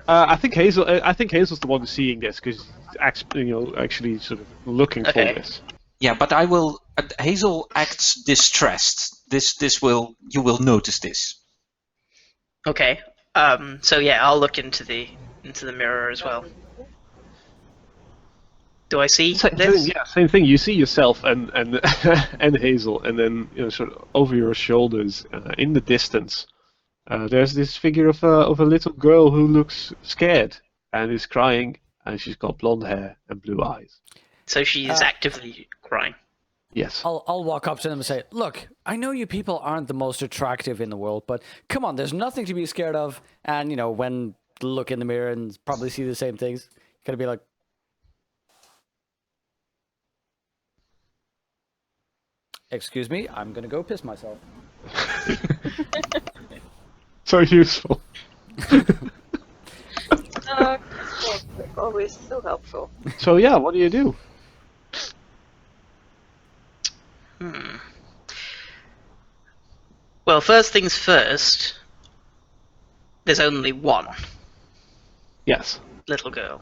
I think Hazel's the one who's seeing this because actually sort of looking Okay. for this. Yeah, but I will. Hazel acts distressed. You will notice this. Okay. So yeah, I'll look into the mirror as well. Do I see this? Same thing. You see yourself and and Hazel, and then sort of over your shoulders, in the distance, there's this figure of a little girl who looks scared and is crying, and she's got blonde hair and blue eyes. So she's actively crying. Yes. I'll walk up to them and say, "Look, I know you people aren't the most attractive in the world, but come on, there's nothing to be scared of." And when look in the mirror and probably see the same things, you gotta be like, "Excuse me, I'm gonna go piss myself." So useful. Always so helpful. So yeah, what do you do? Well, first things first. There's only one Yes. little girl.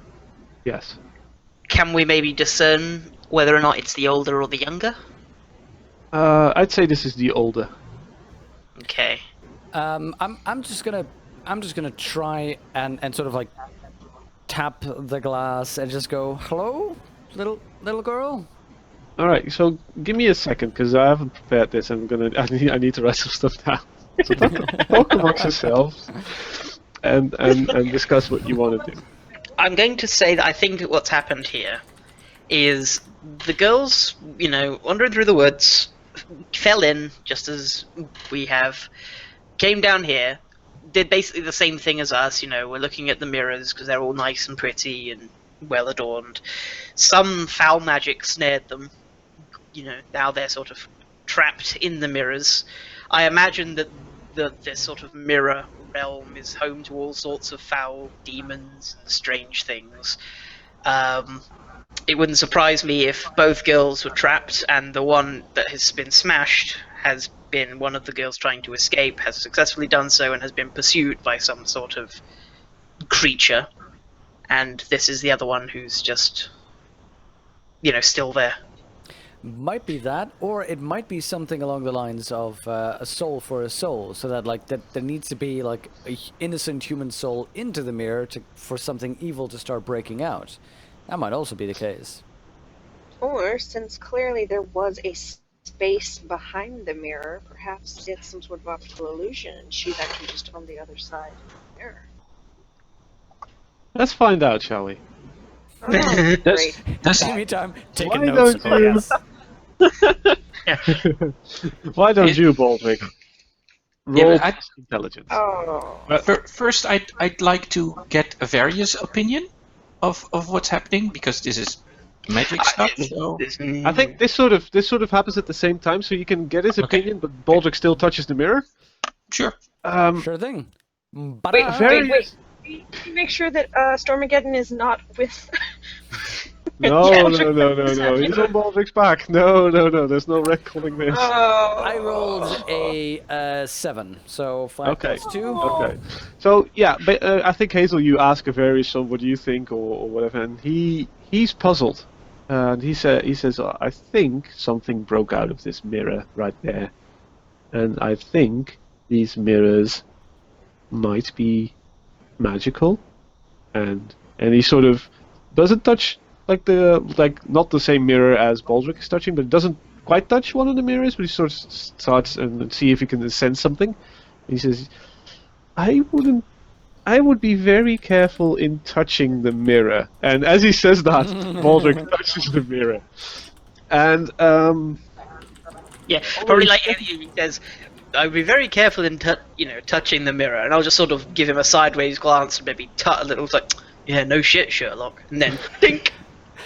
Yes. Can we maybe discern whether or not it's the older or the younger? I'd say this is the older. Okay. I'm just gonna try and sort of like tap the glass and just go, "Hello, little girl." All right. So give me a second because I haven't prepared this. I need to write some stuff down. So talk amongst yourselves and discuss what you want to do. I'm going to say that I think what's happened here is the girls, wandering through the woods, fell in just as we have, came down here, did basically the same thing as us. We're looking at the mirrors because they're all nice and pretty and well adorned. Some foul magic snared them. Now they're sort of trapped in the mirrors. I imagine that this sort of mirror realm is home to all sorts of foul demons and strange things. It wouldn't surprise me if both girls were trapped and the one that has been smashed has been one of the girls trying to escape, has successfully done so, and has been pursued by some sort of creature. and this is the other one who's just, still there. Might be that, or it might be something along the lines of a soul for a soul, so that that there needs to be like a innocent human soul into the mirror for something evil to start breaking out. That might also be the case. Or, since clearly there was a space behind the mirror, perhaps it's some sort of optical illusion, and she's actually just on the other side of the mirror. Let's find out, shall we? Oh, great. Meantime, take Why notes. don't you- Why don't you, Baldric? Roll but intelligence. Oh. First, I'd like to get a various opinion of what's happening, because this is magic stuff. So I think this sort of happens at the same time, so you can get his Okay. opinion, but Baldric still touches the mirror. sure. Sure thing. Wait. Make sure that Stormageddon is not with. No, Yeah, no. He's on Baldric's back. No. There's no retconning this. Oh. I rolled a 7, so 5 Okay. plus 2. Okay. So yeah, but I think Hazel, you ask a various of what do you think or whatever, and he's puzzled, and he says I think something broke out of this mirror right there, and I think these mirrors might be magical, and he sort of doesn't touch like not the same mirror as Baldric is touching, but it doesn't quite touch one of the mirrors, but he sort of starts and see if he can sense something. He says, I would be very careful in touching the mirror. And as he says that, Baldric touches the mirror. And Yeah, probably like he says, I would be very careful in touching the mirror, and I'll just sort of give him a sideways glance and maybe tut a little. It's like, yeah, no shit, Sherlock, and then dink.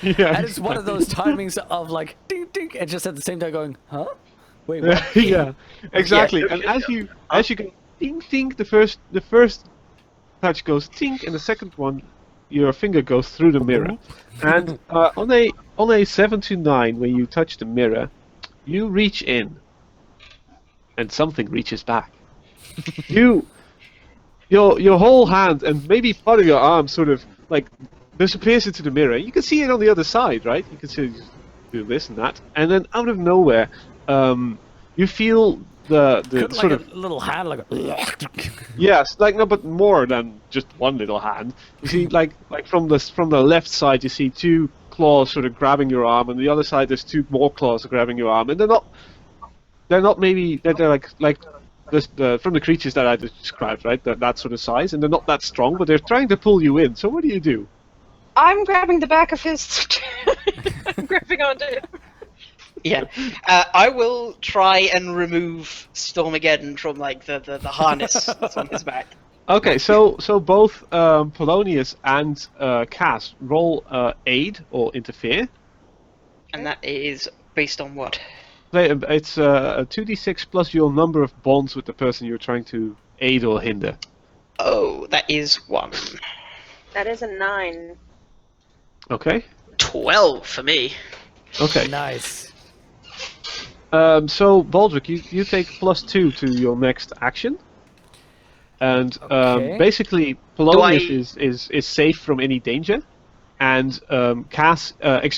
yeah, And it's one of those timings of like ding ding, and just at the same time going, huh? Wait, what? yeah, exactly. Yeah, And as you go ding ding, the first touch goes tink, and the second one, your finger goes through the mirror. And on a 7 to 9, when you touch the mirror, you reach in, and something reaches back. Your whole hand and maybe part of your arm sort of like disappears into the mirror. You can see it on the other side, right? You can see do this and that, and then out of nowhere, you feel the Could sort like of a little hand like a yes, like no, but more than just one little hand. You see, like from the left side, you see two claws sort of grabbing your arm, and the other side there's two more claws grabbing your arm, and they're not maybe they're like this, from the creatures that I described, right? That sort of size, and they're not that strong, but they're trying to pull you in. So what do? I'm grabbing the back of his. I'm grabbing onto it. Yeah, I will try and remove Stormageddon from like the harness that's on his back. Okay, so both Polonius and Cass roll aid or interfere. And that is based on what? It's a 2d6 plus your number of bonds with the person you're trying to aid or hinder. Oh, that is 1. That is a 9. Okay. 12 for me. Okay. nice. So Baldric, you take +2 to your next action, and Okay. basically Polonius is safe from any danger, and Cass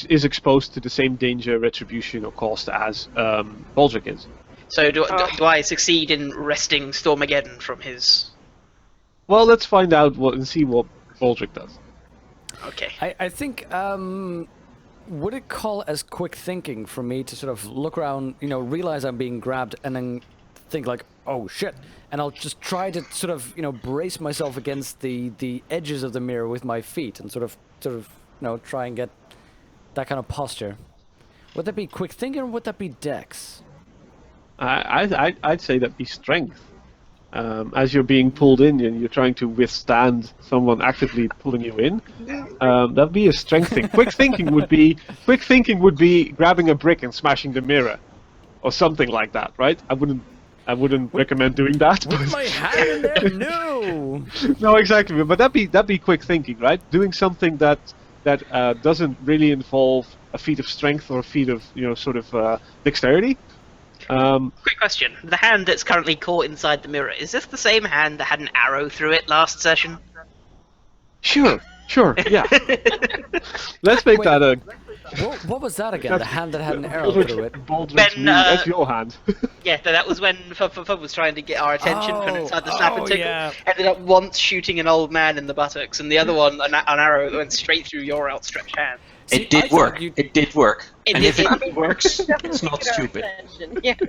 is exposed to the same danger, retribution, or cost as Baldric is. So do I succeed in wresting Stormageddon from his... Well, let's find out and see what Baldric does. Okay. I think would it call as quick thinking for me to sort of look around, realize I'm being grabbed, and then think like, oh shit, and I'll just try to sort of brace myself against the edges of the mirror with my feet and sort of try and get that kind of posture. Would that be quick thinking, or would that be dex? I'd say that'd be strength. As you're being pulled in and you're trying to withstand someone actively pulling you in, that'd be a strength thing. Quick thinking would be grabbing a brick and smashing the mirror, or something like that, right? I wouldn't recommend doing that. With my hand in there? No. No, exactly. But that'd be quick thinking, right? Doing something that doesn't really involve a feat of strength or a feat of dexterity. Quick question. The hand that's currently caught inside the mirror, is this the same hand that had an arrow through it last session? Sure. Sure, yeah. Let's make Wait. that a What was that again? The That's- hand that had an arrow through it. Baldrick's Ben, move. That's your hand. Yeah, that was when Fub was trying to get our attention when Oh, inside the snap and oh, tickle. yeah. Ended up once shooting an old man in the buttocks, and the other one an arrow that went straight through your outstretched hand. See, It did I thought work. you- It did work. It And did- if it it- works, Definitely it's not get our stupid. attention, Yes.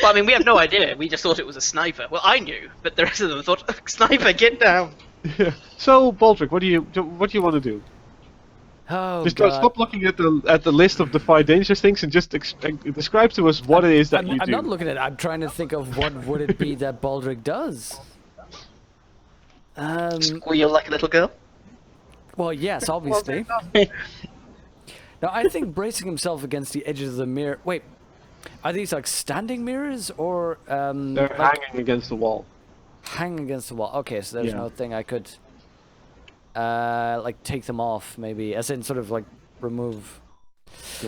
Well, I mean, we have no idea. We just thought it was a sniper. Well, I knew, but the rest of them thought, "Sniper, get down!" Yeah. So, Baldrick, what do you want to do? Oh, Just God. stop looking at the list of the 5 dangerous things and just describe to us what it is that you I'm do. not looking at it. I'm trying to think of what would it be that Baldrick does. Squeal like a little girl. Well, yes, obviously. Now, I think bracing himself against the edges of the mirror. Wait, are these like standing mirrors or They're like hanging against the wall. hanging against the wall? Okay, so there's Yeah. no thing I could like take them off, maybe, as in sort of like remove.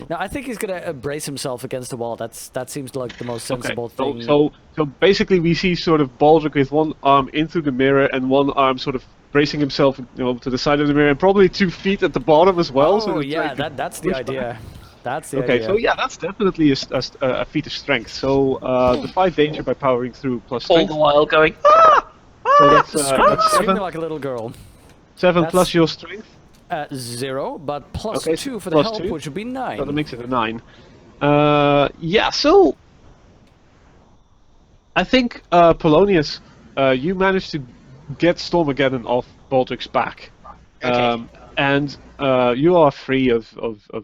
No, I think he's gonna brace himself against the wall. That seems like the most sensible thing. So basically, we see sort of Baldrick with one arm into the mirror and one arm sort of bracing himself, to the side of the mirror, and probably 2 feet at the bottom as well. so Oh it's yeah, like- that's the push idea. That's the Okay, idea. so yeah, that's definitely a feat of strength. So the 5 danger by powering through plus All strength. the while going, "Ah!" So that's Screaming 7, like a little girl. 7 that's- plus your strength. 0, but plus Okay, 2 for the plus help, 2. which would be 9. So that makes it a 9. Yeah, so I think Polonius, you managed to get Stormageddon off Baldrick's back. Okay. And you are free of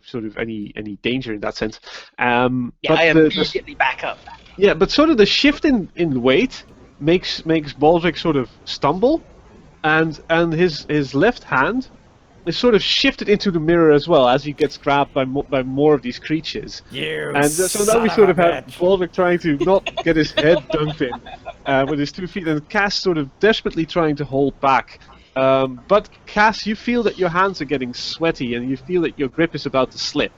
sort of any danger in that sense. Yeah, But I the- immediately back up. yeah, but sort of the shift in weight makes Baldrick sort of stumble, and his left hand is sort of shifted into the mirror as well as he gets grabbed by more of these creatures. You And so now we sort of have Baldrick trying to not get his head dunked in with his 2 feet, and Cass sort of desperately trying to hold back. But Cass, you feel that your hands are getting sweaty, and you feel that your grip is about to slip.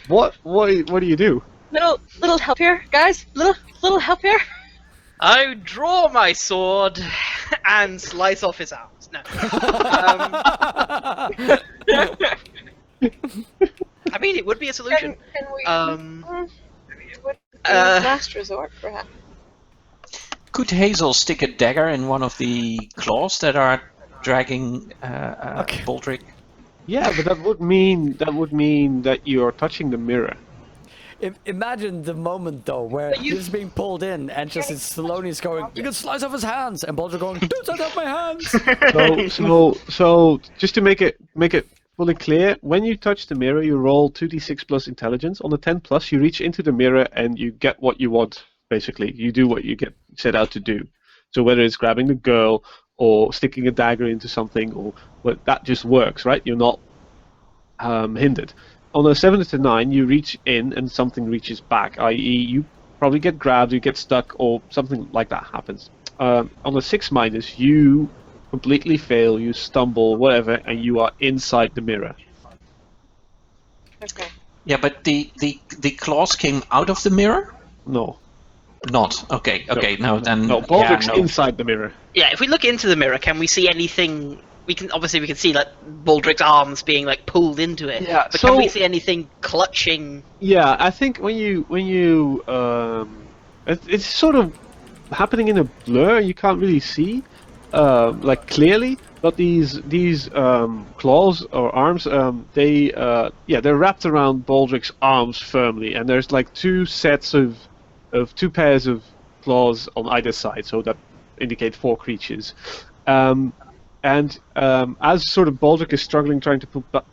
What do you do? Little help here, guys. Little help here. I draw my sword and slice off his arms. No. I mean, it would be a solution. Can we? Would be uh, last resort, perhaps. Could Hazel stick a dagger in one of the claws that are dragging Baldrick? Yeah, but that would mean that you are touching the mirror. Imagine the moment though where he's being pulled in and just it's Salonius going, "You can slice off his hands," and Baldrick going, "Don't slice off my hands." So just to make it fully clear, when you touch the mirror, you roll 2d6 plus intelligence. On the 10 plus, you reach into the mirror and you get what you want. Basically, you do what you get set out to do. So whether it's grabbing the girl or sticking a dagger into something, or that just works, right? You're not hindered. On a 7 to 9, you reach in and something reaches back, i.e. you probably get grabbed, you get stuck, or something like that happens. On a 6 minus, you completely fail, you stumble, whatever, and you are inside the mirror. Okay. Yeah, but the claws came out of the mirror? No. Not. Okay, now then... No, Baldrick's yeah, no. inside the mirror. Yeah, if we look into the mirror, can we see anything? We can see like Baldrick's arms being like pulled into it. Yeah, But so- can we see anything clutching? Yeah, I think when you it's sort of happening in a blur. You can't really see like clearly, but these claws or arms, they're wrapped around Baldrick's arms firmly, and there's like 2 sets of 2 pairs of claws on either side, so that indicate 4 creatures. And as sort of Baldrick is struggling, trying to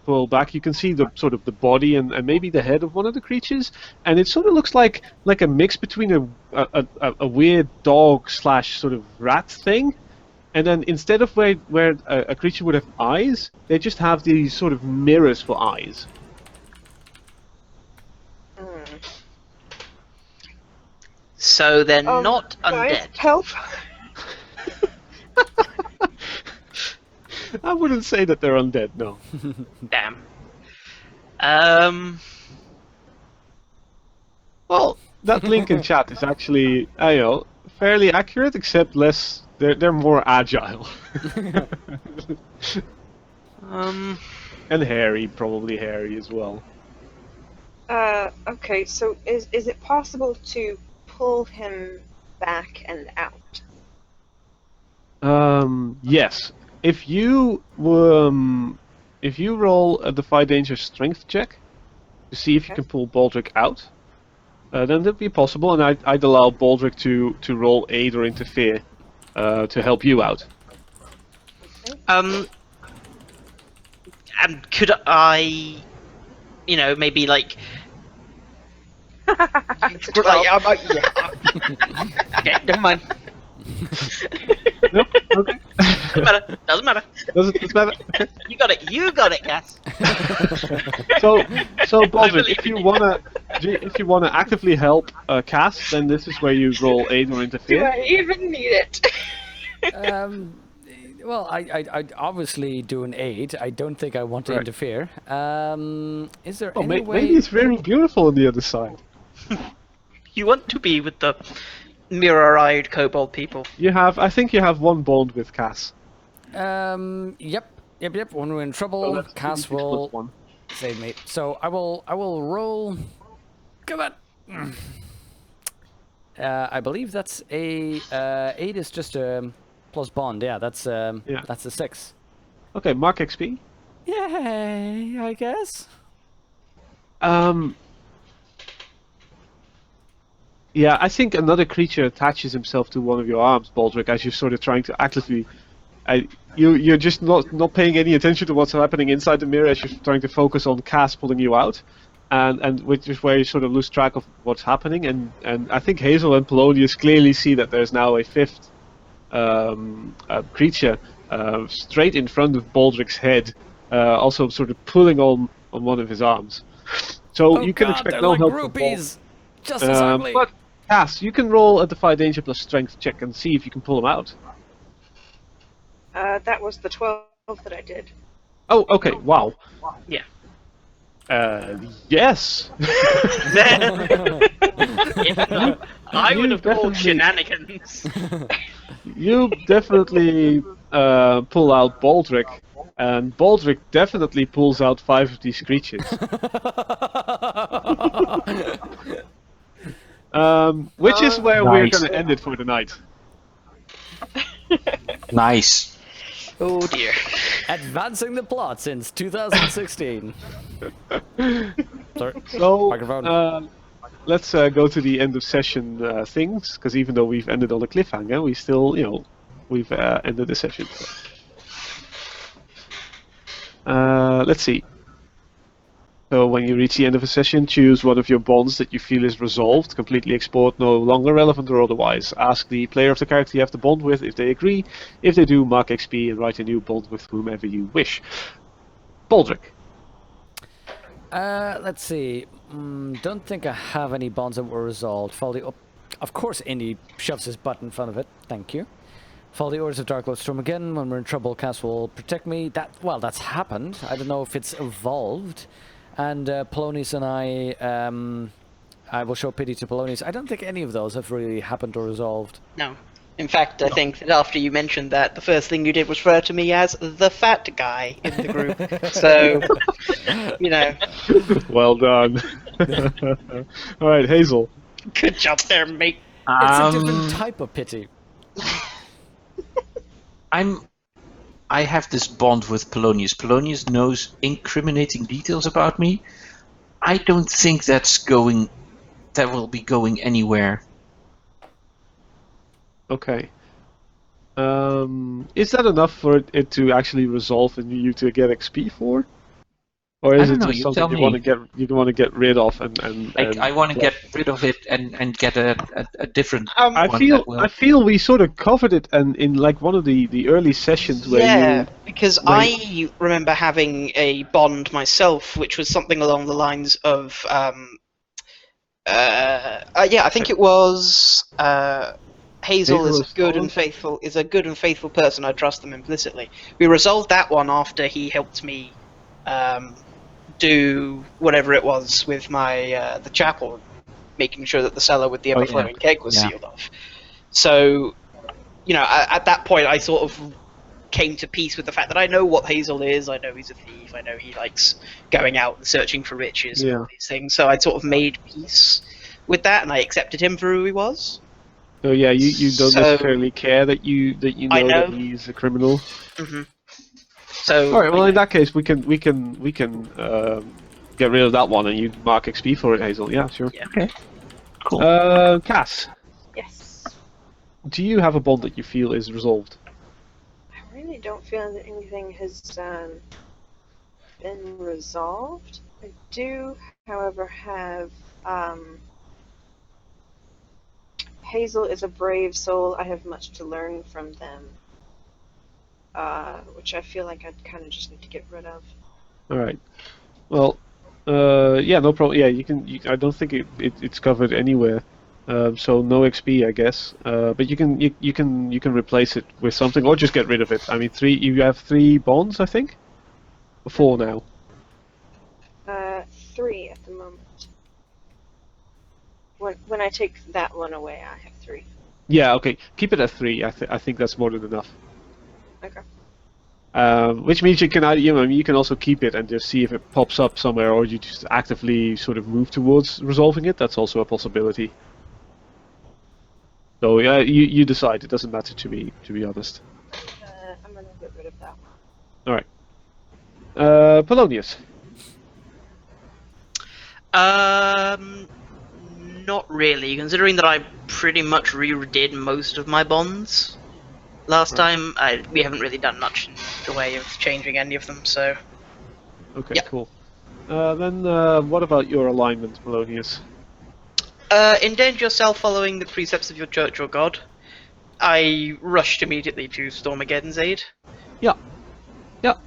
pull back, you can see the sort of the body and maybe the head of one of the creatures, and it sort of looks like a mix between a weird dog / sort of rat thing, and then instead of where a creature would have eyes, they just have these sort of mirrors for eyes. So they're Oh, not guys, undead. help! I wouldn't say that they're undead, no. Damn. Well, that link in chat is actually, fairly accurate, except less. They're more agile. And Harry, probably Harry as well. Okay, so is it possible to pull him back and out? Yes. If you roll a Defy Danger strength check to see if you Okay. can pull Baldric out, then that'd be possible, and I'd allow Baldric to roll aid or interfere to help you out. And could I, maybe like, okay, never mind. Nope. Okay. Doesn't matter. Doesn't matter. You got it, Cass. So Baldric, believe if you wanna actively help Cass, then this is where you roll aid or Do interfere. I even need it? Well, I'd obviously do an aid. I don't think I want to Right. interfere. Is there Oh, any way? maybe it's very beautiful on the other side. You want to be with the mirror-eyed kobold people. I think you have one bond with Cass. Yep. When we're in trouble, So that's Cass 2d6 will plus 1. save me. So I will roll. Come on. I believe that's a 8 is just a plus bond. Yeah, that's a 6. Okay, mark XP. Yay! I guess. Yeah, I think another creature attaches himself to one of your arms, Baldric, as you're sort of trying to actively. You're just not paying any attention to what's happening inside the mirror as you're trying to focus on Cass pulling you out, and which is where you sort of lose track of what's happening. And I think Hazel and Polonius clearly see that there's now a fifth creature straight in front of Baldric's head, also sort of pulling on one of his arms. So Oh you can God, expect they're no like help from Baldric. groupies. Just as ugly. But Cass, you can roll a Defy Danger plus Strength check and see if you can pull him out. That was the 12 that I did. Oh, okay. Wow. Yeah. Yes. I would have called definitely- shenanigans. You definitely pull out Baldric, and Baldric definitely pulls out 5 of these creatures. Which is where we're Nice. going to end it for the night. Nice. Oh dear. Advancing the plot since 2016. Sorry. So, Microphone. let's go to the end of session things, because even though we've ended on a cliffhanger, we still, we've ended the session. Let's see. So when you reach the end of a session, choose one of your bonds that you feel is resolved, completely explored, no longer relevant or otherwise. Ask the player of the character you have the bond with if they agree. If they do, mark XP and write a new bond with whomever you wish. Baldric. Let's see. Don't think I have any bonds that were resolved. Follow the of course, Indy shoves his butt in front of it. Thank you. Follow the orders of Dark Lord Storm again. When we're in trouble, Cass will protect me. That's happened. I don't know if it's evolved. And Polonius and I will show pity to Polonius. I don't think any of those have really happened or resolved. No. In fact, I think that after you mentioned that, the first thing you did was refer to me as the fat guy in the group. So, Well done. All right, Hazel. good job there, mate. It's a different type of pity. I have this bond with Polonius. Polonius knows incriminating details about me. I don't think that will be going anywhere. Okay. Is that enough for it to actually resolve and you to get XP for? Or is I don't it know, just you something tell you want to get rid of and I want to get rid of it and get a different I one feel that will. I feel we sort of covered it and in like one of the early sessions where Yeah, you because I remember having a bond myself, which was something along the lines of, I think it was Hazel is a good and faithful person. I trust them implicitly. We resolved that one after he helped me do whatever it was with my the chapel, making sure that the cellar with the ever-flowing keg was sealed off. So, at that point, I sort of came to peace with the fact that I know what Hazel is. I know he's a thief. I know he likes going out and searching for riches and all these things. So I'd sort of made peace with that, and I accepted him for who he was. So yeah, you don't So- necessarily care that you I know know. that he's a criminal. hmm So All right. Well, in that case, we can get rid of that one, and you mark XP for it, Hazel. Yeah, sure. Yeah. Okay. Cool. Cass, Yes. do you have a bond that you feel is resolved? I really don't feel that anything has been resolved. I do, however, have Hazel is a brave soul. I have much to learn from them, which I feel like I kind of just need to get rid of. All right. Well, yeah, no problem. Yeah, you can. I don't think it's covered anywhere. So no XP, I guess. But you can replace it with something, or just get rid of it. I mean, you have 3 bonds, I think. 4 now. 3 at the moment. When I take that one away, I have 3. Yeah. Okay. Keep it at 3. I think that's more than enough. Okay. Which means you can also keep it and just see if it pops up somewhere, or you just actively sort of move towards resolving it. That's also a possibility. So yeah, you decide. It doesn't matter to me, to be honest. I'm gonna get rid of that one. All right. Polonius. Not really, considering that I pretty much redid most of my bonds last time. We haven't really done much in the way of changing any of them, so Okay, Yeah. cool. Then what about your alignment, Polonius? endanger yourself following the precepts of your church or god. I rushed immediately to Stormageddon's aid. Yeah, get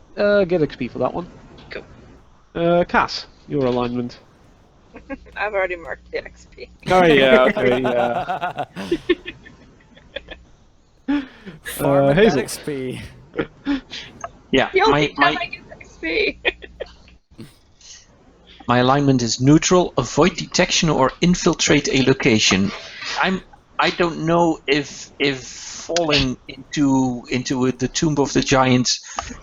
XP for that one. Cool. Cass, your alignment. I've already marked the XP. Oh yeah, okay, yeah. Farm and Hazel. that XP. Yeah, The only time my I get XP. my alignment is neutral. Avoid detection or infiltrate a location. I don't know if falling into the tomb of the giants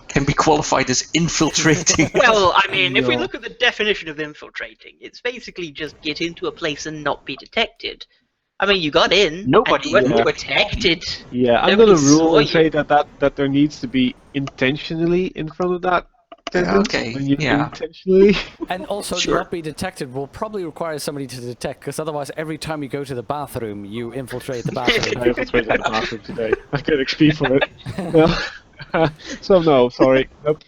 can be qualified as infiltrating. Well, I mean, if we No. look at the definition of infiltrating, it's basically just get into a place and not be detected. I mean, you got in, Nobody- and you weren't Yeah. detected. Yeah, I'm Nobody gonna rule saw and you. say that there needs to be intentionally in front of that. sentence. Okay, When you yeah. intentionally. And also, Sure. not be detected will probably require somebody to detect, because otherwise, every time you go to the bathroom, you infiltrate the I bathroom. infiltrated that bathroom today. I get XP for it. Yeah. So no, sorry. Nope.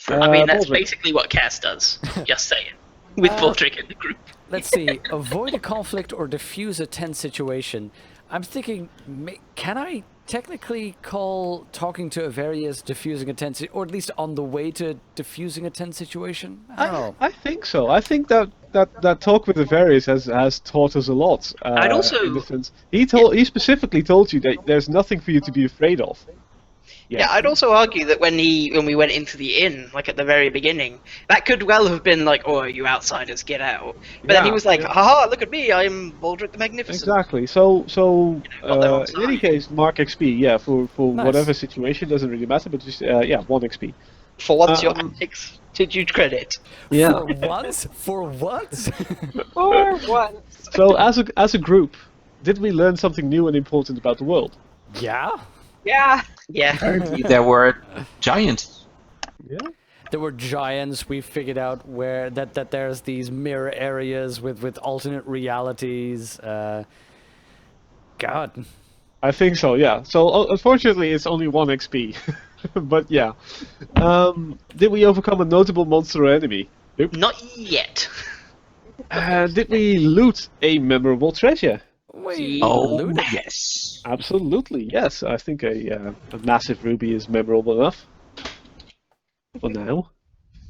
I mean, that's Baldric. basically what Cass does. Just saying. With Baldric in the group. Let's see. Avoid a conflict or diffuse a tense situation. I'm thinking, can I technically call talking to Avarius diffusing a tense, or at least on the way to diffusing a tense situation? I don't know. I think so. I think that talk with the various has taught us a lot. I'd also- in the sense, he specifically told you that there's nothing for you to be afraid of. Yeah, I'd also argue that when we went into the inn, like at the very beginning, that could well have been like, "Oh, you outsiders, get out!" But then he Yeah, was like, yeah. "Haha, look at me, I'm Baldric the Magnificent." Exactly. So got their own in any side. case, mark XP. Yeah, for Nice. whatever situation doesn't really matter, but just 1 XP. For once, your Um, antics did you credit. For once? For once? For once. So as a group, did we learn something new and important about the world? Yeah. Yeah. Yeah. Apparently there were giants. Yeah. There were giants. We figured out where that there's these mirror areas with alternate realities. God. I think so. Yeah. So unfortunately, it's only 1 XP. But yeah. Did we overcome a notable monster or enemy? Nope. Not yet. Did we loot a memorable treasure? We Oh, looted. yes. Absolutely, yes. I think a massive ruby is memorable enough for now.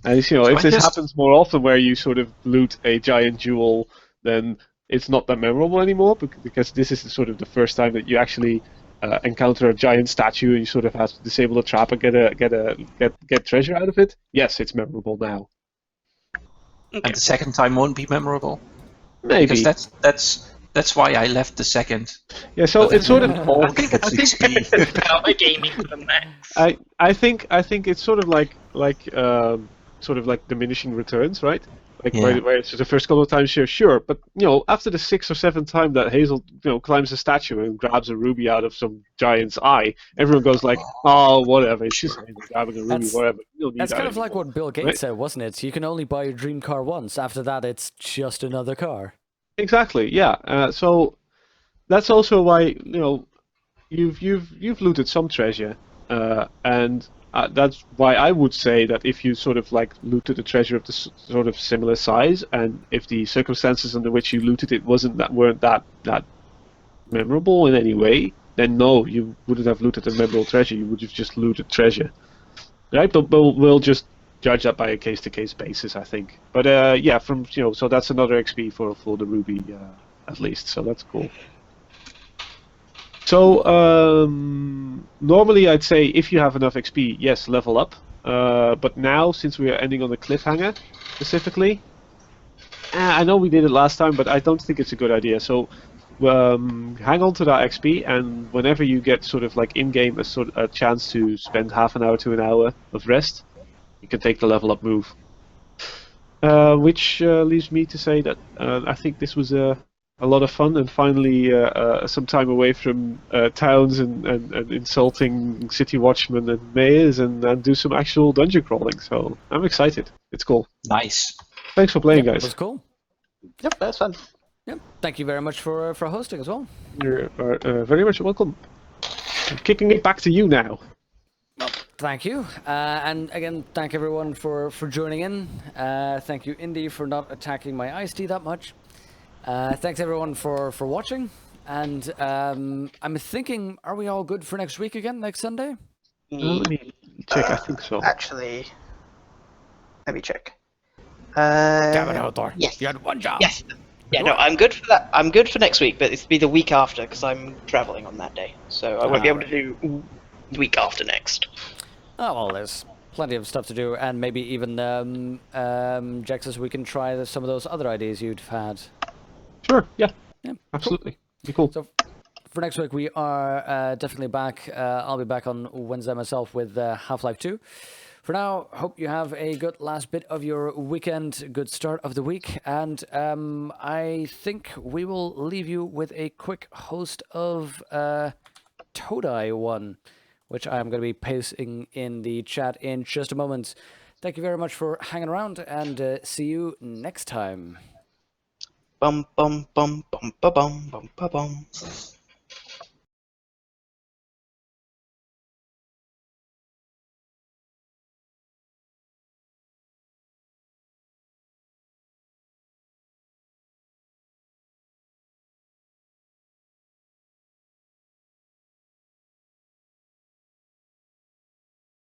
And So if I this just- happens more often, where you sort of loot a giant jewel, then it's not that memorable anymore, because this is sort of the first time that you actually encounter a giant statue, and you sort of have to disable the trap and get treasure out of it. Yes, it's memorable now. Okay. And the second time won't be memorable. Maybe. Because that's That's why I left the second. Yeah, so it's sort of. I think it's XP. Power gaming to the max. I think it's sort of like diminishing returns, right? Like Yeah. where it's the first couple of times sure, but after the 6th or 7th time that Hazel climbs a statue and grabs a ruby out of some giant's eye, everyone goes like, oh whatever, it's just Hazel grabbing a ruby, That's- whatever. You don't need That's that kind of like anymore. what Bill Gates Right. said, wasn't it? You can only buy your dream car once. After that, it's just another car. Exactly, yeah. So that's also why you've looted some treasure, and that's why I would say that if you sort of like looted a treasure of the sort of similar size, and if the circumstances under which you looted it weren't that memorable in any way, then no, you wouldn't have looted a memorable treasure. You would have just looted treasure, right? But we'll just judge that by a case-to-case basis, I think. But yeah, so that's another XP for the ruby at least. So that's cool. So normally I'd say if you have enough XP, yes, level up. But now, since we are ending on a cliffhanger, specifically, I know we did it last time, but I don't think it's a good idea. So hang on to that XP, and whenever you get sort of like in-game a chance to spend half an hour to an hour of rest, you can take the level up move. Which leaves me to say that I think this was a lot of fun, and finally some time away from towns and insulting city watchmen and mayors, and do some actual dungeon crawling. So I'm excited. It's cool. Nice. Thanks for playing, It guys. was cool. Yep, that's fun. Yep. Thank you very much for hosting as well. You're very much welcome. I'm kicking it back to you now. Thank you. And again, thank everyone for joining in. Thank you, Indy, for not attacking my iced tea that much. Thanks everyone for watching. And I'm thinking, are we all good for next week again, next Sunday? Let me check. I think so. Actually, let me check. Damn it, Hodor. yes. You had one job. Yes. Yeah, no, I'm good for that. I'm good for next week, but it's be the week after because I'm traveling on that day, so I won't be able to do the week after next. Oh, well, there's plenty of stuff to do, and maybe even, Jexus, we can try some of those other ideas you'd had. Sure. Yeah. Yeah, Absolutely. Be cool. So, for next week, we are definitely back. I'll be back on Wednesday myself with Half-Life 2. For now, hope you have a good last bit of your weekend, good start of the week, and I think we will leave you with a quick host of Todai 1, which I'm going to be pasting in the chat in just a moment. Thank you very much for hanging around, and see you next time. Bum bum bum bum bum bum bum bum.